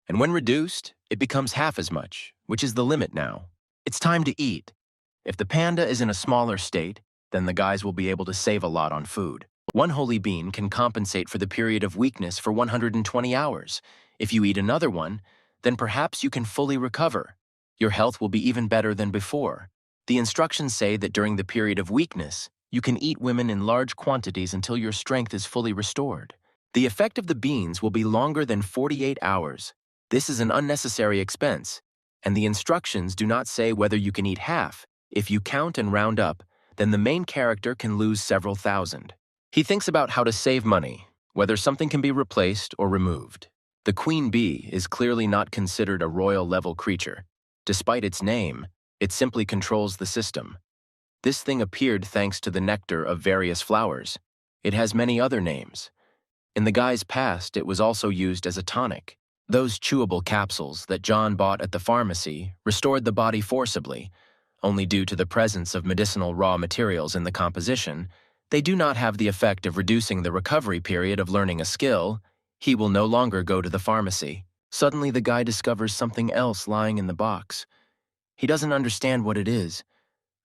And when reduced, it becomes half as much, which is the limit now. It's time to eat. If the panda is in a smaller state, then the guys will be able to save a lot on food. One holy bean can compensate for the period of weakness for 120 hours. If you eat another one, then perhaps you can fully recover. Your health will be even better than before. The instructions say that during the period of weakness, you can eat women in large quantities until your strength is fully restored. The effect of the beans will be longer than 48 hours. This is an unnecessary expense, and the instructions do not say whether you can eat half. If you count and round up, then the main character can lose several thousand. He thinks about how to save money, whether something can be replaced or removed. The queen bee is clearly not considered a royal-level creature. Despite its name, it simply controls the system. This thing appeared thanks to the nectar of various flowers. It has many other names. In the guy's past, it was also used as a tonic. Those chewable capsules that John bought at the pharmacy restored the body forcibly. Only due to the presence of medicinal raw materials in the composition, they do not have the effect of reducing the recovery period of learning a skill. He will no longer go to the pharmacy. Suddenly, the guy discovers something else lying in the box. He doesn't understand what it is.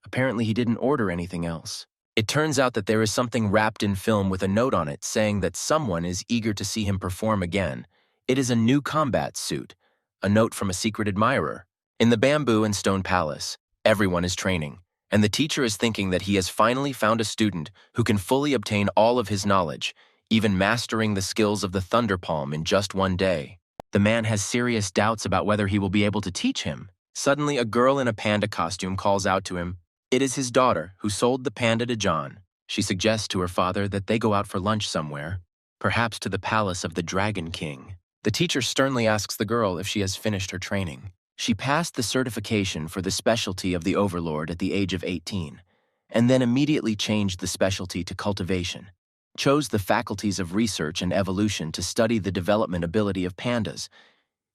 Apparently, he didn't order anything else. It turns out that there is something wrapped in film with a note on it saying that someone is eager to see him perform again. It is a new combat suit, a note from a secret admirer. In the bamboo and stone palace, everyone is training, and the teacher is thinking that he has finally found a student who can fully obtain all of his knowledge, even mastering the skills of the Thunder Palm in just one day. The man has serious doubts about whether he will be able to teach him. Suddenly, a girl in a panda costume calls out to him. It is his daughter, who sold the panda to John. She suggests to her father that they go out for lunch somewhere, perhaps to the palace of the Dragon King. The teacher sternly asks the girl if she has finished her training. She passed the certification for the specialty of the Overlord at the age of 18, and then immediately changed the specialty to cultivation, chose the faculties of research and evolution to study the development ability of pandas.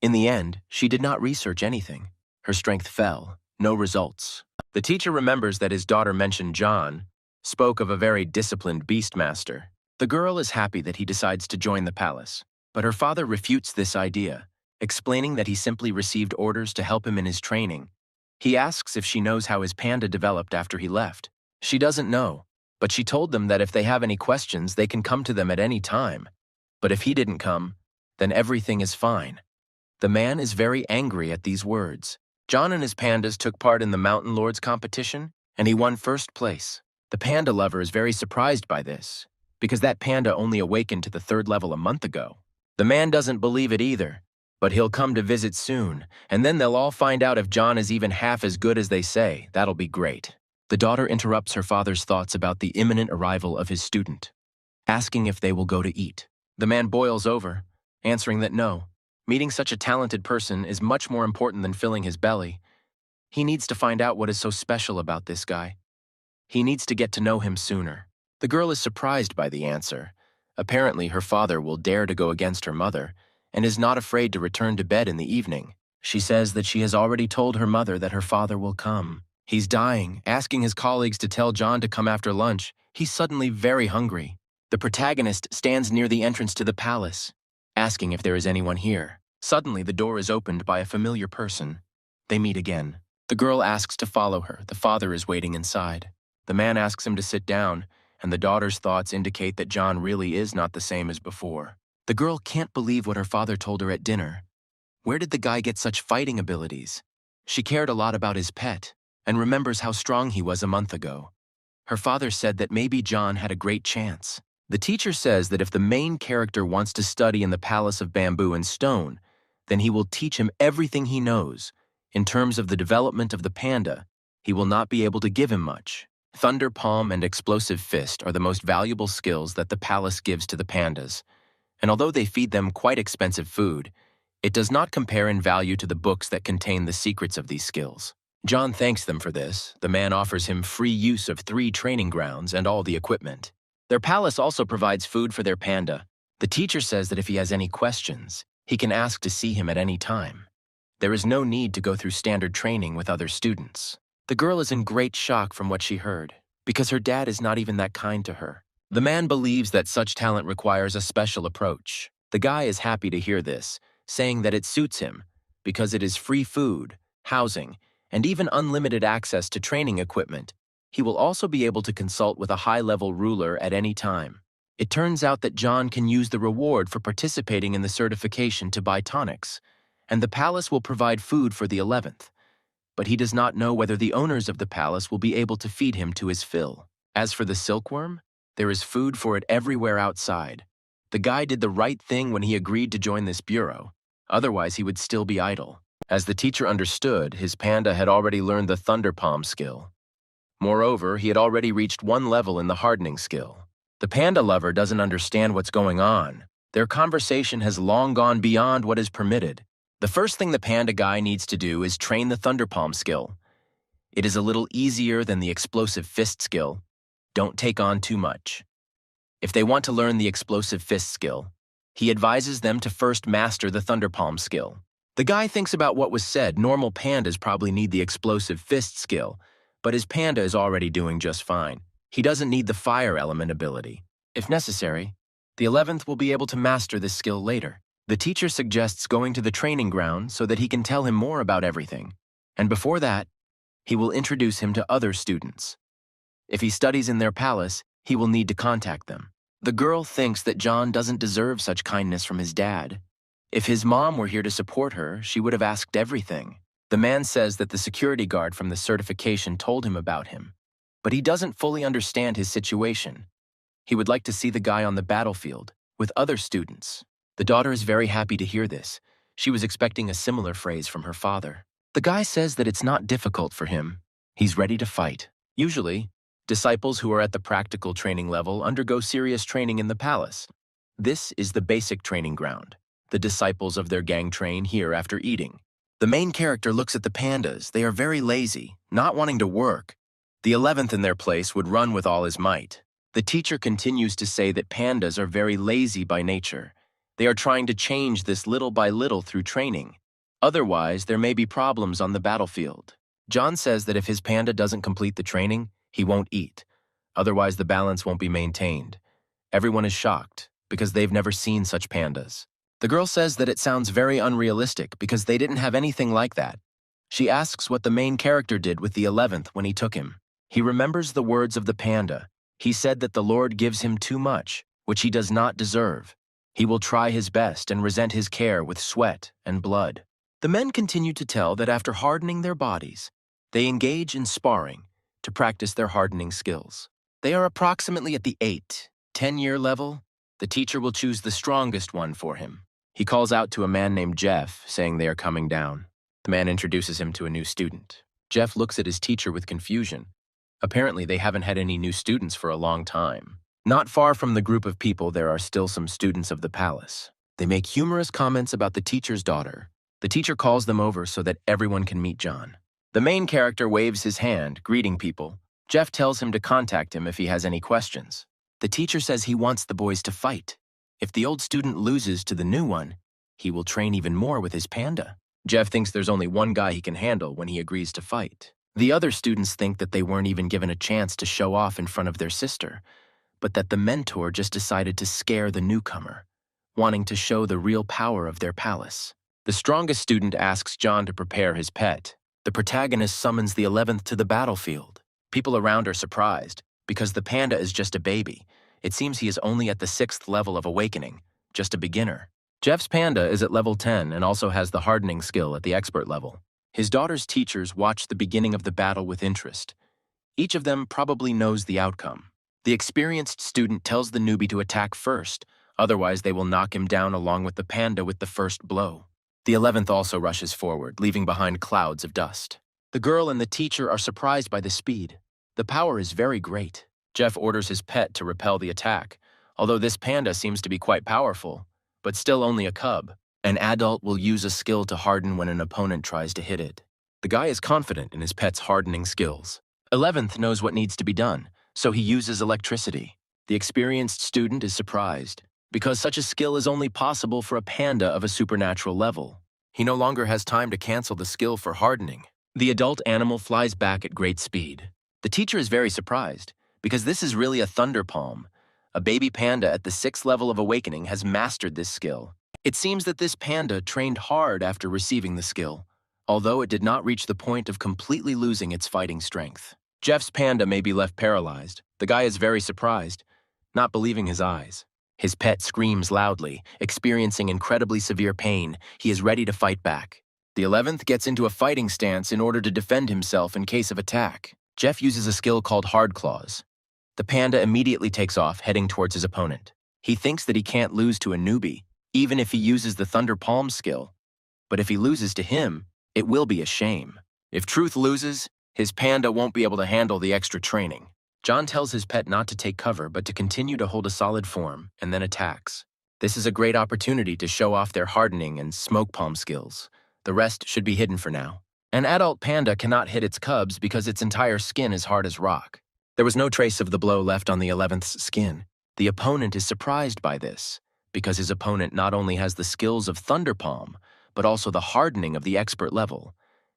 In the end, she did not research anything. Her strength fell, no results. The teacher remembers that his daughter mentioned John, spoke of a very disciplined beastmaster. The girl is happy that he decides to join the palace, but her father refutes this idea, explaining that he simply received orders to help him in his training. He asks if she knows how his panda developed after he left. She doesn't know, but she told them that if they have any questions, they can come to them at any time. But if he didn't come, then everything is fine. The man is very angry at these words. John and his pandas took part in the Mountain Lords competition, and he won first place. The panda lover is very surprised by this, because that panda only awakened to the 3rd level a month ago. The man doesn't believe it either, but he'll come to visit soon, and then they'll all find out if John is even half as good as they say. That'll be great. The daughter interrupts her father's thoughts about the imminent arrival of his student, asking if they will go to eat. The man boils over, answering that no. Meeting such a talented person is much more important than filling his belly. He needs to find out what is so special about this guy. He needs to get to know him sooner. The girl is surprised by the answer. Apparently, her father will dare to go against her mother and is not afraid to return to bed in the evening. She says that she has already told her mother that her father will come. He's dying, asking his colleagues to tell John to come after lunch. He's suddenly very hungry. The protagonist stands near the entrance to the palace, asking if there is anyone here. Suddenly, the door is opened by a familiar person. They meet again. The girl asks to follow her. The father is waiting inside. The man asks him to sit down, and the daughter's thoughts indicate that John really is not the same as before. The girl can't believe what her father told her at dinner. Where did the guy get such fighting abilities? She cared a lot about his pet and remembers how strong he was a month ago. Her father said that maybe John had a great chance. The teacher says that if the main character wants to study in the Palace of Bamboo and Stone, then he will teach him everything he knows. In terms of the development of the panda, he will not be able to give him much. Thunder Palm and Explosive Fist are the most valuable skills that the palace gives to the pandas, and although they feed them quite expensive food, it does not compare in value to the books that contain the secrets of these skills. John thanks them for this. The man offers him free use of 3 training grounds and all the equipment. Their palace also provides food for their panda. The teacher says that if he has any questions, he can ask to see him at any time. There is no need to go through standard training with other students. The girl is in great shock from what she heard, because her dad is not even that kind to her. The man believes that such talent requires a special approach. The guy is happy to hear this, saying that it suits him, because it is free food, housing, and even unlimited access to training equipment. He will also be able to consult with a high-level ruler at any time. It turns out that John can use the reward for participating in the certification to buy tonics, and the palace will provide food for the 11th. But he does not know whether the owners of the palace will be able to feed him to his fill. As for the silkworm, there is food for it everywhere outside. The guy did the right thing when he agreed to join this bureau. Otherwise, he would still be idle. As the teacher understood, his panda had already learned the Thunder Palm skill. Moreover, he had already reached 1 level in the hardening skill. The panda lover doesn't understand what's going on. Their conversation has long gone beyond what is permitted. The first thing the panda guy needs to do is train the Thunder Palm skill. It is a little easier than the Explosive Fist skill. Don't take on too much. If they want to learn the Explosive Fist skill, he advises them to first master the Thunder Palm skill. The guy thinks about what was said. Normal pandas probably need the Explosive Fist skill, but his panda is already doing just fine. He doesn't need the Fire Element ability. If necessary, the 11th will be able to master this skill later. The teacher suggests going to the training ground so that he can tell him more about everything, and before that, he will introduce him to other students. If he studies in their palace, he will need to contact them. The girl thinks that John doesn't deserve such kindness from his dad. If his mom were here to support her, she would have asked everything. The man says that the security guard from the certification told him about him, but he doesn't fully understand his situation. He would like to see the guy on the battlefield with other students. The daughter is very happy to hear this. She was expecting a similar phrase from her father. The guy says that it's not difficult for him. He's ready to fight. Usually, disciples who are at the practical training level undergo serious training in the palace. This is the basic training ground. The disciples of their gang train here after eating. The main character looks at the pandas. They are very lazy, not wanting to work. The 11th in their place would run with all his might. The teacher continues to say that pandas are very lazy by nature. They are trying to change this little by little through training. Otherwise, there may be problems on the battlefield. John says that if his panda doesn't complete the training, he won't eat. Otherwise, the balance won't be maintained. Everyone is shocked because they've never seen such pandas. The girl says that it sounds very unrealistic because they didn't have anything like that. She asks what the main character did with the 11th when he took him. He remembers the words of the panda. He said that the Lord gives him too much, which he does not deserve. He will try his best and resent his care with sweat and blood. The men continue to tell that after hardening their bodies, they engage in sparring to practice their hardening skills. They are approximately at the 8-10-year level. The teacher will choose the strongest one for him. He calls out to a man named Jeff, saying they are coming down. The man introduces him to a new student. Jeff looks at his teacher with confusion. Apparently, they haven't had any new students for a long time. Not far from the group of people, there are still some students of the palace. They make humorous comments about the teacher's daughter. The teacher calls them over so that everyone can meet John. The main character waves his hand, greeting people. Jeff tells him to contact him if he has any questions. The teacher says he wants the boys to fight. If the old student loses to the new one, he will train even more with his panda. Jeff thinks there's only one guy he can handle when he agrees to fight. The other students think that they weren't even given a chance to show off in front of their sister, but that the mentor just decided to scare the newcomer, wanting to show the real power of their palace. The strongest student asks John to prepare his pet. The protagonist summons the 11th to the battlefield. People around are surprised, because the panda is just a baby. It seems he is only at the 6th level of awakening, just a beginner. Jeff's panda is at level 10 and also has the hardening skill at the expert level. His daughter's teachers watch the beginning of the battle with interest. Each of them probably knows the outcome. The experienced student tells the newbie to attack first, otherwise they will knock him down along with the panda with the first blow. The 11th also rushes forward, leaving behind clouds of dust. The girl and the teacher are surprised by the speed. The power is very great. Jeff orders his pet to repel the attack, although this panda seems to be quite powerful, but still only a cub. An adult will use a skill to harden when an opponent tries to hit it. The guy is confident in his pet's hardening skills. 11th knows what needs to be done, so he uses electricity. The experienced student is surprised, because such a skill is only possible for a panda of a supernatural level. He no longer has time to cancel the skill for hardening. The adult animal flies back at great speed. The teacher is very surprised, because this is really a thunder palm. A baby panda at the 6th level of awakening has mastered this skill. It seems that this panda trained hard after receiving the skill, although it did not reach the point of completely losing its fighting strength. Jeff's panda may be left paralyzed. The guy is very surprised, not believing his eyes. His pet screams loudly, experiencing incredibly severe pain. He is ready to fight back. The 11th gets into a fighting stance in order to defend himself in case of attack. Jeff uses a skill called Hard Claws. The panda immediately takes off, heading towards his opponent. He thinks that he can't lose to a newbie, even if he uses the Thunder Palm skill. But if he loses to him, it will be a shame. If Truth loses, his panda won't be able to handle the extra training. John tells his pet not to take cover, but to continue to hold a solid form, and then attacks. This is a great opportunity to show off their hardening and smoke palm skills. The rest should be hidden for now. An adult panda cannot hit its cubs because its entire skin is hard as rock. There was no trace of the blow left on the 11th's skin. The opponent is surprised by this, because his opponent not only has the skills of Thunder Palm, but also the hardening of the expert level.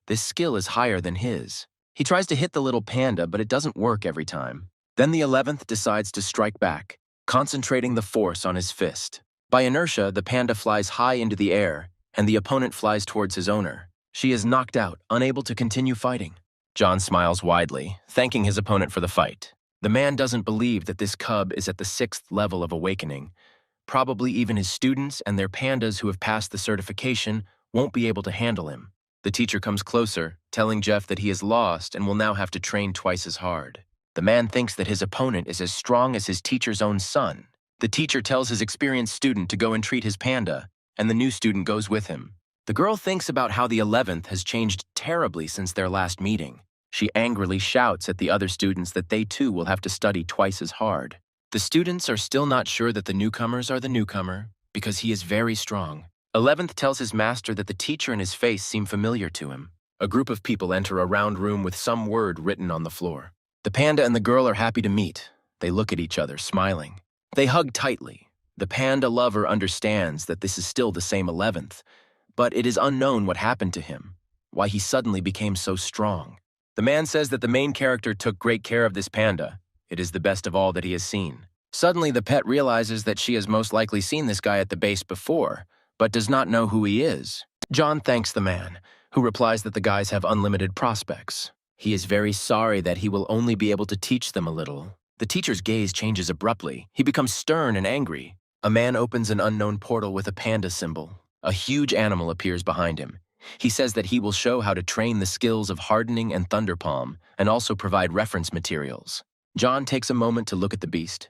This skill is higher than his. He tries to hit the little panda, but it doesn't work every time. Then the 11th decides to strike back, concentrating the force on his fist. By inertia, the panda flies high into the air, and the opponent flies towards his owner. She is knocked out, unable to continue fighting. John smiles widely, thanking his opponent for the fight. The man doesn't believe that this cub is at the 6th level of awakening. Probably even his students and their pandas who have passed the certification won't be able to handle him. The teacher comes closer, telling Jeff that he is lost and will now have to train twice as hard. The man thinks that his opponent is as strong as his teacher's own son. The teacher tells his experienced student to go and treat his panda, and the new student goes with him. The girl thinks about how the 11th has changed terribly since their last meeting. She angrily shouts at the other students that they too will have to study twice as hard. The students are still not sure that the newcomers are the newcomer, because he is very strong. 11th tells his master that the teacher and his face seem familiar to him. A group of people enter a round room with some word written on the floor. The panda and the girl are happy to meet. They look at each other, smiling. They hug tightly. The panda lover understands that this is still the same 11th, but it is unknown what happened to him, why he suddenly became so strong. The man says that the main character took great care of this panda. It is the best of all that he has seen. Suddenly, the pet realizes that she has most likely seen this guy at the base before, but does not know who he is. John thanks the man, who replies that the guys have unlimited prospects. He is very sorry that he will only be able to teach them a little. The teacher's gaze changes abruptly. He becomes stern and angry. A man opens an unknown portal with a panda symbol. A huge animal appears behind him. He says that he will show how to train the skills of hardening and thunder palm, and also provide reference materials. John takes a moment to look at the beast,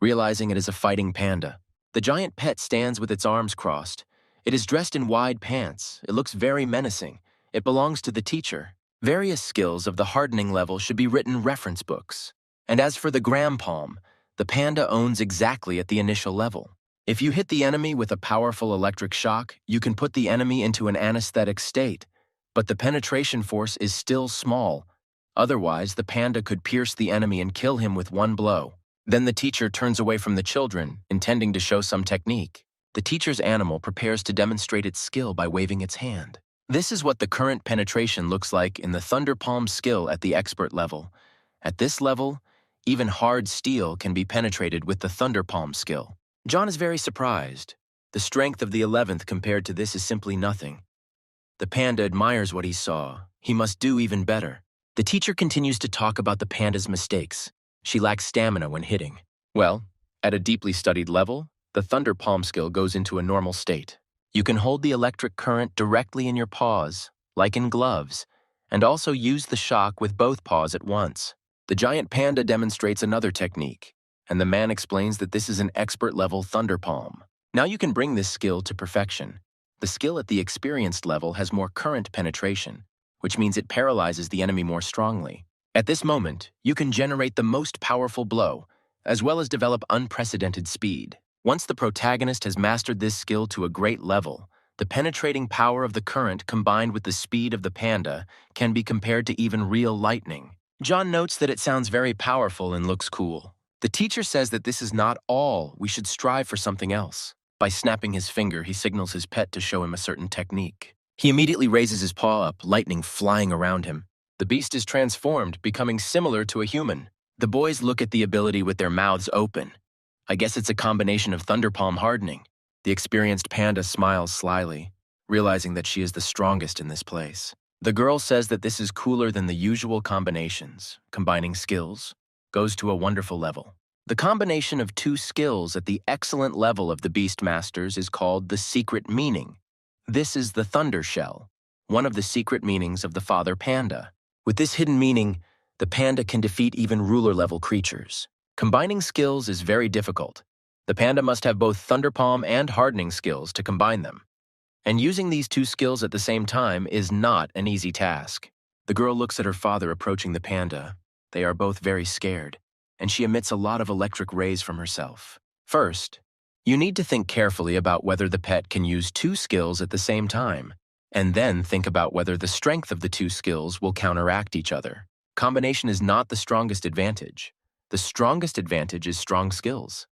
realizing it is a fighting panda. The giant pet stands with its arms crossed. It is dressed in wide pants. It looks very menacing. It belongs to the teacher. Various skills of the hardening level should be written reference books. And as for the gram palm, the panda owns exactly at the initial level. If you hit the enemy with a powerful electric shock, you can put the enemy into an anesthetic state, but the penetration force is still small, Otherwise, the panda could pierce the enemy and kill him with one blow. Then the teacher turns away from the children, intending to show some technique. The teacher's animal prepares to demonstrate its skill by waving its hand. This is what the current penetration looks like in the thunder palm skill at the expert level. At this level, even hard steel can be penetrated with the thunder palm skill. John is very surprised. The strength of the 11th compared to this is simply nothing. The panda admires what he saw. He must do even better. The teacher continues to talk about the panda's mistakes. She lacks stamina when hitting. Well, at a deeply studied level, the thunder palm skill goes into a normal state. You can hold the electric current directly in your paws, like in gloves, and also use the shock with both paws at once. The giant panda demonstrates another technique, and the man explains that this is an expert-level thunder palm. Now you can bring this skill to perfection. The skill at the experienced level has more current penetration, which means it paralyzes the enemy more strongly. At this moment, you can generate the most powerful blow, as well as develop unprecedented speed. Once the protagonist has mastered this skill to a great level, the penetrating power of the current combined with the speed of the panda can be compared to even real lightning. John notes that it sounds very powerful and looks cool. The teacher says that this is not all, we should strive for something else. By snapping his finger, he signals his pet to show him a certain technique. He immediately raises his paw up, lightning flying around him. The beast is transformed, becoming similar to a human. The boys look at the ability with their mouths open. I guess it's a combination of thunder palm hardening. The experienced panda smiles slyly, realizing that she is the strongest in this place. The girl says that this is cooler than the usual combinations. Combining skills goes to a wonderful level. The combination of two skills at the excellent level of the Beast Masters is called the secret meaning. This is the thunder shell, one of the secret meanings of the father panda. With this hidden meaning, the panda can defeat even ruler-level creatures. Combining skills is very difficult. The panda must have both thunder palm and hardening skills to combine them. And using these two skills at the same time is not an easy task. The girl looks at her father approaching the panda. They are both very scared, and she emits a lot of electric rays from herself. First, you need to think carefully about whether the pet can use two skills at the same time, and then think about whether the strength of the two skills will counteract each other. Combination is not the strongest advantage. The strongest advantage is strong skills.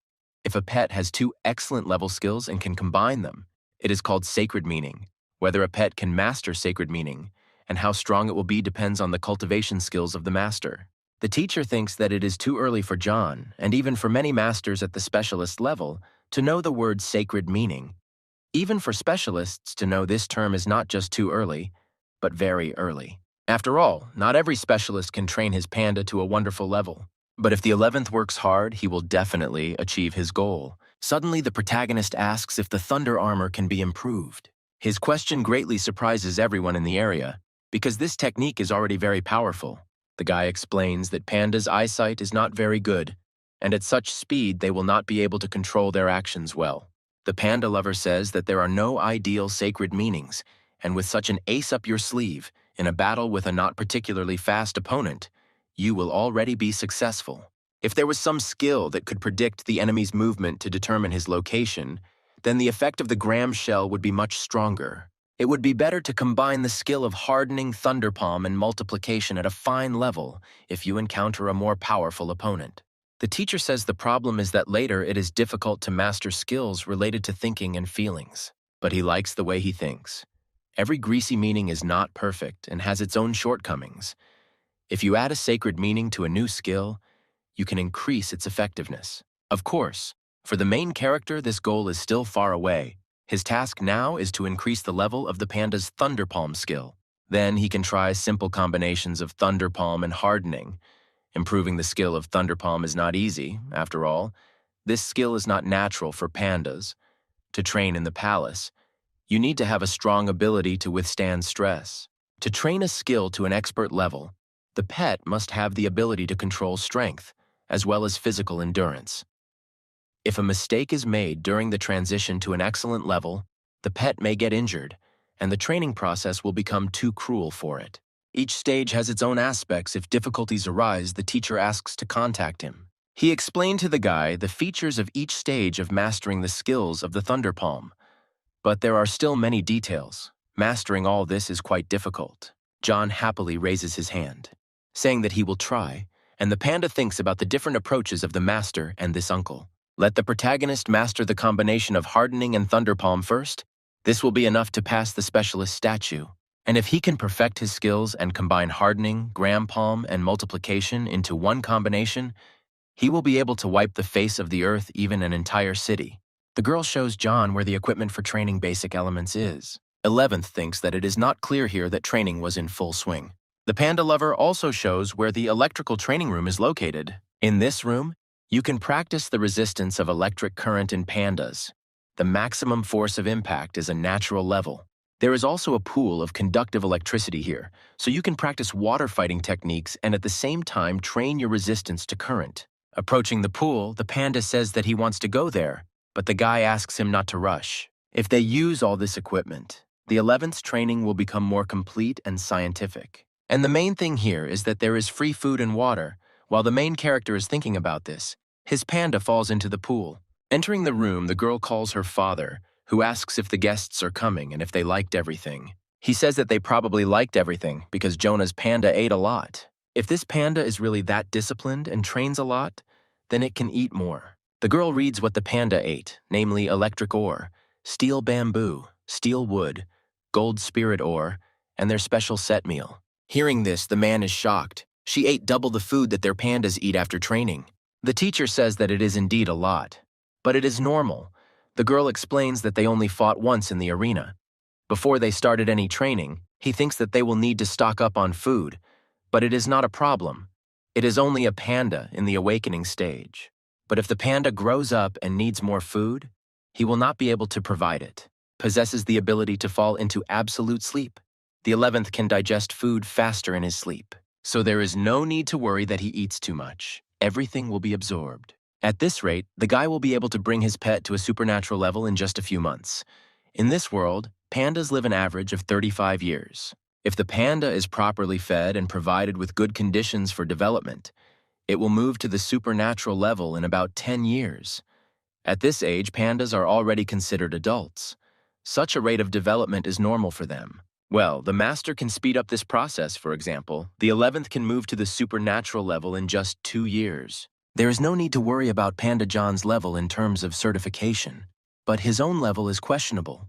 If a pet has two excellent level skills and can combine them, it is called sacred meaning. Whether a pet can master sacred meaning and how strong it will be depends on the cultivation skills of the master. The teacher thinks that it is too early for John, and even for many masters at the specialist level, to know the word sacred meaning. Even for specialists to know this term is not just too early, but very early. After all, not every specialist can train his panda to a wonderful level. But if the 11th works hard, he will definitely achieve his goal. Suddenly, the protagonist asks if the thunder armor can be improved. His question greatly surprises everyone in the area, because this technique is already very powerful. The guy explains that panda's eyesight is not very good, and at such speed they will not be able to control their actions well. The panda lover says that there are no ideal sacred meanings, and with such an ace up your sleeve, in a battle with a not particularly fast opponent, you will already be successful. If there was some skill that could predict the enemy's movement to determine his location, then the effect of the Gram shell would be much stronger. It would be better to combine the skill of hardening thunder palm and multiplication at a fine level if you encounter a more powerful opponent. The teacher says the problem is that later it is difficult to master skills related to thinking and feelings. But he likes the way he thinks. Every greasy meaning is not perfect and has its own shortcomings. If you add a sacred meaning to a new skill, you can increase its effectiveness. Of course, for the main character, this goal is still far away. His task now is to increase the level of the panda's thunder palm skill. Then he can try simple combinations of thunder palm and hardening. Improving the skill of thunder palm is not easy, after all. This skill is not natural for pandas. To train in the palace, you need to have a strong ability to withstand stress. To train a skill to an expert level, the pet must have the ability to control strength, as well as physical endurance. If a mistake is made during the transition to an excellent level, the pet may get injured, and the training process will become too cruel for it. Each stage has its own aspects. If difficulties arise, the teacher asks to contact him. He explained to the guy the features of each stage of mastering the skills of the thunder palm. But there are still many details. Mastering all this is quite difficult. John happily raises his hand. saying that he will try, and the panda thinks about the different approaches of the master and this uncle. Let the protagonist master the combination of hardening and thunderpalm first. This will be enough to pass the specialist statue. And if he can perfect his skills and combine hardening, gram palm, and multiplication into one combination, he will be able to wipe the face of the earth, even an entire city. The girl shows John where the equipment for training basic elements is. 11th thinks that it is not clear here that training was in full swing. The panda lover also shows where the electrical training room is located. In this room, you can practice the resistance of electric current in pandas. The maximum force of impact is a natural level. There is also a pool of conductive electricity here, so you can practice water fighting techniques and at the same time train your resistance to current. Approaching the pool, the panda says that he wants to go there, but the guy asks him not to rush. If they use all this equipment, the 11th's training will become more complete and scientific. And the main thing here is that there is free food and water. While the main character is thinking about this, his panda falls into the pool. Entering the room, the girl calls her father, who asks if the guests are coming and if they liked everything. He says that they probably liked everything because Jonah's panda ate a lot. If this panda is really that disciplined and trains a lot, then it can eat more. The girl reads what the panda ate, namely electric ore, steel bamboo, steel wood, gold spirit ore, and their special set meal. Hearing this, the man is shocked. She ate double the food that their pandas eat after training. The teacher says that it is indeed a lot, but it is normal. The girl explains that they only fought once in the arena. Before they started any training, he thinks that they will need to stock up on food, but it is not a problem. It is only a panda in the awakening stage. But if the panda grows up and needs more food, he will not be able to provide it. Possesses the ability to fall into absolute sleep. The 11th can digest food faster in his sleep, so there is no need to worry that he eats too much. Everything will be absorbed. At this rate, the guy will be able to bring his pet to a supernatural level in just a few months. In this world, pandas live an average of 35 years. If the panda is properly fed and provided with good conditions for development, it will move to the supernatural level in about 10 years. At this age, pandas are already considered adults. Such a rate of development is normal for them. Well, the master can speed up this process, for example. The 11th can move to the supernatural level in just 2 years. There is no need to worry about Panda John's level in terms of certification, but his own level is questionable.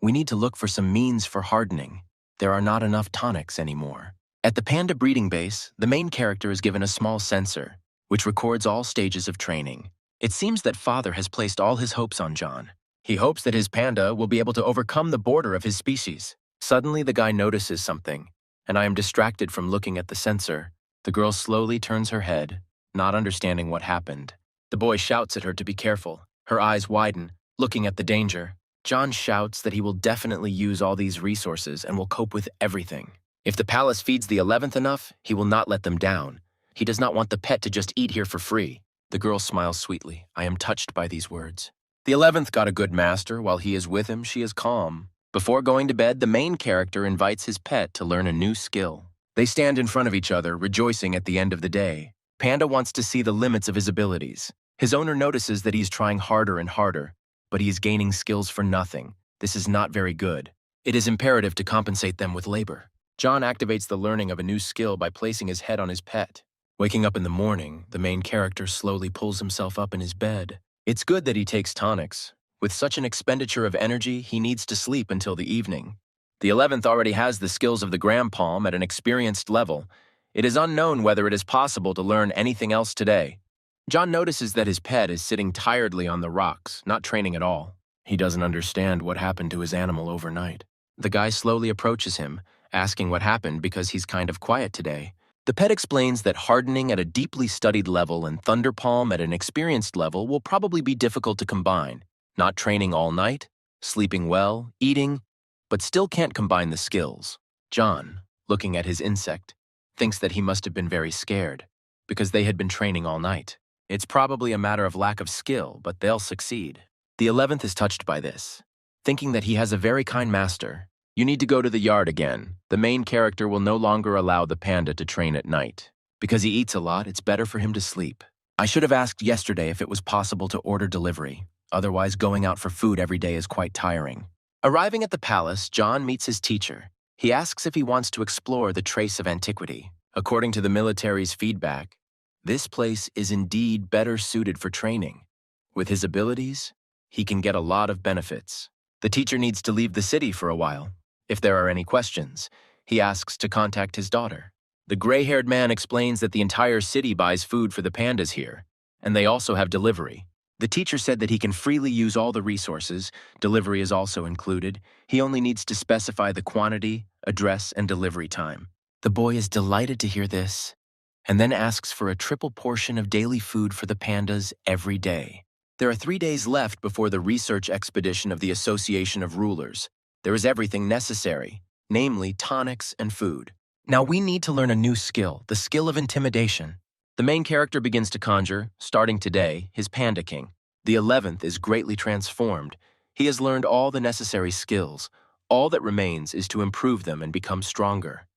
We need to look for some means for hardening. There are not enough tonics anymore. At the panda breeding base, the main character is given a small sensor, which records all stages of training. It seems that father has placed all his hopes on John. He hopes that his panda will be able to overcome the border of his species. Suddenly, the guy notices something, and I am distracted from looking at the sensor. The girl slowly turns her head, not understanding what happened. The boy shouts at her to be careful. Her eyes widen, looking at the danger. John shouts that he will definitely use all these resources and will cope with everything. If the palace feeds the 11th enough, he will not let them down. He does not want the pet to just eat here for free. The girl smiles sweetly. I am touched by these words. The 11th got a good master. While he is with him, she is calm. Before going to bed, the main character invites his pet to learn a new skill. They stand in front of each other, rejoicing at the end of the day. Panda wants to see the limits of his abilities. His owner notices that he's trying harder and harder, but he is gaining skills for nothing. This is not very good. It is imperative to compensate them with labor. John activates the learning of a new skill by placing his head on his pet. Waking up in the morning, the main character slowly pulls himself up in his bed. It's good that he takes tonics. With such an expenditure of energy, he needs to sleep until the evening. The 11th already has the skills of the gram palm at an experienced level. It is unknown whether it is possible to learn anything else today. John notices that his pet is sitting tiredly on the rocks, not training at all. He doesn't understand what happened to his animal overnight. The guy slowly approaches him, asking what happened because he's kind of quiet today. The pet explains that hardening at a deeply studied level and thunderpalm at an experienced level will probably be difficult to combine. Not training all night, sleeping well, eating, but still can't combine the skills. John, looking at his insect, thinks that he must have been very scared because they had been training all night. It's probably a matter of lack of skill, but they'll succeed. The 11th is touched by this, thinking that he has a very kind master. You need to go to the yard again. The main character will no longer allow the panda to train at night. Because he eats a lot, it's better for him to sleep. I should have asked yesterday if it was possible to order delivery. Otherwise, going out for food every day is quite tiring. Arriving at the palace, John meets his teacher. He asks if he wants to explore the trace of antiquity. According to the military's feedback, this place is indeed better suited for training. With his abilities, he can get a lot of benefits. The teacher needs to leave the city for a while. If there are any questions, he asks to contact his daughter. The gray-haired man explains that the entire city buys food for the pandas here, and they also have delivery. The teacher said that he can freely use all the resources. Delivery is also included. He only needs to specify the quantity, address, and delivery time. The boy is delighted to hear this, and then asks for a triple portion of daily food for the pandas every day. There are 3 days left before the research expedition of the Association of Rulers. There is everything necessary, namely tonics and food. Now we need to learn a new skill, the skill of intimidation. The main character begins to conjure, starting today, his Panda King. The 11th is greatly transformed. He has learned all the necessary skills. All that remains is to improve them and become stronger.